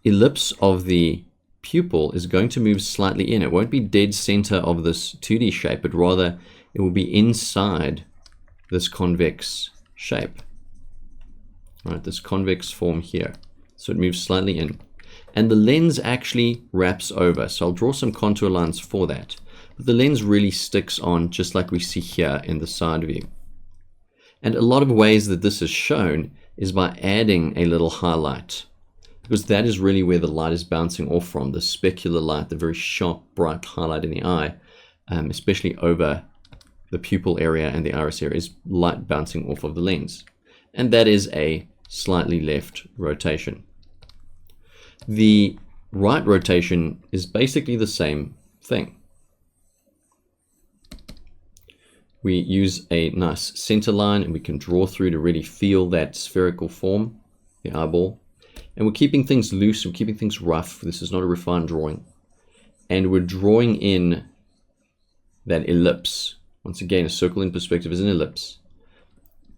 Speaker 1: ellipse of the pupil is going to move slightly in. It won't be dead center of this 2D shape, but rather it will be inside this convex shape. Right, this convex form here. So it moves slightly in. And the lens actually wraps over. So I'll draw some contour lines for that. But the lens really sticks on, just like we see here in the side view. And a lot of ways that this is shown is by adding a little highlight, because that is really where the light is bouncing off from, the specular light, the very sharp, bright highlight in the eye, especially over the pupil area and the iris area, is light bouncing off of the lens. And that is a slightly left rotation. The right rotation is basically the same thing. We use a nice center line, and we can draw through to really feel that spherical form, the eyeball. And we're keeping things loose, we're keeping things rough. This is not a refined drawing. And we're drawing in that ellipse. Once again, a circle in perspective is an ellipse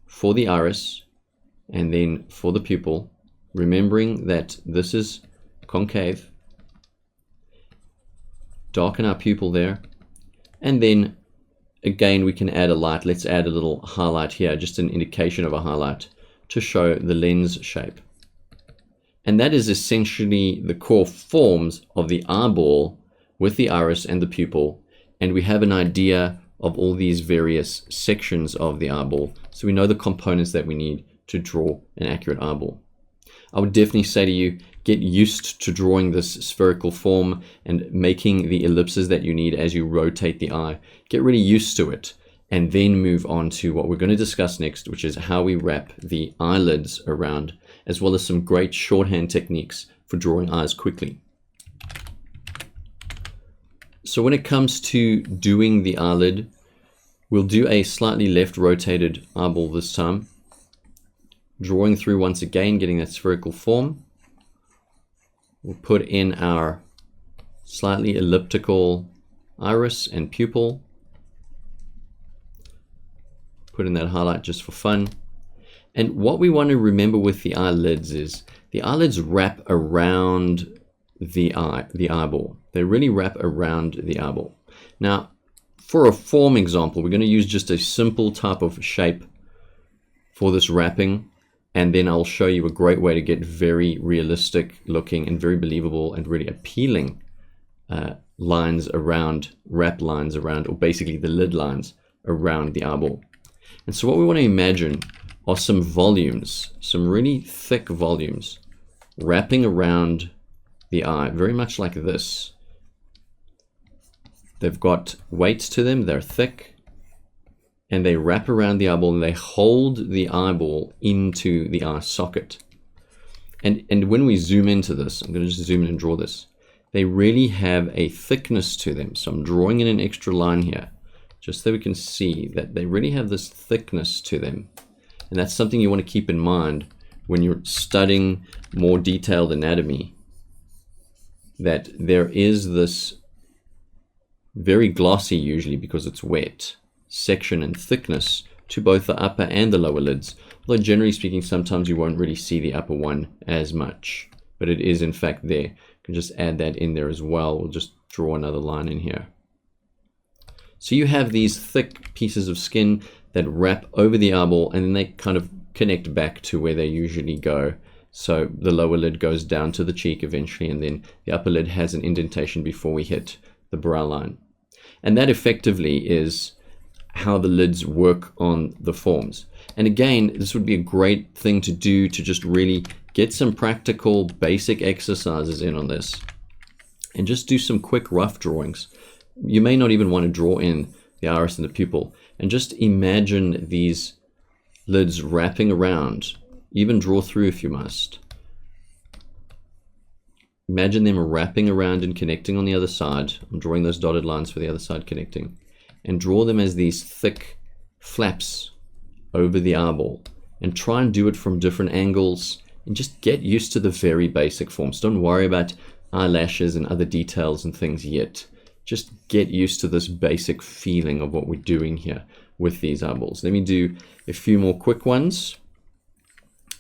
Speaker 1: for the iris, and then for the pupil, remembering that this is concave. Darken our pupil there, and then again we can add a light. Let's add a little highlight here, just an indication of a highlight to show the lens shape. And that is essentially the core forms of the eyeball with the iris and the pupil. And we have an idea of all these various sections of the eyeball, so we know the components that we need to draw an accurate eyeball. I would definitely say to you, get used to drawing this spherical form and making the ellipses that you need as you rotate the eye. Get really used to it, and then move on to what we're going to discuss next, which is how we wrap the eyelids around, as well as some great shorthand techniques for drawing eyes quickly. So when it comes to doing the eyelid, we'll do a slightly left rotated eyeball this time. Drawing through once again, getting that spherical form. We'll put in our slightly elliptical iris and pupil. Put in that highlight just for fun. And what we want to remember with the eyelids is the eyelids wrap around the eyeball. They really wrap around the eyeball. Now, for a form example, we're going to use just a simple type of shape for this wrapping. And then I'll show you a great way to get very realistic looking and very believable and really appealing lines around, wrap lines around, or basically the lid lines around the eyeball. And so what we want to imagine are some volumes, some really thick volumes wrapping around the eye, very much like this. They've got weights to them, they're thick, and they wrap around the eyeball and they hold the eyeball into the eye socket. And when we zoom into this, I'm going to just zoom in and draw this, they really have a thickness to them. So I'm drawing in an extra line here, just so we can see that they really have this thickness to them. And that's something you want to keep in mind when you're studying more detailed anatomy, that there is this very glossy usually because it's wet, section and thickness to both the upper and the lower lids. Although generally speaking, sometimes you won't really see the upper one as much, but it is in fact there. You can just add that in there as well. We'll just draw another line in here. So you have these thick pieces of skin that wrap over the eyeball, and then they kind of connect back to where they usually go. So the lower lid goes down to the cheek eventually, and then the upper lid has an indentation before we hit the brow line. And that effectively is how the lids work on the forms. And again, this would be a great thing to do to just really get some practical basic exercises in on this and just do some quick rough drawings. You may not even want to draw in the iris and the pupil, and just imagine these lids wrapping around. Even draw through if you must. Imagine them wrapping around and connecting on the other side. I'm drawing those dotted lines for the other side connecting. And draw them as these thick flaps over the eyeball. And try and do it from different angles. And just get used to the very basic forms. Don't worry about eyelashes and other details and things yet. Just get used to this basic feeling of what we're doing here with these eyeballs. Let me do a few more quick ones.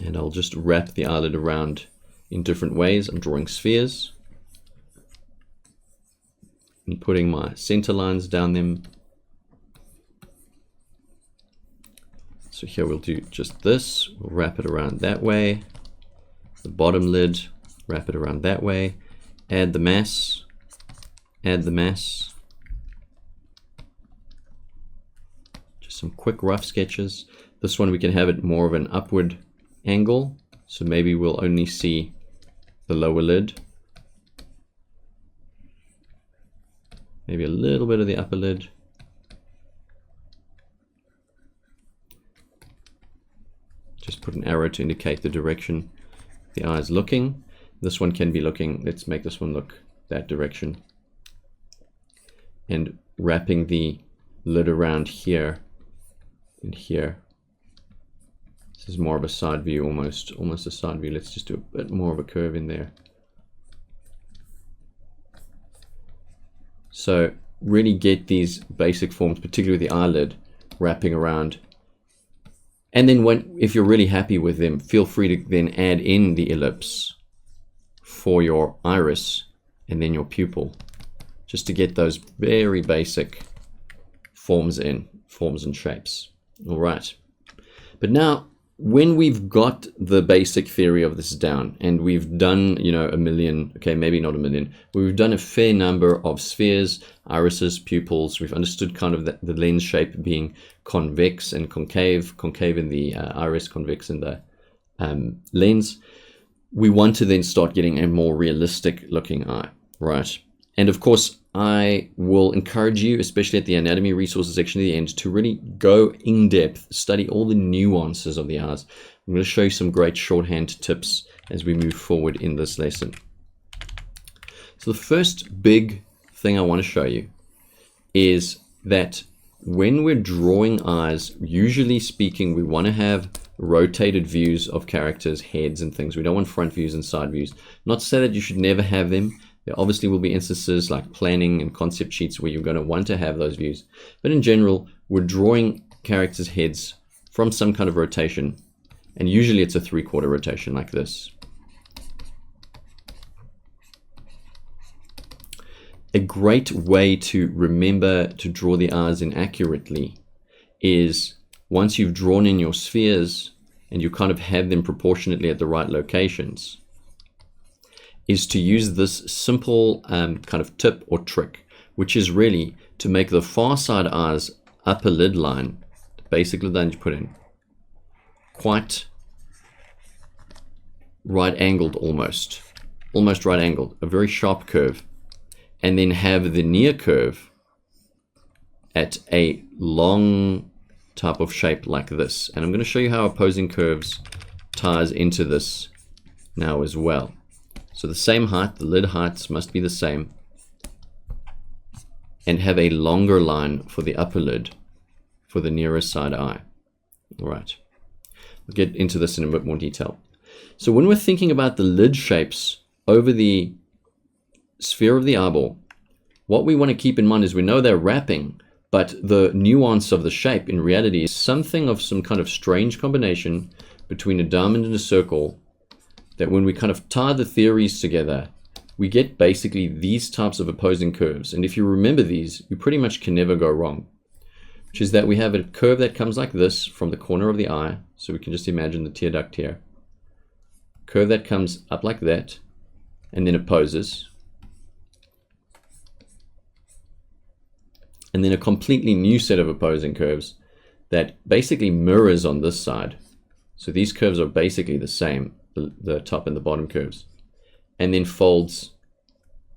Speaker 1: And I'll just wrap the eyelid around in different ways. I'm drawing spheres and putting my center lines down them. So here we'll do just this. We'll wrap it around that way. The bottom lid, wrap it around that way. Add the mass. Add the mass. Just some quick rough sketches. This one we can have it more of an upward angle, so maybe we'll only see the lower lid, maybe a little bit of the upper lid, just put an arrow to indicate the direction the eye is looking. This one can be looking, let's make this one look that direction, and wrapping the lid around here and here. This is more of a side view, almost a side view. Let's just do a bit more of a curve in there. So really get these basic forms, particularly the eyelid, wrapping around. And then if you're really happy with them, feel free to then add in the ellipse for your iris and then your pupil, just to get those very basic forms and shapes. All right. But now, when we've got the basic theory of this down, and we've done, a million, okay, maybe not a million, but we've done a fair number of spheres, irises, pupils, we've understood kind of the lens shape being convex and concave in the iris, convex in the lens, we want to then start getting a more realistic looking eye, right? And of course, I will encourage you, especially at the anatomy resources section at the end, to really go in depth, study all the nuances of the eyes. I'm going to show you some great shorthand tips as we move forward in this lesson. So the first big thing I want to show you is that when we're drawing eyes, usually speaking, we want to have rotated views of characters' heads and things. We don't want front views and side views. Not to say that you should never have them. There obviously will be instances like planning and concept sheets where you're going to want to have those views. But in general, we're drawing characters' heads from some kind of rotation. And usually it's a 3/4 rotation like this. A great way to remember to draw the eyes in accurately is once you've drawn in your spheres and you kind of have them proportionately at the right locations, is to use this simple kind of tip or trick, which is really to make the far side eyes upper lid line, the basic lid line you put in, quite right angled almost right angled, a very sharp curve, and then have the near curve at a long type of shape like this. And I'm going to show you how opposing curves ties into this now as well. So the same height, the lid heights must be the same, and have a longer line for the upper lid for the nearest side eye. All right, we'll get into this in a bit more detail. So when we're thinking about the lid shapes over the sphere of the eyeball, What we want to keep in mind is we know they're wrapping, but the nuance of the shape in reality is something of some kind of strange combination between a diamond and a circle, that when we kind of tie the theories together, we get basically these types of opposing curves. And if you remember these, you pretty much can never go wrong. Which is that we have a curve that comes like this from the corner of the eye. So we can just imagine the tear duct here. Curve that comes up like that, and then opposes. And then a completely new set of opposing curves that basically mirrors on this side. So these curves are basically the same, the top and the bottom curves. And then folds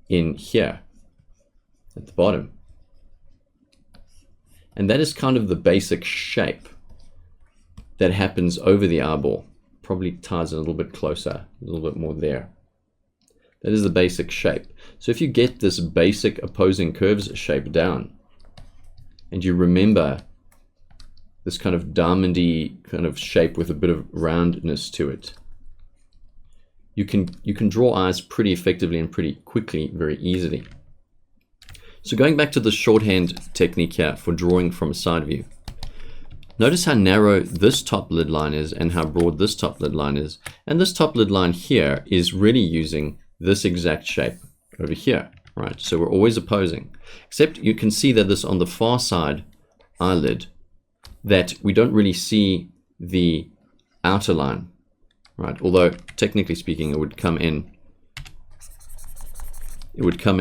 Speaker 1: in here at the bottom. And that is kind of the basic shape that happens over the eyeball. Probably ties it a little bit closer, a little bit more there. That is the basic shape. So if you get this basic opposing curves shape down, and you remember this kind of diamondy kind of shape with a bit of roundness to it, you can draw eyes pretty effectively and pretty quickly, very easily. So going back to the shorthand technique here for drawing from a side view, notice how narrow this top lid line is and how broad this top lid line is. And this top lid line here is really using this exact shape over here, right? So we're always opposing, except you can see that this on the far side eyelid, that we don't really see the outer line, right? Although technically speaking, it would come in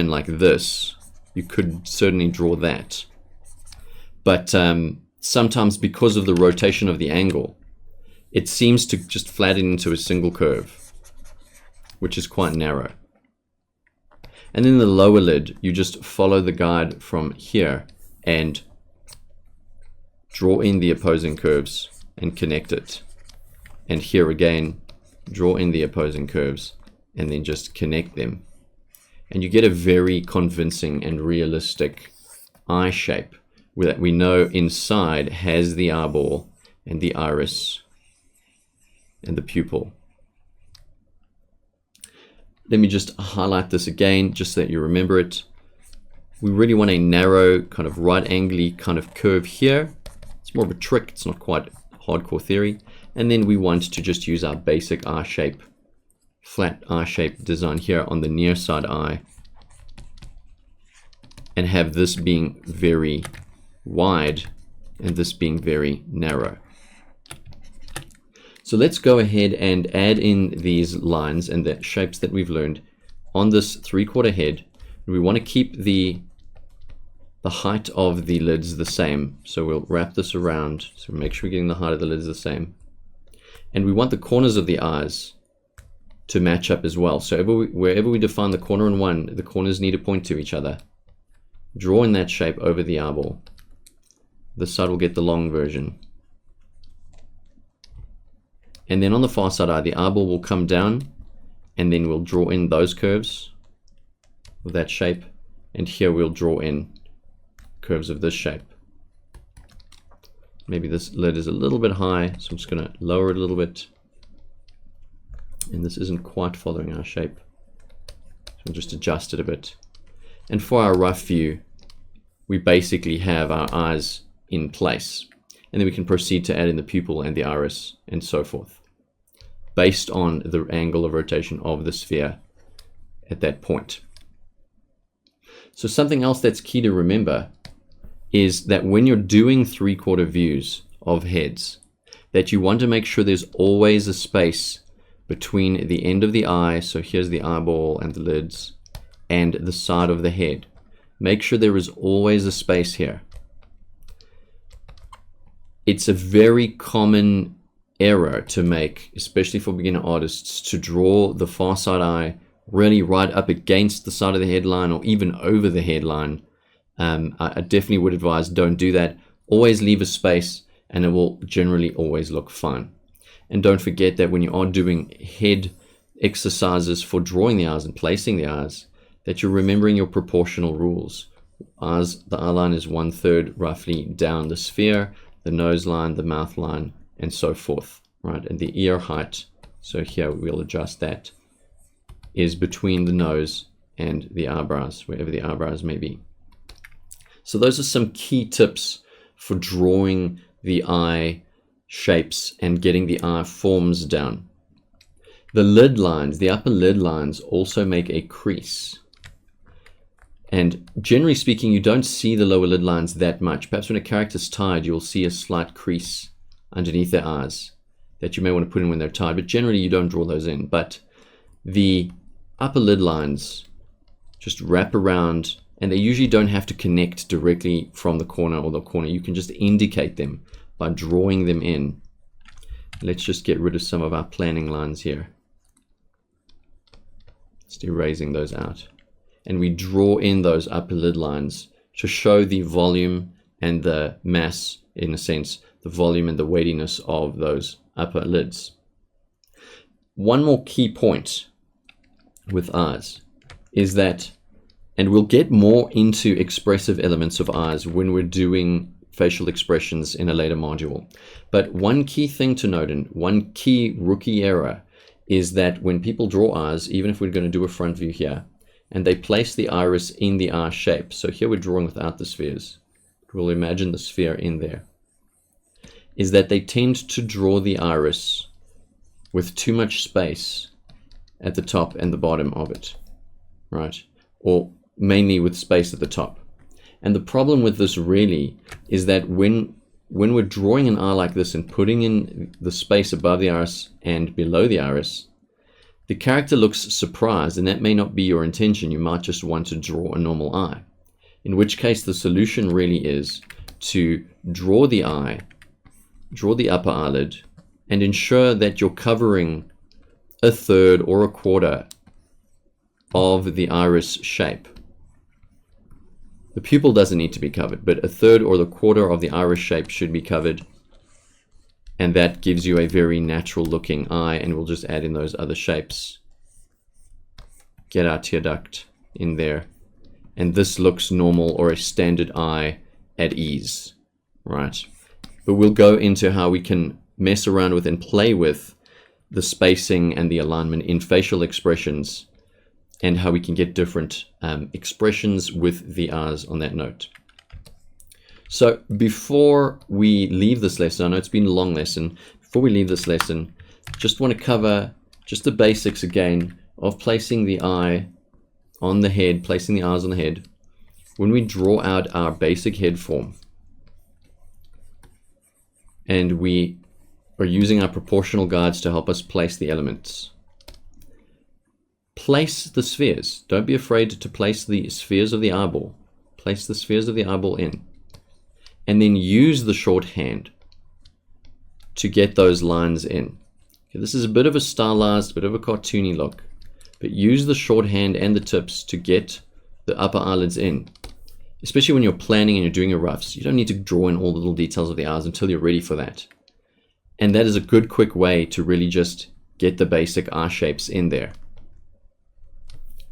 Speaker 1: like this. You could certainly draw that. But sometimes because of the rotation of the angle, it seems to just flatten into a single curve, which is quite narrow. And then the lower lid, you just follow the guide from here and draw in the opposing curves and connect it. And here again, draw in the opposing curves and then just connect them. And you get a very convincing and realistic eye shape that we know inside has the eyeball and the iris and the pupil. Let me just highlight this again, just so that you remember it. We really want a narrow, kind of right-angly kind of curve here. It's more of a trick, it's not quite hardcore theory. And then we want to just use our basic eye shape, flat eye shape design here on the near side eye, and have this being very wide and this being very narrow. So let's go ahead and add in these lines and the shapes that we've learned on this 3/4 head. We want to keep the height of the lids the same. So we'll wrap this around, so make sure we're getting the height of the lids the same. And we want the corners of the eyes to match up as well. So wherever we define the corner in one, the corners need to point to each other. Draw in that shape over the eyeball. This side will get the long version. And then on the far side eye, the eyeball will come down, and then we'll draw in those curves of that shape. And here we'll draw in curves of this shape. Maybe this lid is a little bit high, so I'm just going to lower it a little bit. And this isn't quite following our shape, so we'll just adjust it a bit. And for our rough view, we basically have our eyes in place. And then we can proceed to add in the pupil and the iris and so forth, based on the angle of rotation of the sphere at that point. So something else that's key to remember is that when you're doing 3/4 views of heads, that you want to make sure there's always a space between the end of the eye, so here's the eyeball and the lids, and the side of the head. Make sure there is always a space here. It's a very common error to make, especially for beginner artists, to draw the far side eye really right up against the side of the headline or even over the headline. I definitely would advise don't do that. Always leave a space and it will generally always look fine. And don't forget that when you are doing head exercises for drawing the eyes and placing the eyes, that you're remembering your proportional rules. As the eye line is 1/3 roughly down the sphere, the nose line, the mouth line, and so forth, right? And the ear height, so here we'll adjust that, is between the nose and the eyebrows, wherever the eyebrows may be. So those are some key tips for drawing the eye shapes and getting the eye forms down. The lid lines, the upper lid lines also make a crease. And generally speaking, you don't see the lower lid lines that much. Perhaps when a character's tied, you'll see a slight crease underneath their eyes that you may want to put in when they're tied, but generally you don't draw those in. But the upper lid lines just wrap around, and they usually don't have to connect directly from the corner or the corner. You can just indicate them by drawing them in. Let's just get rid of some of our planning lines here. Just erasing those out. And we draw in those upper lid lines to show the volume and the mass, in a sense, the volume and the weightiness of those upper lids. One more key point with eyes is that, and we'll get more into expressive elements of eyes when we're doing facial expressions in a later module, but one key thing to note, and one key rookie error, is that when people draw eyes, even if we're going to do a front view here, and they place the iris in the eye shape. So here we're drawing without the spheres. We'll imagine the sphere in there. Is that they tend to draw the iris with too much space at the top and the bottom of it, right? Or mainly with space at the top. And the problem with this really is that when we're drawing an eye like this and putting in the space above the iris and below the iris, the character looks surprised, and that may not be your intention. You might just want to draw a normal eye. In which case the solution really is to draw the eye, draw the upper eyelid, and ensure that you're covering a third or a quarter of the iris shape. The pupil doesn't need to be covered, but a third or the quarter of the iris shape should be covered. And that gives you a very natural looking eye, and we'll just add in those other shapes. Get our tear duct in there. And this looks normal, or a standard eye at ease, right? But we'll go into how we can mess around with and play with the spacing and the alignment in facial expressions, and how we can get different expressions with the eyes on that note. So before we leave this lesson, I know it's been a long lesson, before we leave this lesson, just want to cover just the basics again of placing the eye on the head, placing the eyes on the head. When we draw out our basic head form, and we are using our proportional guides to help us place the elements. Place the spheres. Don't be afraid to place the spheres of the eyeball. Place the spheres of the eyeball in. And then use the shorthand to get those lines in. Okay, this is a bit of a stylized, bit of a cartoony look, but use the shorthand and the tips to get the upper eyelids in. Especially when you're planning and you're doing your roughs. You don't need to draw in all the little details of the eyes until you're ready for that. And that is a good quick way to really just get the basic eye shapes in there.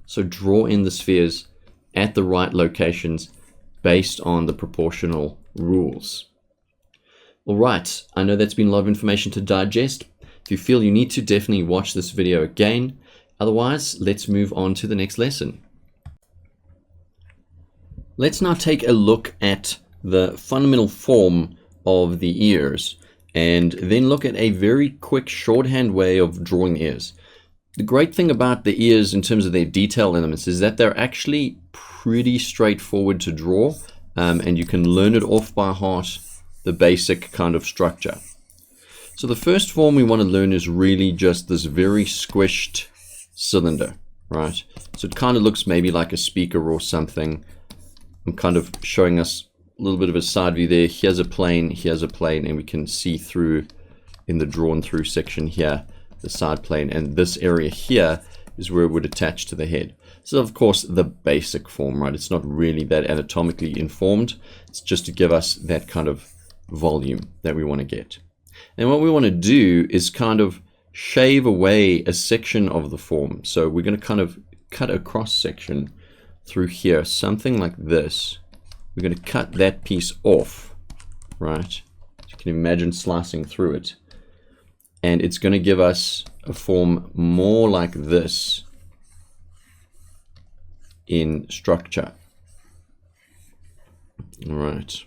Speaker 1: So draw in the spheres at the right locations based on the proportional rules. All right, I know that's been a lot of information to digest. If you feel you need to, definitely watch this video again. Otherwise, let's move on to the next lesson. Let's now take a look at the fundamental form of the ears, and then look at a very quick shorthand way of drawing the ears. The great thing about the ears in terms of their detail elements is that they're actually pretty straightforward to draw, and you can learn it off by heart, the basic kind of structure. So the first form we want to learn is really just this very squished cylinder, right? So it kind of looks maybe like a speaker or something. I'm kind of showing us a little bit of a side view there. Here's a plane, and we can see through in the drawn through section here, the side plane, and this area here is where it would attach to the head. So of course the basic form, right? It's not really that anatomically informed. It's just to give us that kind of volume that we want to get. And what we want to do is kind of shave away a section of the form. So we're going to kind of cut a cross section through here, something like this. We're going to cut that piece off, right? You can imagine slicing through it. And it's going to give us a form more like this. in structure. All right,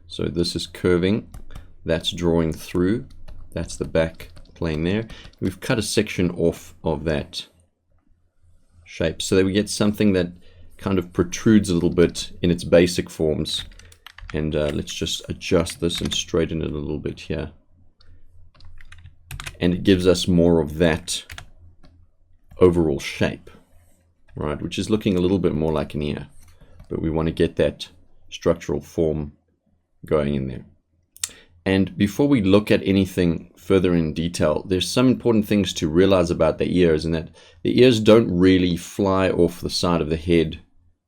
Speaker 1: so this is curving, that's drawing through, that's the back plane there. We've cut a section off of that shape so that we get something that kind of protrudes a little bit in its basic forms. And let's just adjust this and straighten it a little bit here. And it gives us more of that overall shape, right? Which is looking a little bit more like an ear, but we want to get that structural form going in there. And before we look at anything further in detail, there's some important things to realize about the ears, and that the ears don't really fly off the side of the head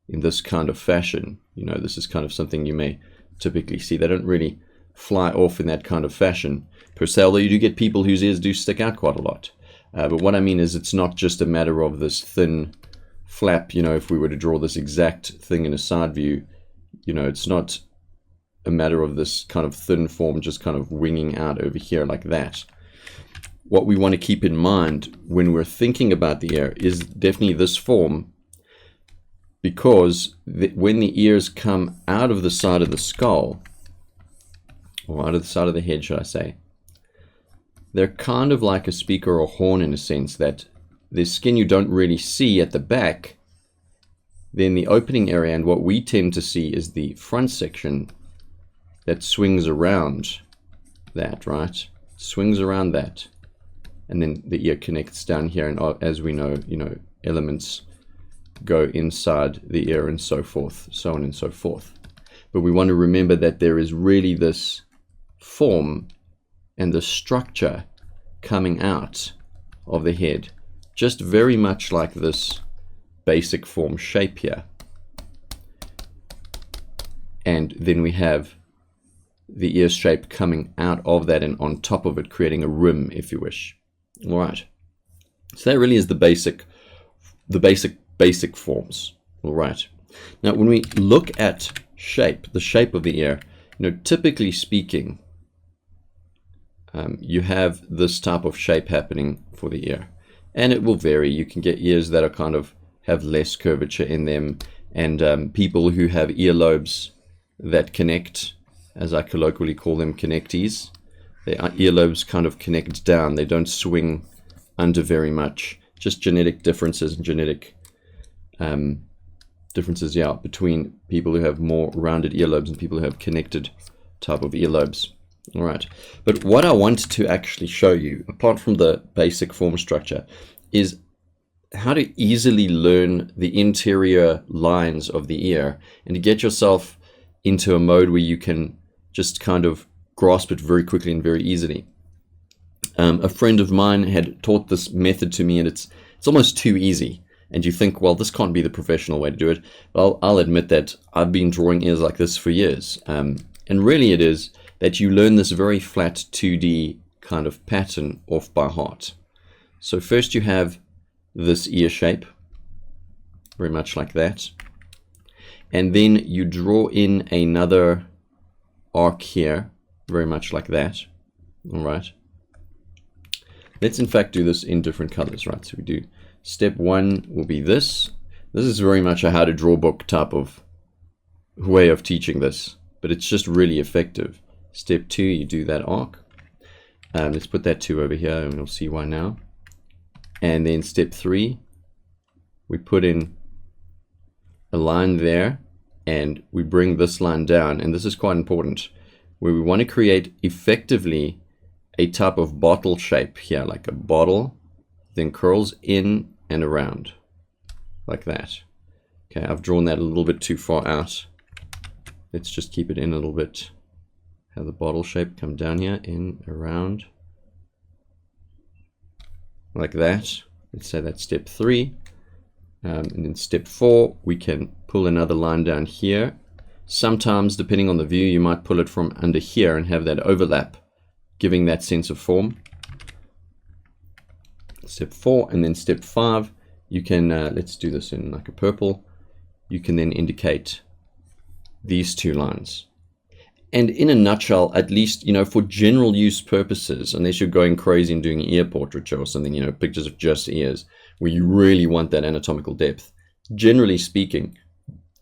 Speaker 1: in this kind of fashion. You know, this is kind of something you may typically see. They don't really fly off in that kind of fashion per se, although you do get people whose ears do stick out quite a lot. But what I mean is, it's not just a matter of this thin flap. You know, if we were to draw this exact thing in a side view, you know, it's not a matter of this kind of thin form just kind of winging out over here like that. What we want to keep in mind when we're thinking about the ear is definitely this form, because when the ears come out of the side of the skull, or out of the side of the head, should I say, they're kind of like a speaker or horn in a sense, that there's skin you don't really see at the back, then the opening area, and what we tend to see is the front section that swings around that, right? Swings around that. And then the ear connects down here, and as we know, you know, elements go inside the ear and so forth, so on and so forth. But we want to remember that there is really this form and the structure coming out of the head, just very much like this basic form shape here. And then we have the ear shape coming out of that and on top of it, creating a rim, if you wish. All right. So that really is the basic forms. All right. Now, when we look at shape, the shape of the ear, you know, typically speaking, you have this type of shape happening for the ear, and it will vary. You can get ears that are kind of have less curvature in them, and people who have earlobes that connect, as I colloquially call them, connectees. Their earlobes kind of connect down. They don't swing under very much. Just genetic differences and genetic differences, yeah, between people who have more rounded earlobes and people who have connected type of earlobes. All right. But what I want to actually show you, apart from the basic form structure, is how to easily learn the interior lines of the ear and to get yourself into a mode where you can just kind of grasp it very quickly and very easily. A friend of mine had taught this method to me, and it's almost too easy. And you think, well, this can't be the professional way to do it. Well, I'll admit that I've been drawing ears like this for years. And really it is that you learn this very flat 2D kind of pattern off by heart. So first you have this ear shape, very much like that. And then you draw in another arc here, very much like that. All right. Let's in fact do this in different colors, right? So we do step 1 will be this. This is very much a how to draw book type of way of teaching this, but it's just really effective. Step 2, you do that arc. Let's put that 2 over here, and we'll see why now. And then step 3, we put in a line there, and we bring this line down, and this is quite important, where we want to create effectively a type of bottle shape here, like a bottle, then curls in and around, like that. Okay, I've drawn that a little bit too far out. Let's just keep it in a little bit. Have the bottle shape come down here, in, around, like that. Let's say that's step 3. And then step 4, we can pull another line down here. Sometimes, depending on the view, you might pull it from under here and have that overlap, giving that sense of form. Step 4, and then step 5, you can, let's do this in like a purple. You can then indicate these 2 lines. And in a nutshell, at least, you know, for general use purposes, unless you're going crazy and doing ear portraiture or something, you know, pictures of just ears, where you really want that anatomical depth, generally speaking,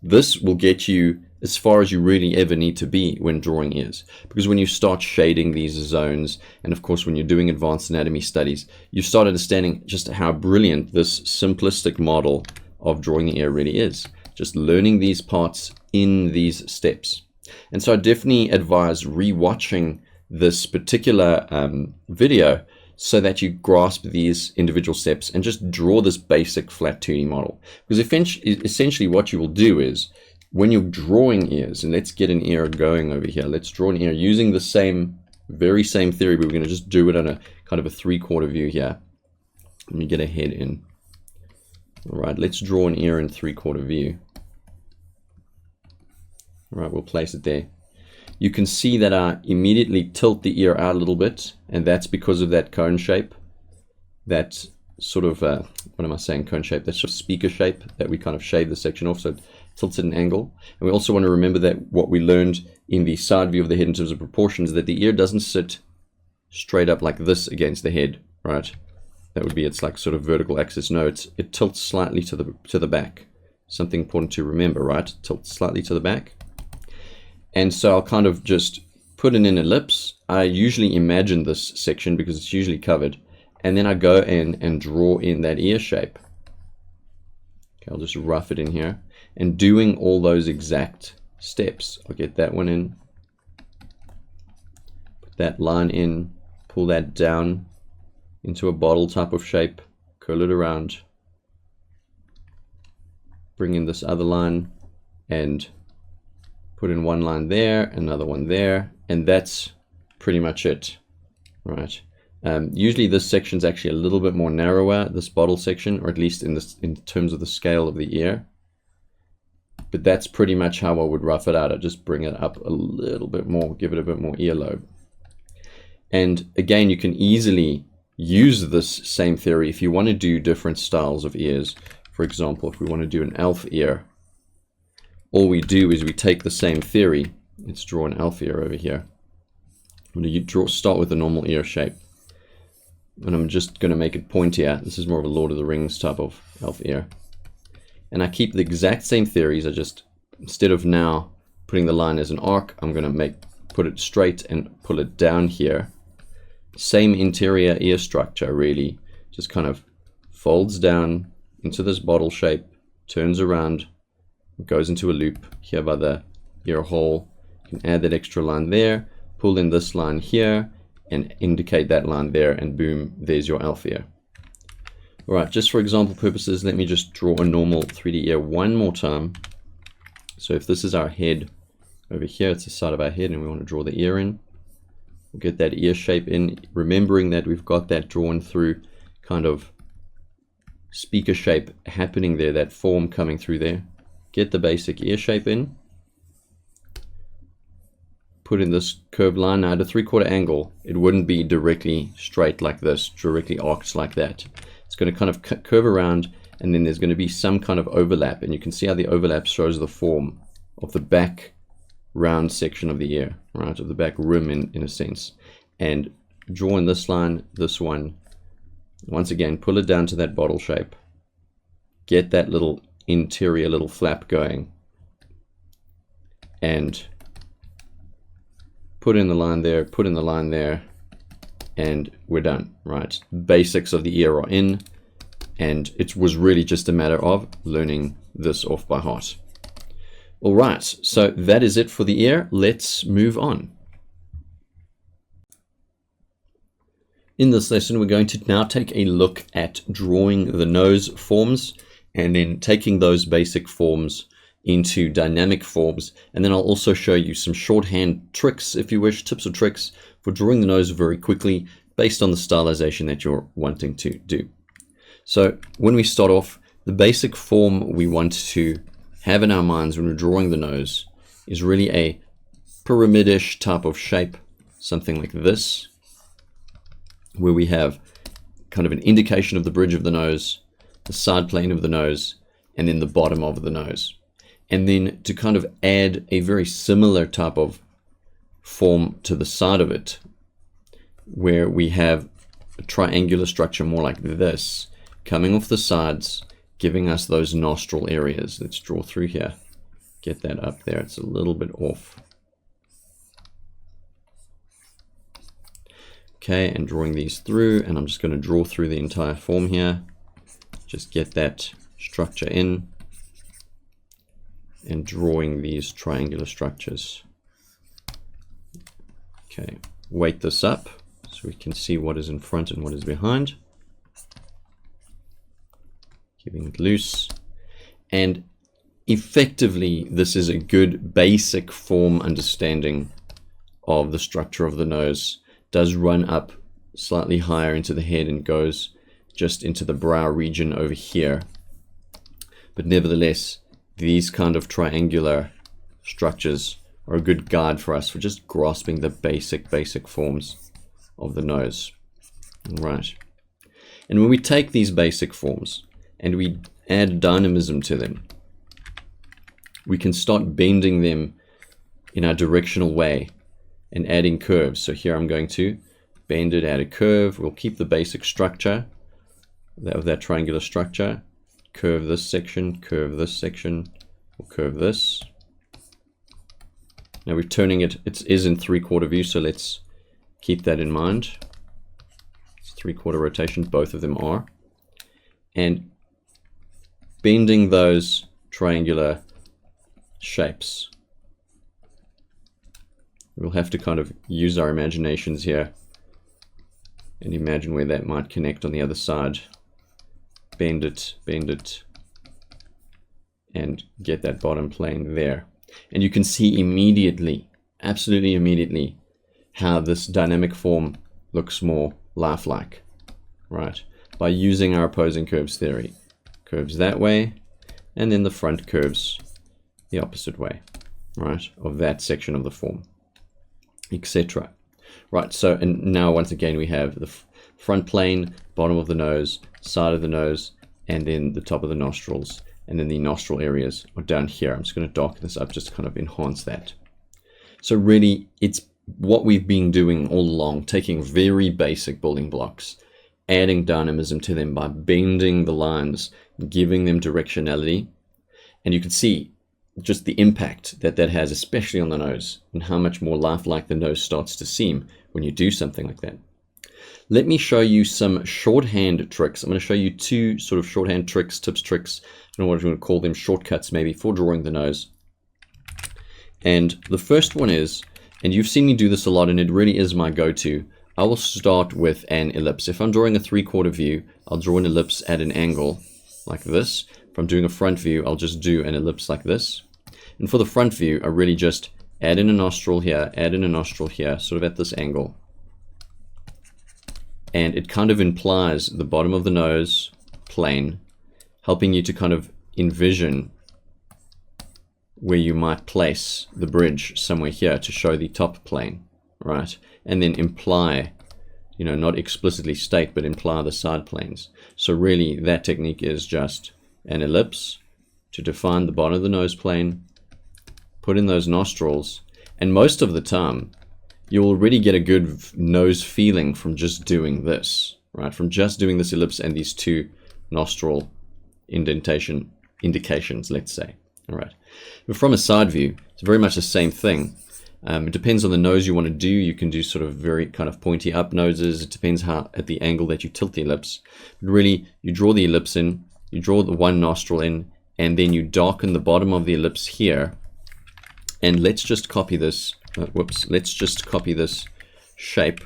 Speaker 1: this will get you as far as you really ever need to be when drawing ears. Because when you start shading these zones, and of course when you're doing advanced anatomy studies, you start understanding just how brilliant this simplistic model of drawing the ear really is. Just learning these parts in these steps. And so I definitely advise rewatching this particular video so that you grasp these individual steps and just draw this basic flat 2D model. Because essentially what you will do is, when you're drawing ears, and let's get an ear going over here. Let's draw an ear using the very same theory, but we're going to just do it on a kind of a 3/4 view here. Let me get a head in. All right, let's draw an ear in 3/4 view. All right, we'll place it there. You can see that I immediately tilt the ear out a little bit, and that's because of that cone shape. That sort of, what am I saying, cone shape? That's just speaker shape that we kind of shave the section off, so it tilts at an angle. And we also want to remember that what we learned in the side view of the head in terms of proportions, that the ear doesn't sit straight up like this against the head, right? That would be its like sort of vertical axis. No, it tilts slightly to the back. Something important to remember, right? It tilts slightly to the back. And so I'll kind of just put in an ellipse. I usually imagine this section because it's usually covered. And then I go in and draw in that ear shape. Okay, I'll just rough it in here. And doing all those exact steps. I'll get that one in. Put that line in. Pull that down into a bottle type of shape. Curl it around. Bring in this other line. And put in one line there, another one there, and that's pretty much it, right? Usually this section is actually a little bit more narrower, this bottle section, or at least in terms of the scale of the ear. But that's pretty much how I would rough it out. I just bring it up a little bit more, give it a bit more earlobe. And again, you can easily use this same theory if you want to do different styles of ears. For example, if we want to do an elf ear, all we do is we take the same theory. Let's draw an elf ear over here. I'm going to start with a normal ear shape. And I'm just going to make it pointier. This is more of a Lord of the Rings type of elf ear. And I keep the exact same theories. I just, instead of now putting the line as an arc, I'm going to put it straight and pull it down here. Same interior ear structure, really. Just kind of folds down into this bottle shape, turns around, goes into a loop here by the ear hole. You can add that extra line there, pull in this line here, and indicate that line there, and boom, there's your elf ear. All right, just for example purposes, let me just draw a normal 3D ear one more time. So if this is our head over here, it's the side of our head, and we want to draw the ear in. We'll get that ear shape in, remembering that we've got that drawn through kind of speaker shape happening there, that form coming through there. Get the basic ear shape in. Put in this curved line. Now at a 3/4 angle, it wouldn't be directly straight like this, directly arced like that. It's going to kind of curve around, and then there's going to be some kind of overlap. And you can see how the overlap shows the form of the back round section of the ear, right? Of the back rim in a sense. And draw in this line, this one. Once again, pull it down to that bottle shape. Get that little interior little flap going, and put in the line there, put in the line there, and we're done, right? Basics of the ear are in, and it was really just a matter of learning this off by heart. All right, so that is it for the ear. Let's move on. In this lesson, we're going to now take a look at drawing the nose forms, and then taking those basic forms into dynamic forms. And then I'll also show you some shorthand tricks, if you wish, tips or tricks for drawing the nose very quickly based on the stylization that you're wanting to do. So when we start off, the basic form we want to have in our minds when we're drawing the nose is really a pyramidish type of shape, something like this, where we have kind of an indication of the bridge of the nose, the side plane of the nose, and then the bottom of the nose. And then to kind of add a very similar type of form to the side of it, where we have a triangular structure more like this, coming off the sides, giving us those nostril areas. Let's draw through here. Get that up there. It's a little bit off. Okay, and drawing these through, and I'm just going to draw through the entire form here. Just get that structure in, and drawing these triangular structures. Okay, weight this up so we can see what is in front and what is behind. Keeping it loose. And effectively, this is a good basic form understanding of the structure of the nose. Does run up slightly higher into the head and goes just into the brow region over here. But nevertheless, these kind of triangular structures are a good guide for us for just grasping the basic forms of the nose. All right. And when we take these basic forms and we add dynamism to them, we can start bending them in our directional way and adding curves. So here I'm going to bend it, add a curve. We'll keep the basic structure of that triangular structure. Curve this section, we'll curve this. Now we're turning it, it is in 3/4 view, so let's keep that in mind. It's 3/4 rotation, both of them are. And bending those triangular shapes. We'll have to kind of use our imaginations here and imagine where that might connect on the other side. Bend it, and get that bottom plane there. And you can see immediately, absolutely immediately, how this dynamic form looks more lifelike, right? By using our opposing curves theory. Curves that way, and then the front curves the opposite way, right? Of that section of the form, etc. Right, so, and now once again we have the front plane, bottom of the nose, side of the nose, and then the top of the nostrils, and then the nostril areas are down here. I'm just going to darken this up just to kind of enhance that. So really, it's what we've been doing all along, taking very basic building blocks, adding dynamism to them by bending the lines, giving them directionality, and you can see just the impact that that has, especially on the nose, and how much more lifelike the nose starts to seem when you do something like that. Let me show you some shorthand tricks. I'm going to show you two sort of shorthand tricks, tips, tricks. I don't know what you want to call them, shortcuts maybe, for drawing the nose. And the first one is, and you've seen me do this a lot, and it really is my go-to, I will start with an ellipse. If I'm drawing a 3/4 view, I'll draw an ellipse at an angle like this. If I'm doing a front view, I'll just do an ellipse like this. And for the front view, I really just add in a nostril here, add in a nostril here, sort of at this angle. And it kind of implies the bottom of the nose plane, helping you to kind of envision where you might place the bridge somewhere here to show the top plane, right? And then imply, you know, not explicitly state, but imply the side planes. So really that technique is just an ellipse to define the bottom of the nose plane, put in those nostrils, and most of the time you'll already get a good nose feeling from just doing this, right? From just doing this ellipse and these two nostril indications, let's say. All right. But from a side view, it's very much the same thing. It depends on the nose you want to do. You can do sort of very kind of pointy up noses. It depends how at the angle that you tilt the ellipse. But really, you draw the ellipse in, you draw the one nostril in, and then you darken the bottom of the ellipse here. And let's just copy this. Let's just copy this shape,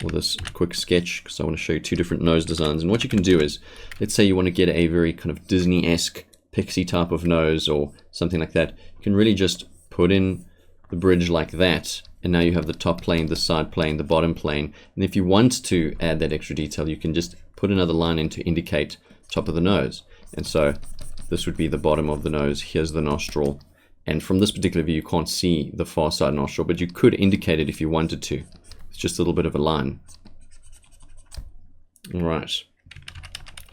Speaker 1: or this quick sketch, because I want to show you two different nose designs. And what you can do is, let's say you want to get a very kind of Disney-esque pixie type of nose or something like that. You can really just put in the bridge like that, and now you have the top plane, the side plane, the bottom plane. And if you want to add that extra detail, you can just put another line in to indicate top of the nose. And so this would be the bottom of the nose. Here's the nostril. And from this particular view, you can't see the far side nostril, but you could indicate it if you wanted to. It's just a little bit of a line. All right.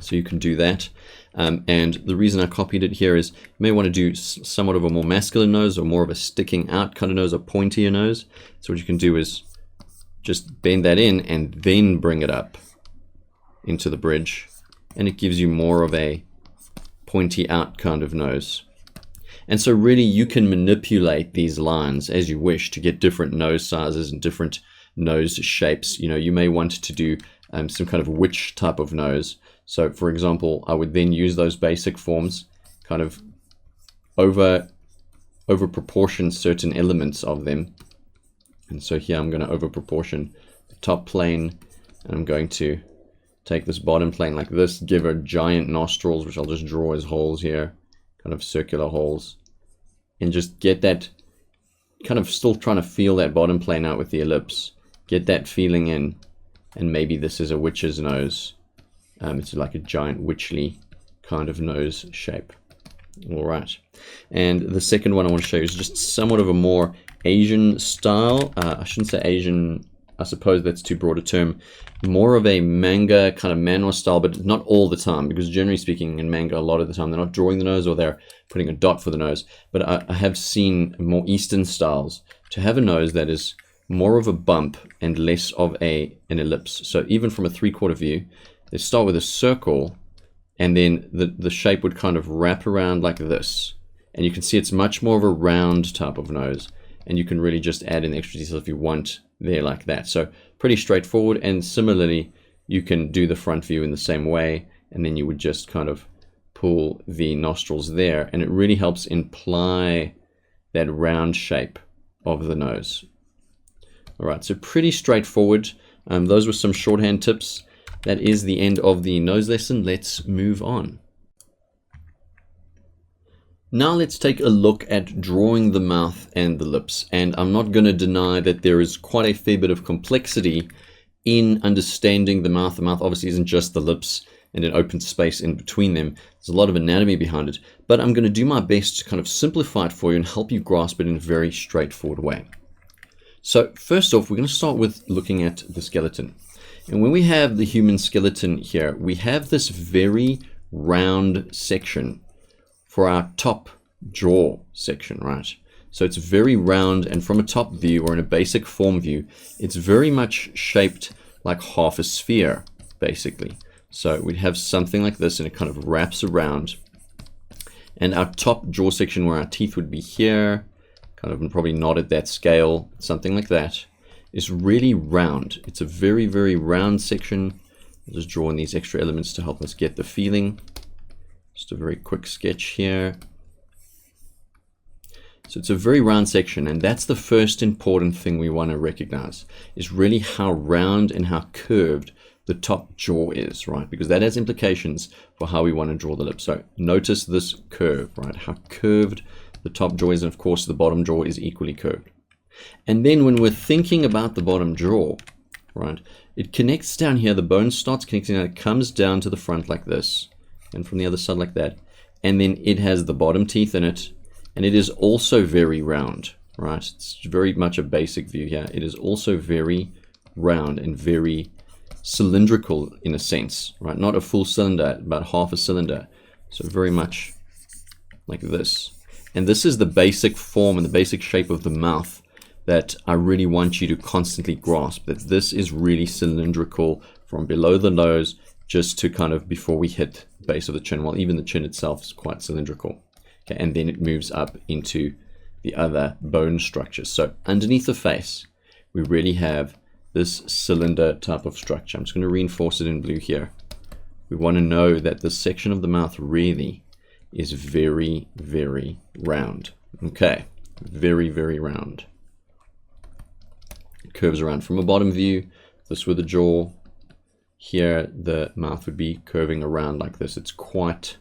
Speaker 1: So you can do that. And the reason I copied it here is you may want to do somewhat of a more masculine nose or more of a sticking out kind of nose, a pointier nose. So what you can do is just bend that in and then bring it up into the bridge and it gives you more of a pointy out kind of nose. And so really you can manipulate these lines as you wish to get different nose sizes and different nose shapes. You know, you may want to do some kind of witch type of nose. So for example, I would then use those basic forms, kind of over proportion certain elements of them. And so here I'm going to over proportion the top plane, and I'm going to take this bottom plane like this, give her giant nostrils, which I'll just draw as holes here, kind of circular holes, and just get that, kind of still trying to feel that bottom plane out with the ellipse, get that feeling in. And maybe this is a witch's nose. It's like a giant witchly kind of nose shape. All right. And the second one I want to show you is just somewhat of a more Asian style. I shouldn't say Asian, I suppose that's too broad a term. More of a manga kind of manhwa style, but not all the time, because generally speaking in manga, a lot of the time they're not drawing the nose or they're putting a dot for the nose. But I have seen more Eastern styles to have a nose that is more of a bump and less of an ellipse. So even from a 3/4 view, they start with a circle, and then the shape would kind of wrap around like this. And you can see it's much more of a round type of nose. And you can really just add in extra details if you want there like that. So pretty straightforward. And similarly, you can do the front view in the same way. And then you would just kind of pull the nostrils there. And it really helps imply that round shape of the nose. All right, so pretty straightforward. Those were some shorthand tips. That is the end of the nose lesson. Let's move on. Now let's take a look at drawing the mouth and the lips. And I'm not going to deny that there is quite a fair bit of complexity in understanding the mouth. The mouth obviously isn't just the lips and an open space in between them. There's a lot of anatomy behind it. But I'm going to do my best to kind of simplify it for you and help you grasp it in a very straightforward way. So first off, we're going to start with looking at the skeleton. And when we have the human skeleton here, we have this very round section for our top jaw section, right? So it's very round, and from a top view or in a basic form view, it's very much shaped like half a sphere, basically. So we'd have something like this, and it kind of wraps around. And our top jaw section where our teeth would be here, kind of probably not at that scale, something like that, is really round. It's a very, very round section. I'll just draw in these extra elements to help us get the feeling. Just a very quick sketch here. So it's a very round section, and that's the first important thing we want to recognize, is really how round and how curved the top jaw is, right? Because that has implications for how we want to draw the lips. So notice this curve, right? How curved the top jaw is, and of course the bottom jaw is equally curved. And then when we're thinking about the bottom jaw, right, it connects down here, the bone starts connecting down, it comes down to the front like this, and from the other side like that, and then it has the bottom teeth in it, and it is also very round, right? It's very much a basic view here. It is also very round and very cylindrical in a sense, right? Not a full cylinder, about half a cylinder. So very much like this. And this is the basic form and the basic shape of the mouth that I really want you to constantly grasp, that this is really cylindrical from below the nose just to kind of before we hit the base of the chin. Well, even the chin itself is quite cylindrical. Okay, and then it moves up into the other bone structures. So underneath the face, we really have this cylinder type of structure. I'm just going to reinforce it in blue here. We want to know that this section of the mouth really is very, very round. Okay, very, very round. It curves around from a bottom view. This with the jaw. Here, the mouth would be curving around like this. It's quite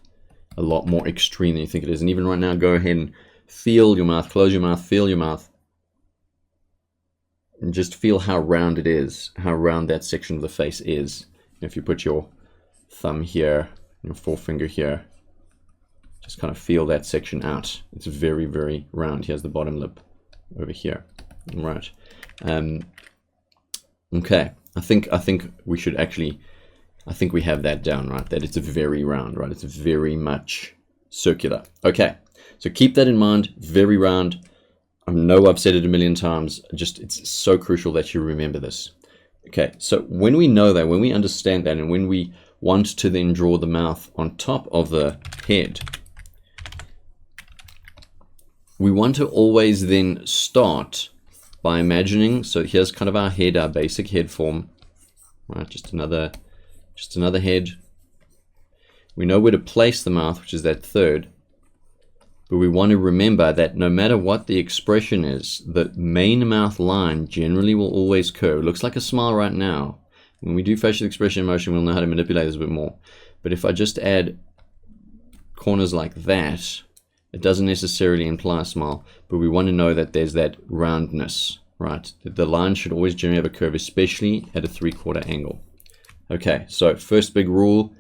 Speaker 1: a lot more extreme than you think it is. And even right now, go ahead and feel your mouth, close your mouth, feel your mouth. And just feel how round it is, how round that section of the face is. If you put your thumb here, your forefinger here, just kind of feel that section out. It's very, very round. Here's the bottom lip over here. All right. Okay. I think we should actually, I think we have that down, right? That it's a very round, right? It's very much circular. Okay. So keep that in mind. Very round. I know I've said it a million times. Just, it's so crucial that you remember this. Okay. So when we know that, when we understand that, and when we want to then draw the mouth on top of the head, we want to always then start by imagining, so here's kind of our head, our basic head form, right? Just another head. We know where to place the mouth, which is that third, but we want to remember that no matter what the expression is, the main mouth line generally will always curve. It looks like a smile right now. When we do facial expression and motion, we'll know how to manipulate this a bit more. But if I just add corners like that, it doesn't necessarily imply a smile, but we want to know that there's that roundness, right? The line should always generally have a curve, especially at a 3/4 angle. Okay, so first big rule,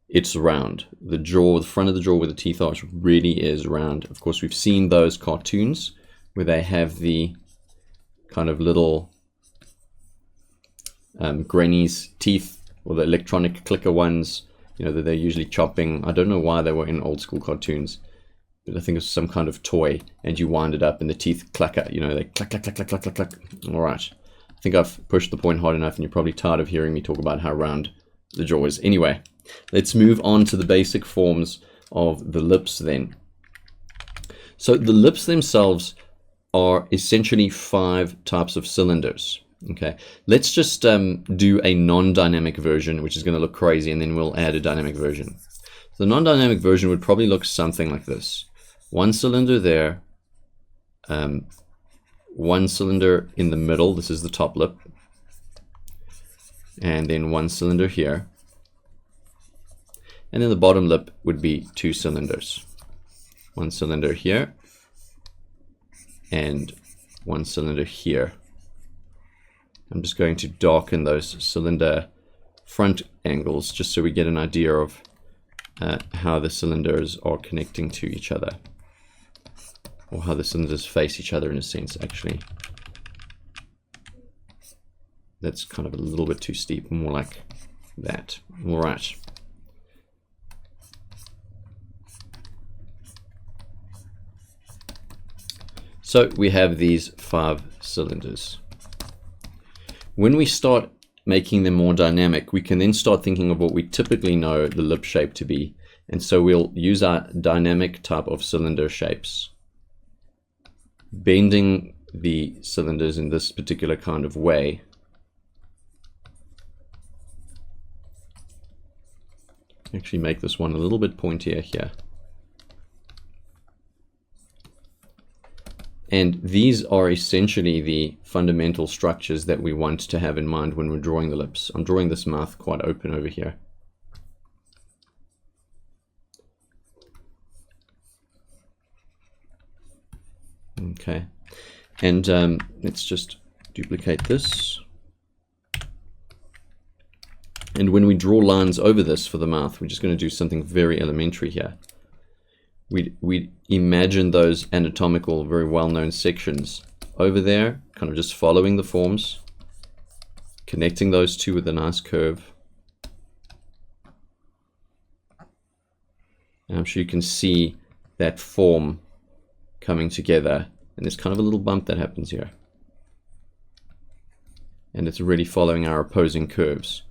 Speaker 1: it's round. The jaw, the front of the jaw where the teeth are, really is round. Of course, we've seen those cartoons where they have the kind of little Granny's teeth, or the electronic clicker ones, you know, that they're usually chopping. I don't know why they were in old school cartoons. I think it's some kind of toy, and you wind it up and the teeth clacker, you know, they clack, clack, clack, clack, clack, clack, clack. All right. I think I've pushed the point hard enough, and you're probably tired of hearing me talk about how round the jaw is. Anyway, let's move on to the basic forms of the lips then. So the lips themselves are essentially 5 types of cylinders. Okay, let's just do a non-dynamic version, which is going to look crazy, and then we'll add a dynamic version. The non-dynamic version would probably look something like this. 1 cylinder there, 1 cylinder in the middle, this is the top lip, and then 1 cylinder here, and then the bottom lip would be 2 cylinders. 1 cylinder here, and 1 cylinder here. I'm just going to darken those cylinder front angles just so we get an idea of how the cylinders are connecting to each other, or how the cylinders face each other in a sense, actually. That's kind of a little bit too steep, more like that. All right. So we have these 5 cylinders. When we start making them more dynamic, we can then start thinking of what we typically know the lip shape to be. And so we'll use our dynamic type of cylinder shapes, bending the cylinders in this particular kind of way. Actually make this one a little bit pointier here. And these are essentially the fundamental structures that we want to have in mind when we're drawing the lips. I'm drawing this mouth quite open over here. Okay, and let's just duplicate this. And when we draw lines over this for the mouth, we're just going to do something very elementary here. We imagine those anatomical, very well-known sections over there, kind of just following the forms, connecting those two with a nice curve. And I'm sure you can see that form coming together, and there's kind of a little bump that happens here. And it's really following our opposing curves.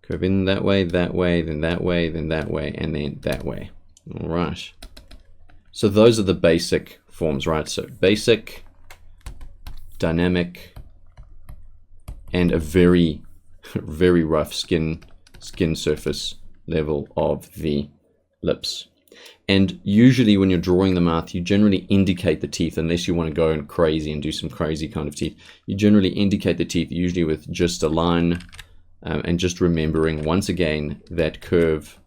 Speaker 1: Curve in that way, then that way, then that way, and then that way. All right. So those are the basic forms, right? So basic, dynamic, and a very, very rough skin surface level of the lips. And usually when you're drawing the mouth, you generally indicate the teeth, unless you want to go crazy and do some crazy kind of teeth. You generally indicate the teeth usually with just a line, and just remembering once again that curve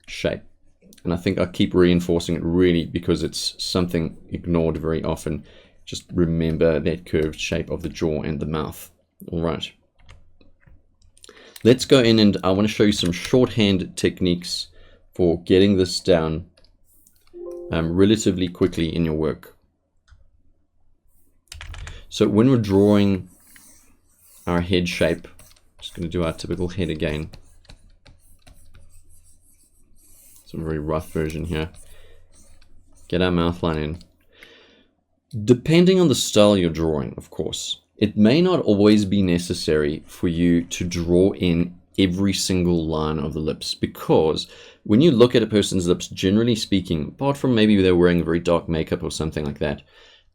Speaker 1: shape. And I think I keep reinforcing it really because it's something ignored very often. Just remember that curved shape of the jaw and the mouth. All right. Let's go in, and I want to show you some shorthand techniques for getting this down relatively quickly in your work. So when we're drawing our head shape, just going to do our typical head again. Some very rough version here. Get our mouth line in. Depending on the style you're drawing, of course, it may not always be necessary for you to draw in every single line of the lips, because when you look at a person's lips, generally speaking, apart from maybe they're wearing very dark makeup or something like that,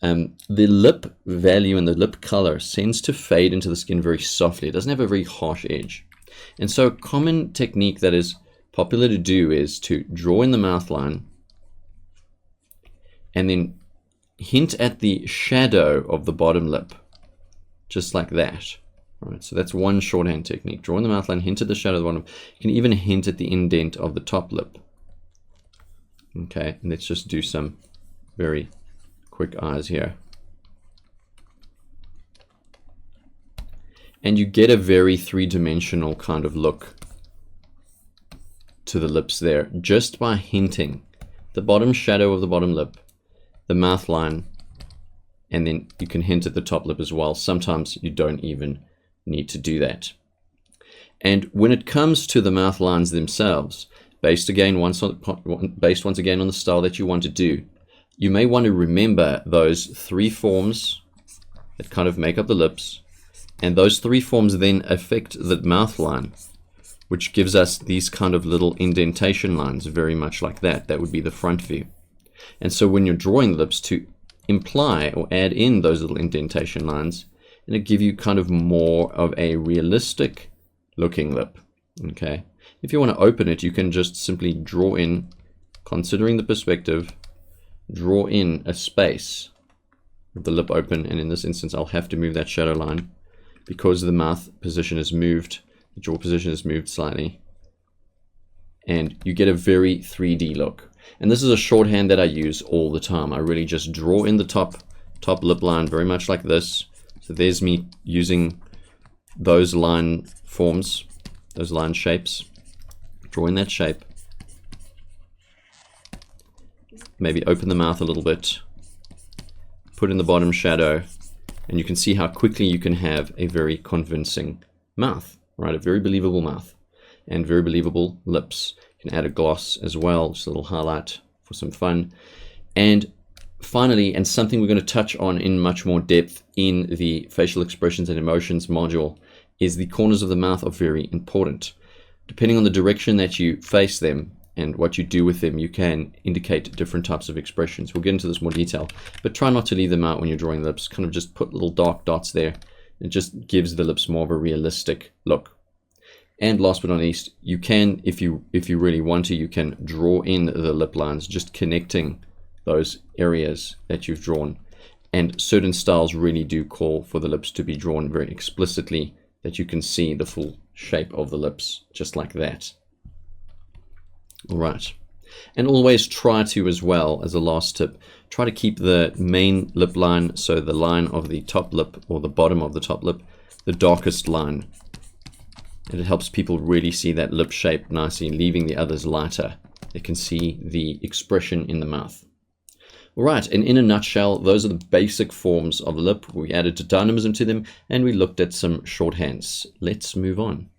Speaker 1: the lip value and the lip color tends to fade into the skin very softly. It doesn't have a very harsh edge. And so a common technique that is popular to do is to draw in the mouth line and then hint at the shadow of the bottom lip, just like that. All right, so that's one shorthand technique. Draw in the mouth line, hint at the shadow of the bottom. You can even hint at the indent of the top lip. Okay, and let's just do some very quick eyes here. And you get a very three-dimensional kind of look to the lips there, just by hinting the bottom shadow of the bottom lip, the mouth line, and then you can hint at the top lip as well. Sometimes you don't even need to do that. And when it comes to the mouth lines themselves, based once again on the style that you want to do, you may want to remember those three forms that kind of make up the lips, and those three forms then affect the mouth line, which gives us these kind of little indentation lines, very much like that. That would be the front view. And so when you're drawing the lips, to imply or add in those little indentation lines, and it give you kind of more of a realistic looking lip. Okay, if you want to open it, you can just simply draw in, considering the perspective, draw in a space with the lip open, and in this instance I'll have to move that shadow line because the mouth position is moved, the jaw position is moved slightly, and you get a very 3D look. And this is a shorthand that I use all the time. I really just draw in the top lip line very much like this. So there's me using those line forms, those line shapes, draw in that shape, maybe open the mouth a little bit, put in the bottom shadow, and you can see how quickly you can have a very convincing mouth, right? A very believable mouth and very believable lips. You can add a gloss as well, just a little highlight for some fun. And finally, and something we're going to touch on in much more depth in the facial expressions and emotions module, is the corners of the mouth are very important. Depending on the direction that you face them and what you do with them, you can indicate different types of expressions. We'll get into this more detail, but try not to leave them out when you're drawing the lips. Kind of just put little dark dots there. It just gives the lips more of a realistic look. And last but not least, you can, if you really want to, you can draw in the lip lines, just connecting those areas that you've drawn. And certain styles really do call for the lips to be drawn very explicitly, that you can see the full shape of the lips, just like that. All right. And always try to, as well, as a last tip, try to keep the main lip line, so the line of the top lip or the bottom of the top lip, the darkest line. And it helps people really see that lip shape nicely, leaving the others lighter. They can see the expression in the mouth. All right, and in a nutshell, those are the basic forms of the lip. We added dynamism to them, and we looked at some shorthands. Let's move on.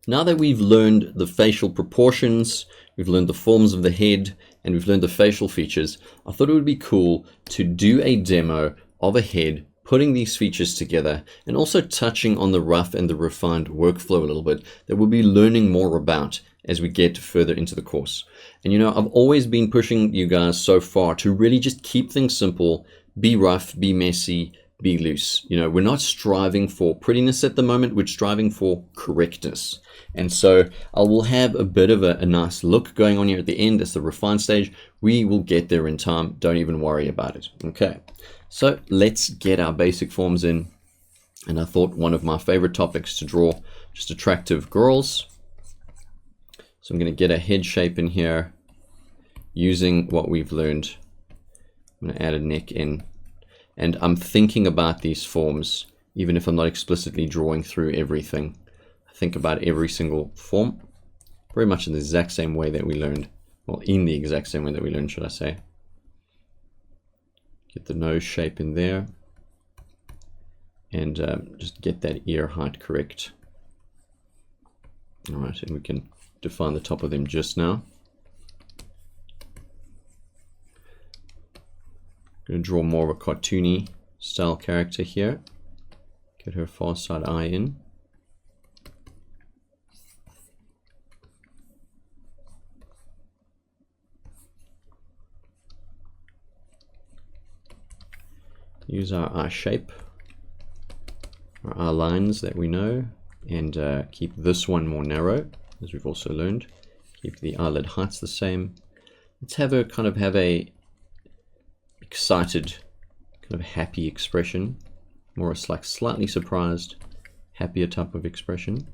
Speaker 1: Now that we've learned the facial proportions, we've learned the forms of the head, and we've learned the facial features, I thought it would be cool to do a demo of a head, putting these features together, and also touching on the rough and the refined workflow a little bit that we'll be learning more about as we get further into the course. And you know, I've always been pushing you guys so far to really just keep things simple, be rough, be messy, be loose. You know, we're not striving for prettiness at the moment, we're striving for correctness. And so I will have a bit of a nice look going on here at the end. As the refined stage. We will get there in time, don't even worry about it. Okay, so let's get our basic forms in. And I thought one of my favorite topics to draw, just attractive girls. So I'm going to get a head shape in here using what we've learned. I'm going to add a neck in. And I'm thinking about these forms, even if I'm not explicitly drawing through everything. I think about every single form, very much in the exact same way that we learned. Well, in the exact same way that we learned, should I say. Get the nose shape in there. And just get that ear height correct. All right, and we can define the top of them just now. Going to draw more of a cartoony style character here. Get her far side eye in. use our eye shape, our eye lines that we know, and keep this one more narrow, as we've also learned. Keep the eyelid heights the same. Let's have her kind of have a excited, kind of happy expression, more like slightly surprised, happier type of expression.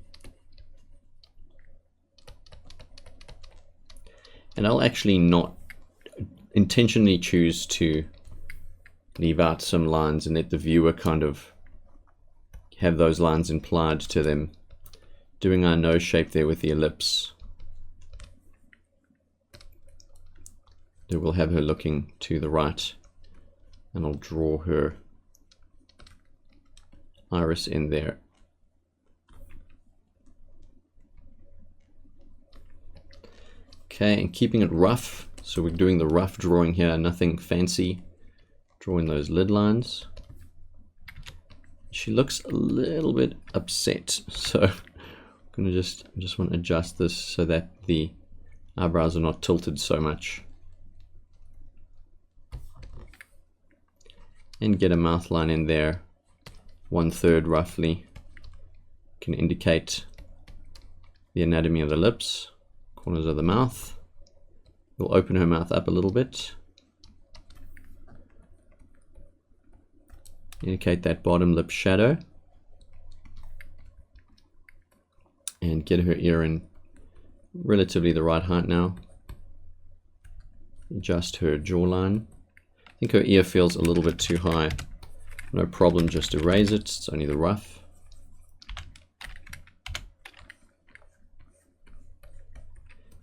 Speaker 1: And I'll actually not intentionally choose to leave out some lines and let the viewer kind of have those lines implied to them. Doing our nose shape there with the ellipse, that will have her looking to the right, and I'll draw her iris in there. Okay, and keeping it rough, so we're doing the rough drawing here, nothing fancy. Drawing those lid lines. She looks a little bit upset, so I'm gonna just want to adjust this so that the eyebrows are not tilted so much. And get a mouth line in there, 1/3 roughly. Can indicate the anatomy of the lips, corners of the mouth. We'll open her mouth up a little bit. Indicate that bottom lip shadow. And get her ear in relatively the right height now. Adjust her jawline. I think her ear feels a little bit too high. No problem, just erase it, it's only the rough.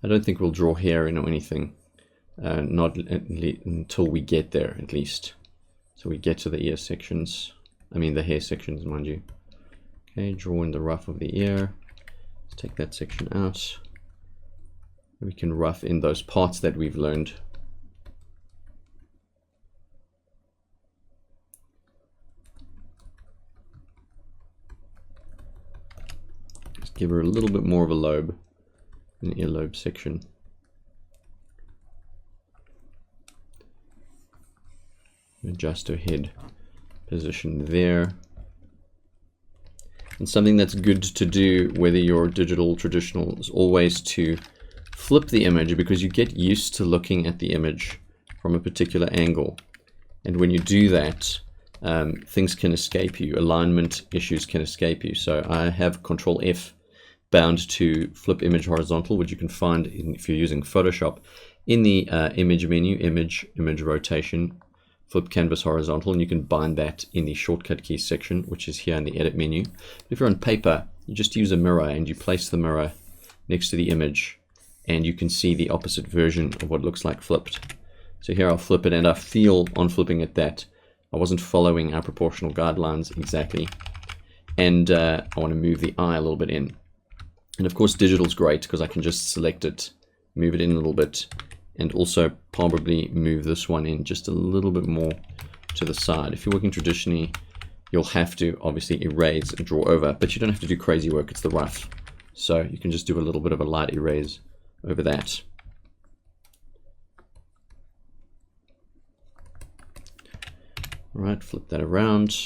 Speaker 1: I don't think we'll draw hair in or anything, not until we get there at least. So we get to the ear sections, I mean the hair sections, mind you. Okay, draw in the rough of the ear. Let's take that section out. We can rough in those parts that we've learned. Just give her a little bit more of a lobe, an earlobe section. Adjust her head position there. And something that's good to do, whether you're digital, traditional, is always to flip the image, because you get used to looking at the image from a particular angle. And when you do that, things can escape you. Alignment issues can escape you. So I have Control F bound to flip image horizontal, which you can find if you're using Photoshop in the image menu, image rotation, flip canvas horizontal, and you can bind that in the shortcut keys section, which is here in the edit menu. If you're on paper, you just use a mirror and you place the mirror next to the image, and you can see the opposite version of what looks like flipped. So here I'll flip it, and I feel on flipping it that I wasn't following our proportional guidelines exactly, and I want to move the eye a little bit in. And of course digital's great because I can just select it, move it in a little bit, and also probably move this one in just a little bit more to the side. If you're working traditionally, you'll have to obviously erase and draw over, but you don't have to do crazy work, it's the rough. So you can just do a little bit of a light erase over that. All right, flip that around.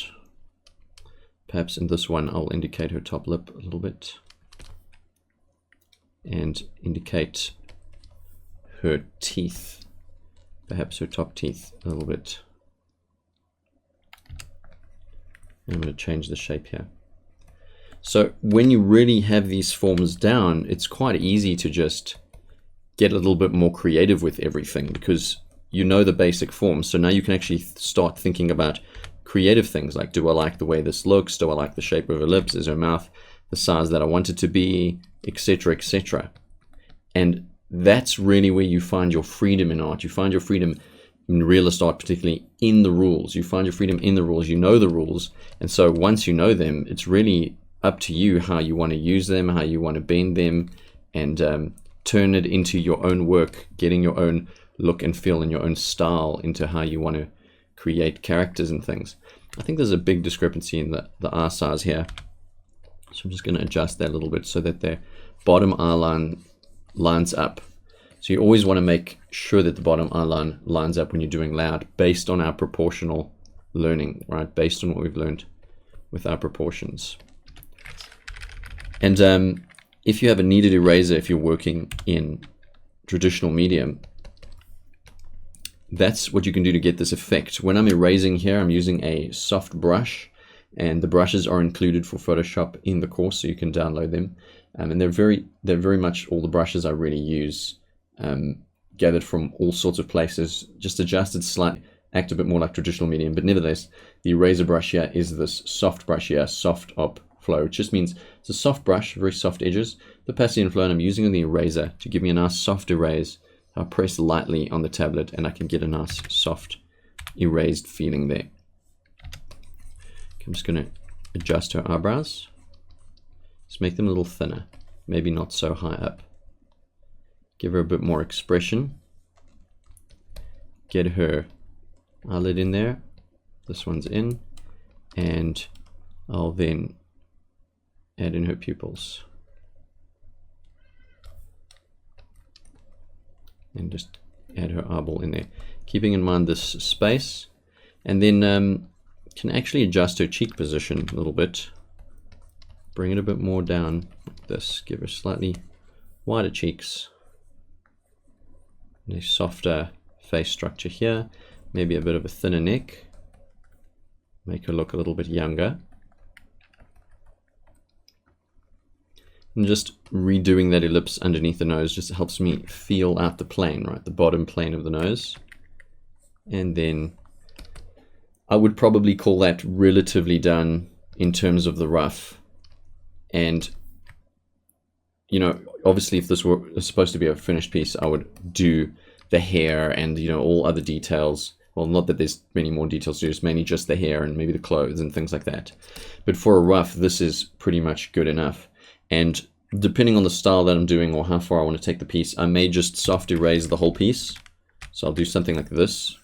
Speaker 1: Perhaps in this one, I'll indicate her top lip a little bit and indicate her teeth, perhaps her top teeth a little bit. I'm going to change the shape here. So when you really have these forms down, it's quite easy to just get a little bit more creative with everything, because you know the basic forms. So now you can actually start thinking about creative things like, do I like the way this looks? Do I like the shape of her lips? Is her mouth the size that I want it to be? Etc., etc. And that's really where you find your freedom in art. You find your freedom in realist art, particularly in the rules. You find your freedom in the rules. You know the rules. And so once you know them, it's really up to you how you want to use them, how you want to bend them, and turn it into your own work, getting your own look and feel and your own style into how you want to create characters and things. I think there's a big discrepancy in the eye size here. So I'm just going to adjust that a little bit so that the bottom eye line lines up. So you always want to make sure that the bottom eye line lines up when you're doing layout based on our proportional learning, right? Based on what we've learned with our proportions. And if you have a kneaded eraser, if you're working in traditional medium, that's what you can do to get this effect. When I'm erasing here, I'm using a soft brush, and the brushes are included for Photoshop in the course, so you can download them. And they're very much all the brushes I really use, gathered from all sorts of places, just adjusted slightly, act a bit more like traditional medium, but nevertheless, the eraser brush here is this soft brush here, soft op flow, which just means it's a soft brush, very soft edges. The opacity and flow, and I'm using the eraser to give me a nice soft erase. I press lightly on the tablet and I can get a nice soft erased feeling there. Okay, I'm just going to adjust her eyebrows. Just make them a little thinner, maybe not so high up. Give her a bit more expression. Get her eyelid in there. This one's in, and I'll then add in her pupils. And just add her eyeball in there, keeping in mind this space. And then can actually adjust her cheek position a little bit. Bring it a bit more down like this. Give her slightly wider cheeks. And a softer face structure here. Maybe a bit of a thinner neck. Make her look a little bit younger. And just redoing that ellipse underneath the nose just helps me feel out the plane, right? The bottom plane of the nose. And then I would probably call that relatively done in terms of the rough. And, you know, obviously if this were supposed to be a finished piece, I would do the hair and, you know, all other details. Well, not that there's many more details to do, it's mainly just the hair and maybe the clothes and things like that. But for a rough, this is pretty much good enough. And depending on the style that I'm doing or how far I want to take the piece, I may just soft erase the whole piece. So I'll do something like this,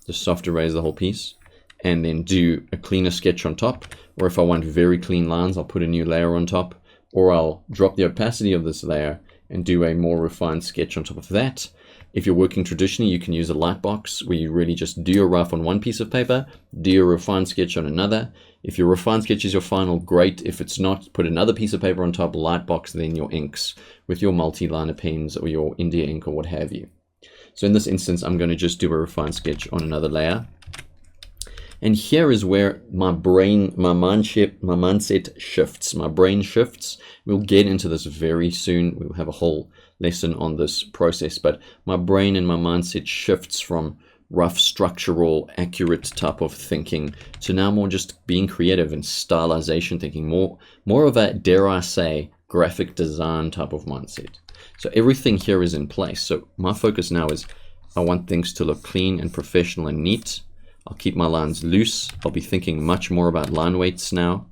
Speaker 1: just soft erase the whole piece, and then do a cleaner sketch on top. Or if I want very clean lines, I'll put a new layer on top, or I'll drop the opacity of this layer and do a more refined sketch on top of that. If you're working traditionally, you can use a lightbox where you really just do your rough on one piece of paper, do your refined sketch on another. If your refined sketch is your final, great. If it's not, put another piece of paper on top, lightbox, then your inks with your multi-liner pens or your India ink or what have you. So in this instance, I'm going to just do a refined sketch on another layer. And here is where my mindset shifts. My brain shifts. We'll get into this very soon. We'll have a whole lesson on this process, but my brain and my mindset shifts from rough, structural, accurate type of thinking to now more just being creative and stylization thinking, more of a, dare I say, graphic design type of mindset. So everything here is in place. So my focus now is I want things to look clean and professional and neat. I'll keep my lines loose. I'll be thinking much more about line weights now.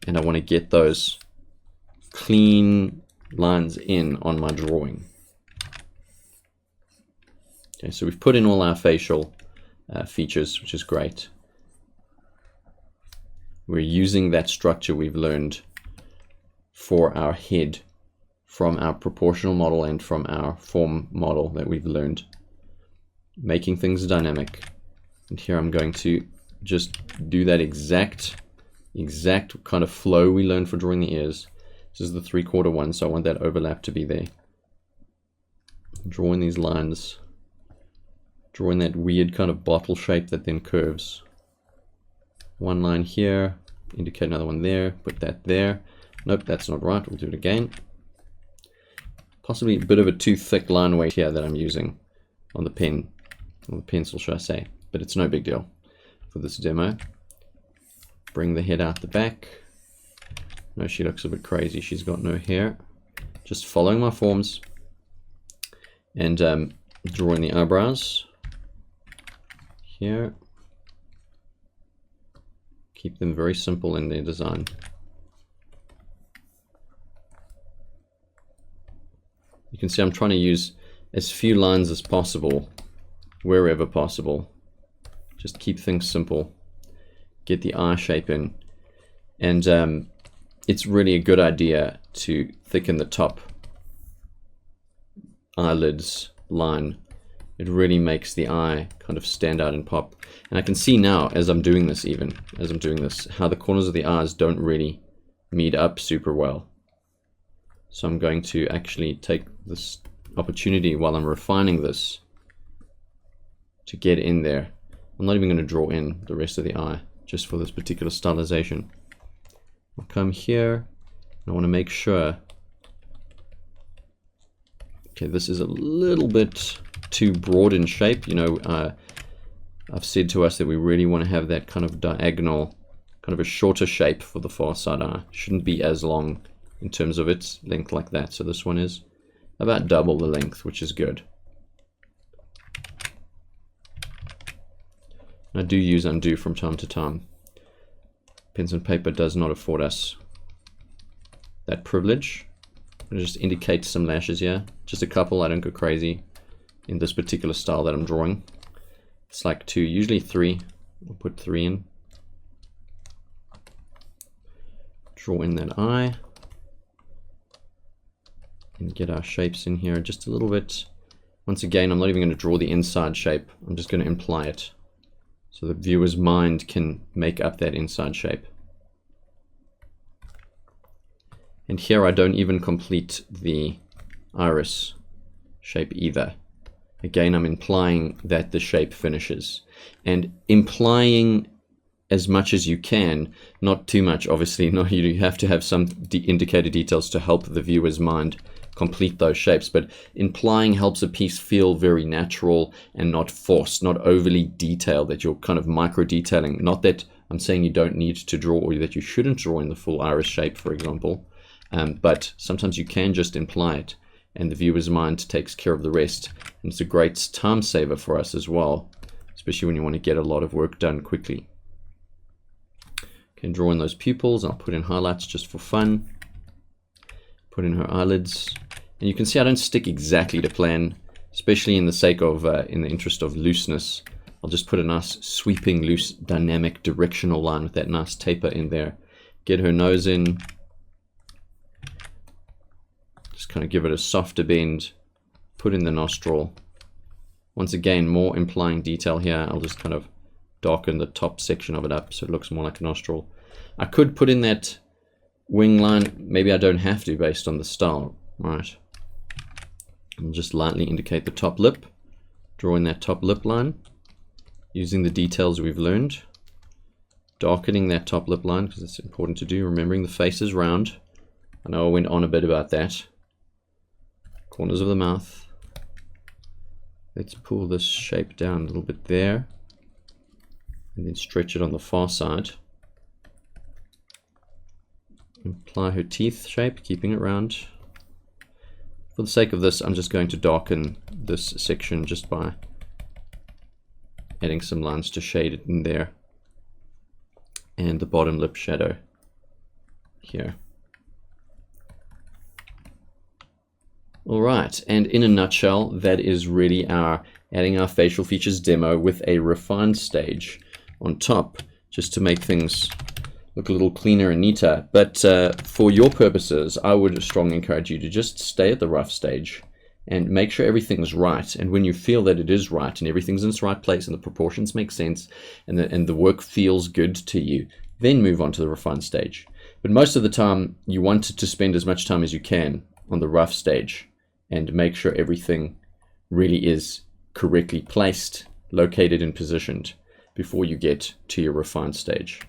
Speaker 1: And I want to get those clean lines in on my drawing. Okay, so we've put in all our facial features, which is great. We're using that structure we've learned for our head from our proportional model and from our form model that we've learned, making things dynamic. And here I'm going to just do that exact kind of flow we learned for drawing the ears. This is the 3/4 one, so I want that overlap to be there. Drawing these lines, drawing that weird kind of bottle shape that then curves. One line here, indicate another one there, put that there. Nope, that's not right, we'll do it again. Possibly a bit of a too thick line weight here that I'm using on the pen, or the pencil, should I say, but it's no big deal for this demo. Bring the head out the back. No, she looks a bit crazy, she's got no hair. Just following my forms and drawing the eyebrows here. Keep them very simple in their design. You can see I'm trying to use as few lines as possible, wherever possible. Just keep things simple. Get the eye shape in. And it's really a good idea to thicken the top eyelids line It really makes the eye kind of stand out and pop. And I can see now, as I'm doing this, how the corners of the eyes don't really meet up super well. So I'm going to actually take this opportunity while I'm refining this to get in there. I'm not even going to draw in the rest of the eye, just for this particular stylization. I'll come here, and I want to make sure. Okay, this is a little bit too broad in shape. You know, I've said to us that we really want to have that kind of diagonal, kind of a shorter shape for the far side eye. Shouldn't be as long in terms of its length like that. So this one is about double the length, which is good. I do use undo from time to time. Pens and paper does not afford us that privilege. I'm going to just indicate some lashes here. Just a couple, I don't go crazy in this particular style that I'm drawing. It's like 2, usually 3. We'll put 3 in. Draw in that eye. And get our shapes in here just a little bit. Once again, I'm not even going to draw the inside shape. I'm just going to imply it, so the viewer's mind can make up that inside shape. And here I don't even complete the iris shape either. Again, I'm implying that the shape finishes. And implying as much as you can, not too much, obviously. No, you have to have some indicator details to help the viewer's mind complete those shapes, but implying helps a piece feel very natural and not forced, not overly detailed, that you're kind of micro detailing. Not that I'm saying you don't need to draw, or that you shouldn't draw in the full iris shape, for example, but sometimes you can just imply it, and the viewer's mind takes care of the rest. And it's a great time saver for us as well, especially when you want to get a lot of work done quickly. Can draw in those pupils. I'll put in highlights just for fun. Put in her eyelids, and you can see I don't stick exactly to plan, especially in the interest of looseness. I'll just put a nice sweeping, loose, dynamic, directional line with that nice taper in there. Get her nose in. Just kind of give it a softer bend. Put in the nostril. Once again, more implying detail here. I'll just kind of darken the top section of it up so it looks more like a nostril. I could put in that wing line. Maybe I don't have to based on the style. Right. I'll just lightly indicate the top lip. Draw in that top lip line. Using the details we've learned. Darkening that top lip line because it's important to do. Remembering the face is round. I know I went on a bit about that. Corners of the mouth. Let's pull this shape down a little bit there. And then stretch it on the far side. Apply her teeth shape, keeping it round. For the sake of this, I'm just going to darken this section just by adding some lines to shade it in there. And the bottom lip shadow here. Alright, and in a nutshell, that is really our adding our facial features demo with a refined stage on top, just to make things look a little cleaner and neater. But for your purposes, I would strongly encourage you to just stay at the rough stage and make sure everything's right. And when you feel that it is right and everything's in its right place and the proportions make sense and the work feels good to you, then move on to the refined stage. But most of the time, you want to spend as much time as you can on the rough stage and make sure everything really is correctly placed, located, and positioned before you get to your refined stage.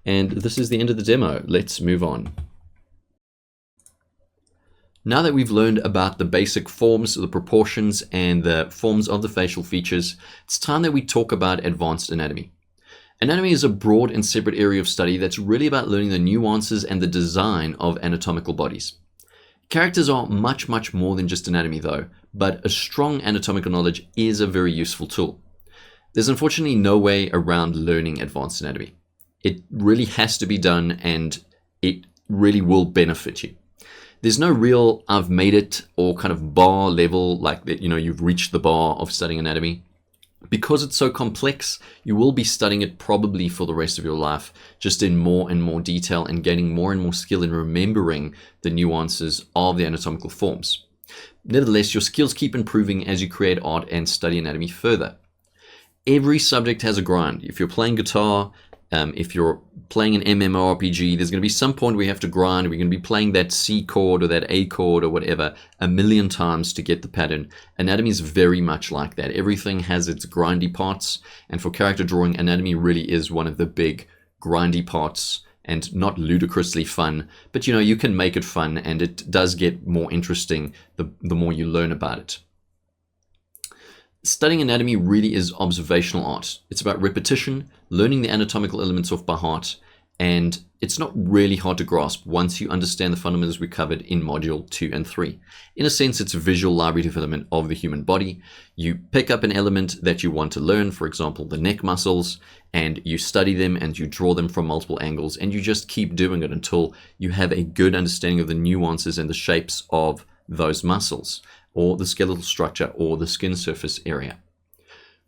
Speaker 1: And this is the end of the demo. Let's move on. Now that we've learned about the basic forms, the proportions, and the forms of the facial features, it's time that we talk about advanced anatomy. Anatomy is a broad and separate area of study that's really about learning the nuances and the design of anatomical bodies. Characters are much, much more than just anatomy though, but a strong anatomical knowledge is a very useful tool. There's unfortunately no way around learning advanced anatomy. It really has to be done, and it really will benefit you. There's no real I've made it or kind of bar level like that, you've reached the bar of studying anatomy. Because it's so complex, you will be studying it probably for the rest of your life, just in more and more detail and gaining more and more skill in remembering the nuances of the anatomical forms. Nevertheless, your skills keep improving as you create art and study anatomy further. Every subject has a grind. If you're playing guitar, if you're playing an MMORPG, there's going to be some point where you have to grind. We're going to be playing that C chord or that A chord or whatever a million times to get the pattern. Anatomy is very much like that. Everything has its grindy parts, and for character drawing, anatomy really is one of the big grindy parts, and not ludicrously fun, but you can make it fun, and it does get more interesting the more you learn about it. Studying anatomy really is observational art. It's about repetition, learning the anatomical elements off by heart, and it's not really hard to grasp once you understand the fundamentals we covered in Module 2 and 3. In a sense, it's a visual library development of the human body. You pick up an element that you want to learn, for example, the neck muscles, and you study them and you draw them from multiple angles, and you just keep doing it until you have a good understanding of the nuances and the shapes of those muscles, or the skeletal structure, or the skin surface area.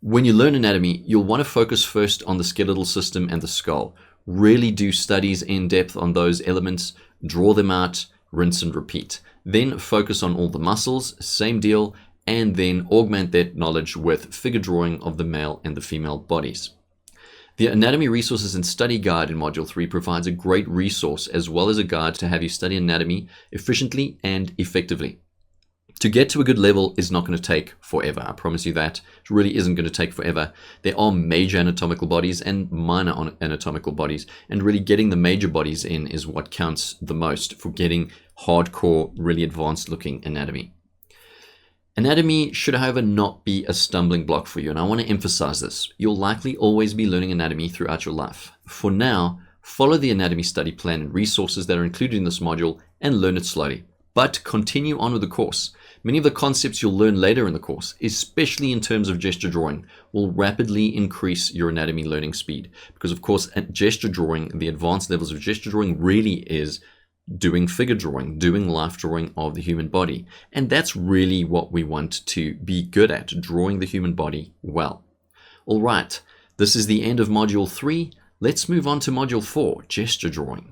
Speaker 1: When you learn anatomy, you'll want to focus first on the skeletal system and the skull. Really do studies in depth on those elements, draw them out, rinse and repeat. Then focus on all the muscles, same deal, and then augment that knowledge with figure drawing of the male and the female bodies. The Anatomy Resources and Study Guide in Module 3 provides a great resource as well as a guide to have you study anatomy efficiently and effectively. To get to a good level is not going to take forever. I promise you that. It really isn't going to take forever. There are major anatomical bodies and minor anatomical bodies, and really getting the major bodies in is what counts the most for getting hardcore, really advanced looking anatomy. Anatomy should, however, not be a stumbling block for you, and I want to emphasize this. You'll likely always be learning anatomy throughout your life. For now, follow the anatomy study plan and resources that are included in this module and learn it slowly. But continue on with the course. Many of the concepts you'll learn later in the course, especially in terms of gesture drawing, will rapidly increase your anatomy learning speed. Because of course, at gesture drawing, the advanced levels of gesture drawing really is doing figure drawing, doing life drawing of the human body. And that's really what we want to be good at, drawing the human body well. All right, this is the end of Module 3. Let's move on to Module 4, gesture drawing.